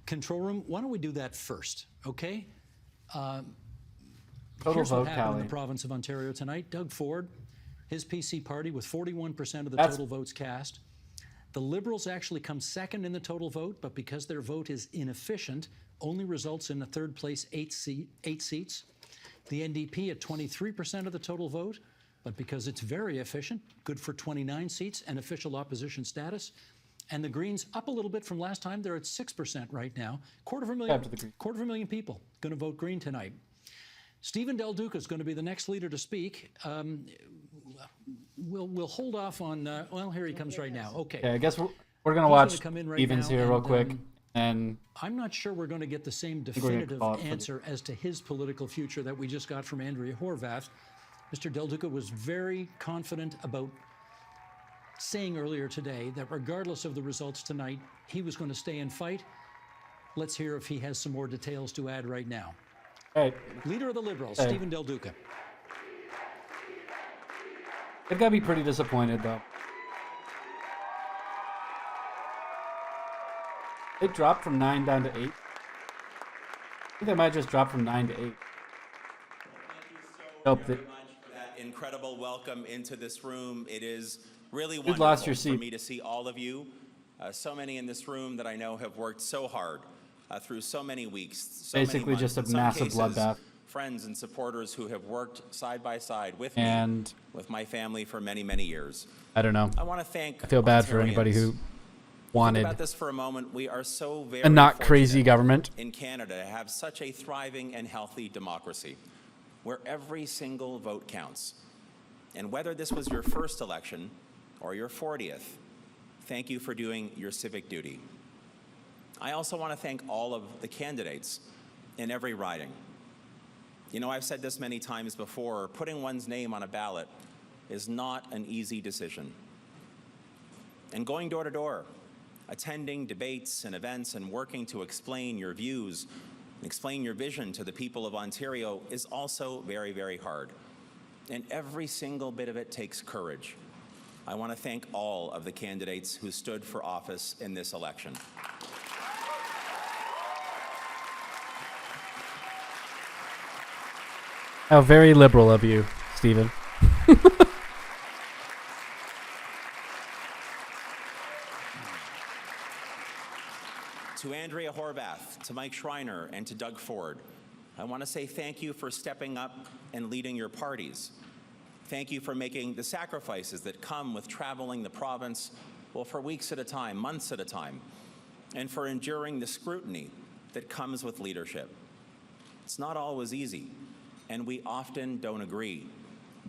Control Room, why don't we do that first, okay? Here's what happened in the province of Ontario tonight. Doug Ford, his PC party with 41% of the total votes cast. The Liberals actually come second in the total vote, but because their vote is inefficient, only results in a third place 8 seats. The NDP at 23% of the total vote, but because it's very efficient, good for 29 seats and official opposition status. And the Greens up a little bit from last time. They're at 6% right now. Quarter of a million people going to vote Green tonight. Stephen Del Duca is going to be the next leader to speak. We'll hold off on. Well, here he comes right now. Okay. I guess we're going to watch Stevens here real quick, and I'm not sure we're going to get the same definitive answer as to his political future that we just got from Andrea Horwath. Mr. Del Duca was very confident about saying earlier today that regardless of the results tonight, he was going to stay and fight. Let's hear if he has some more details to add right now. Right. Leader of the Liberals, Stephen Del Duca. They've got to be pretty disappointed, though. They dropped from 9 down to 8. I think they might just drop from 9 to 8. Thank you so very much for that incredible welcome into this room. It is really wonderful for me to see all of you. So many in this room that I know have worked so hard through so many weeks. Basically just a massive bloodbath. Friends and supporters who have worked side by side with me and with my family for many, many years. I don't know. I want to thank I feel bad for anybody who wanted Think about this for a moment. We are so very a not crazy government in Canada to have such a thriving and healthy democracy where every single vote counts. And whether this was your first election or your 40th, thank you for doing your civic duty. I also want to thank all of the candidates in every riding. You know, I've said this many times before, putting one's name on a ballot is not an easy decision. And going door to door, attending debates and events and working to explain your views and explain your vision to the people of Ontario is also very, very hard. And every single bit of it takes courage. I want to thank all of the candidates who stood for office in this election. How very liberal of you, Stephen. To Andrea Horwath, to Mike Schreiner, and to Doug Ford, I want to say thank you for stepping up and leading your parties. Thank you for making the sacrifices that come with traveling the province, well, for weeks at a time, months at a time, and for enduring the scrutiny that comes with leadership. It's not always easy, and we often don't agree,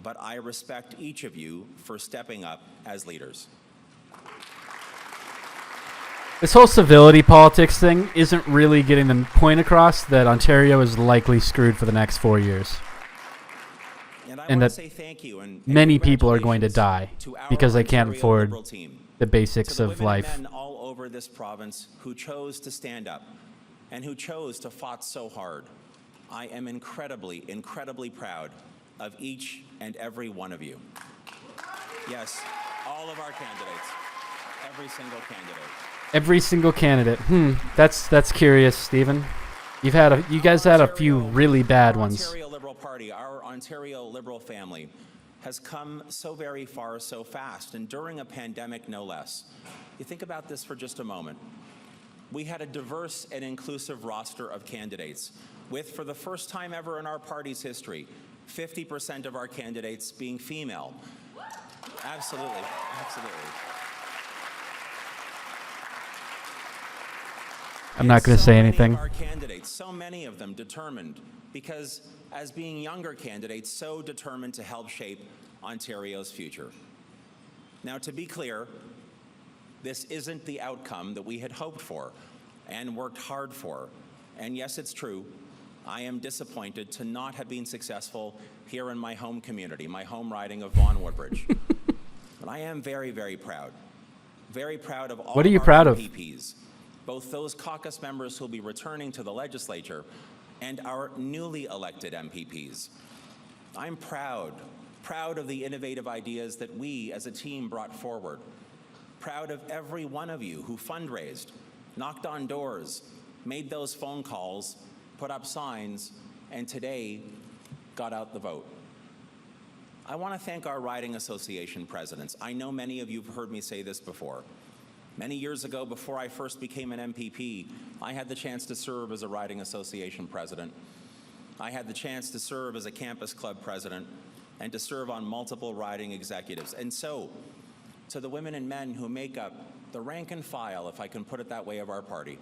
but I respect each of you for stepping up as leaders. This whole civility politics thing isn't really getting the point across that Ontario is likely screwed for the next 4 years. And that many people are going to die because they can't afford the basics of life. Men all over this province who chose to stand up and who chose to fight so hard. I am incredibly, incredibly proud of each and every one of you. Yes, all of our candidates, every single candidate. Every single candidate. That's curious, Stephen. You guys had a few really bad ones. Ontario Liberal Party, our Ontario Liberal family, has come so very far so fast, and during a pandemic no less. You think about this for just a moment. We had a diverse and inclusive roster of candidates, with, for the first time ever in our party's history, 50% of our candidates being female. Absolutely, absolutely. I'm not going to say anything. Our candidates, so many of them determined, because as being younger candidates, so determined to help shape Ontario's future. Now, to be clear, this isn't the outcome that we had hoped for and worked hard for. And yes, it's true, I am disappointed to not have been successful here in my home community, my home riding of Vaughan Woodbridge. But I am very, very proud. Very proud of all What are you of proud our of? MPPs. Both those caucus members who will be returning to the legislature and our newly elected MPPs. I'm proud of the innovative ideas that we as a team brought forward. Proud of every one of you who fundraised, knocked on doors, made those phone calls, put up signs, and today got out the vote. I want to thank our riding association presidents. I know many of you have heard me say this before. Many years ago, before I first became an MPP, I had the chance to serve as a riding association president. I had the chance to serve as a campus club president and to serve on multiple riding executives. And so, to the women and men who make up the rank and file, if I can put it that way, of our party.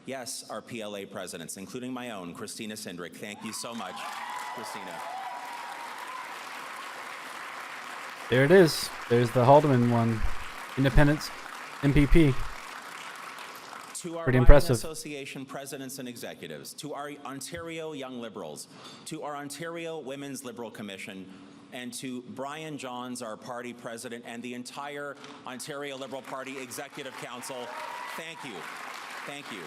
Yes, our PLA presidents, including my own, Christina Sindrick. Thank you so much, Christina. There it is. There's the Haldeman one. Independence MPP. To our Pretty Riding impressive. Association presidents and executives, to our Ontario Young Liberals, to our Ontario Women's Liberal Commission, and to Brian Johns, our party president, and the entire Ontario Liberal Party Executive Council, thank you. Thank you.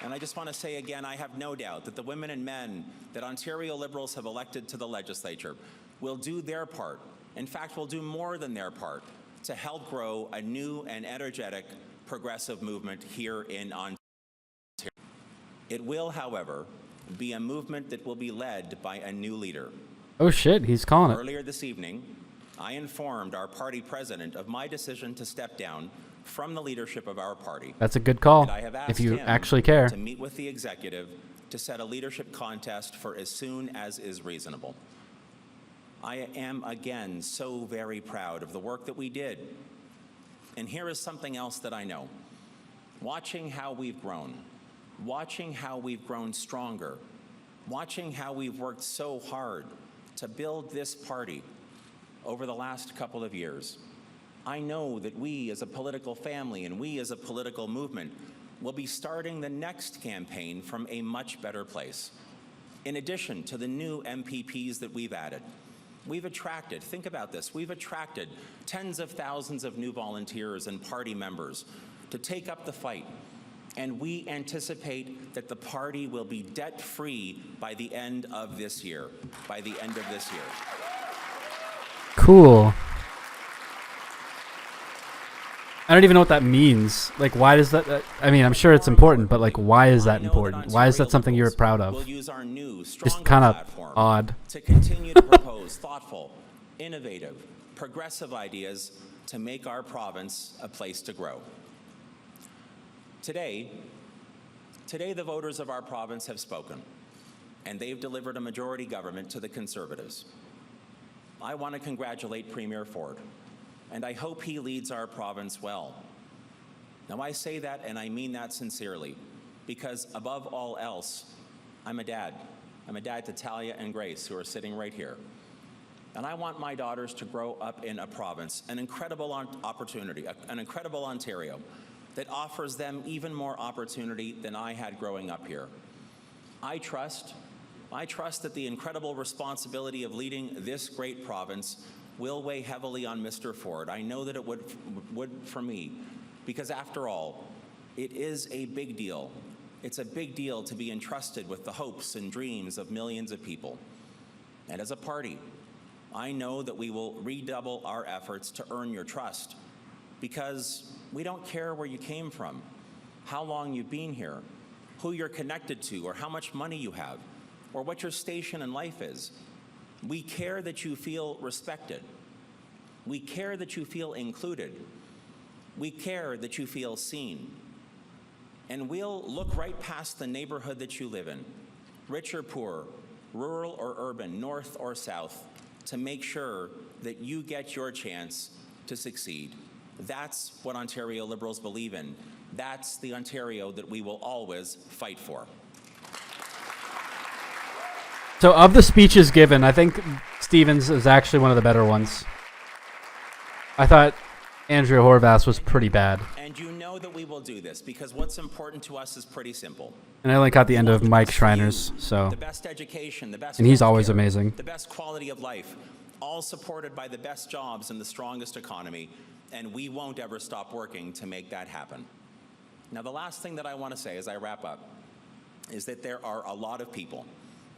And I just want to say again, I have no doubt that the women and men that Ontario Liberals have elected to the legislature will do their part. In fact, will do more than their part to help grow a new and energetic progressive movement here in Ontario. It will, however, be a movement that will be led by a new leader. Oh shit, he's calling it. Earlier this evening, I informed our party president of my decision to step down from the leadership of our party. That's a good call, And I have asked if you him actually care. to meet with the executive to set a leadership contest for as soon as is reasonable. I am again so very proud of the work that we did. And here is something else that I know. Watching how we've grown stronger, watching how we've worked so hard to build this party over the last couple of years, I know that we as a political family and we as a political movement will be starting the next campaign from a much better place. In addition to the new MPPs that we've added, we've attracted, think about this, we've attracted tens of thousands of new volunteers and party members to take up the fight. And we anticipate that the party will be debt-free by the end of this year. Cool. I don't even know what that means. Like, why does that... I mean, I'm sure it's important, but, like, why is that important? Why is that something you're proud of? Just kind of odd. To continue to propose thoughtful, innovative, progressive ideas to make our province a place to grow. Today, the voters of our province have spoken. and they've delivered a majority government to the Conservatives. I want to congratulate Premier Ford, and I hope he leads our province well. Now, I say that, and I mean that sincerely, because above all else, I'm a dad. I'm a dad to Talia and Grace, who are sitting right here. And I want my daughters to grow up in a province, an incredible opportunity, an incredible Ontario that offers them even more opportunity than I had growing up here. I trust that the incredible responsibility of leading this great province will weigh heavily on Mr. Ford. I know that it would for me, because after all, it is a big deal. It's a big deal to be entrusted with the hopes and dreams of millions of people. And as a party, I know that we will redouble our efforts to earn your trust, because we don't care where you came from, how long you've been here, who you're connected to, or how much money you have, or what your station in life is. We care that you feel respected. We care that you feel included. We care that you feel seen. And we'll look right past the neighborhood that you live in, rich or poor, rural or urban, north or south, to make sure that you get your chance to succeed. That's what Ontario Liberals believe in. That's the Ontario that we will always fight for. So of the speeches given, I think Stevens is actually one of the better ones. I thought Andrea Horvath was pretty bad. And you know that we will do this, because what's important to us is pretty simple. And I only caught the end of Mike Schreiner's, so. The best education, the best and he's healthcare, always amazing. The best quality of life, all supported by the best jobs and the strongest economy, and we won't ever stop working to make that happen. Now, the last thing that I want to say as I wrap up is that there are a lot of people,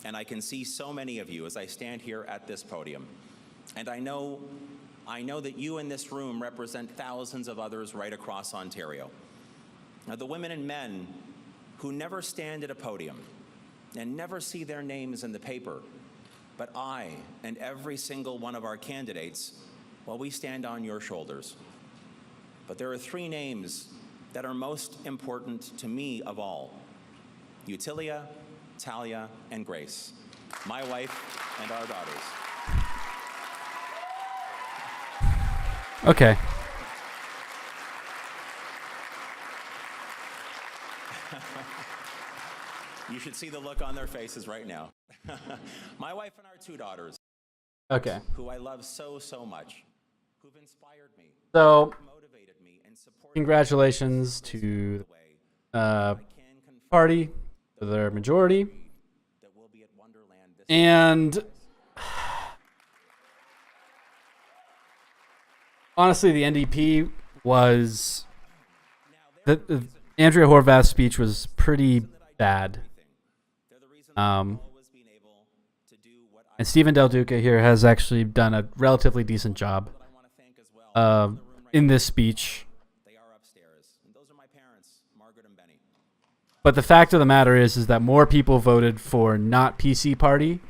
and I can see so many of you as I stand here at this podium, and I know that you in this room represent thousands of others right across Ontario. Now, the women and men who never stand at a podium and never see their names in the paper, but I and every single one of our candidates, well, we stand on your shoulders. But there are three names that are most important to me of all: Utilia, Talia, and Grace, my wife and our daughters. Okay. You should see the look on their faces right now. My wife and our two daughters. Okay. Who I love so, so much, who've inspired me, So, motivated me, and supported congratulations to party, to their majority. And honestly, the NDP was... Andrea Horvath's speech was pretty bad. And Stephen Del Duca here has actually done a relatively decent job in this speech. But the fact of the matter is that more people voted for not PC party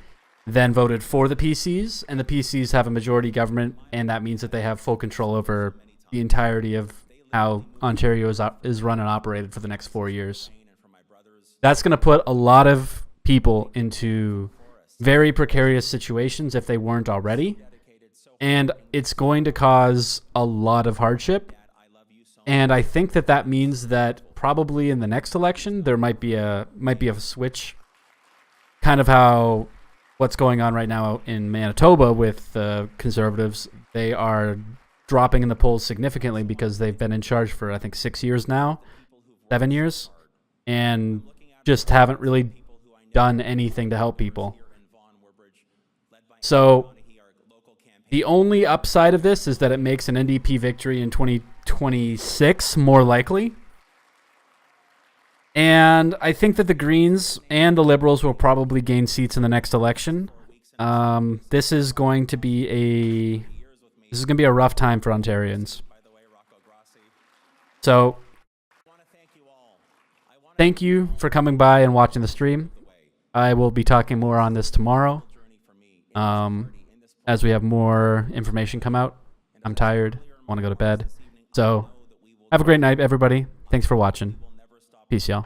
than voted for the PCs, and the PCs have a majority government, and that means that they have full control over the entirety of how Ontario is run and operated for the next 4 years. That's going to put a lot of people into very precarious situations if they weren't already, and it's going to cause a lot of hardship. And I think that that means that probably in the next election there might be a switch, kind of how what's going on right now in Manitoba with the Conservatives. They are dropping in the polls significantly because they've been in charge for, I think, 6 years now, 7 years, and just haven't really done anything to help people. So the only upside of this is that it makes an NDP victory in 2026 more likely. And I think that the Greens and the Liberals will probably gain seats in the next election. This is going to be a rough time for Ontarians. So thank you for coming by and watching the stream. I will be talking more on this tomorrow. As we have more information come out. I'm tired. Want to go to bed. So have a great night, everybody. Thanks for watching. Peace, y'all.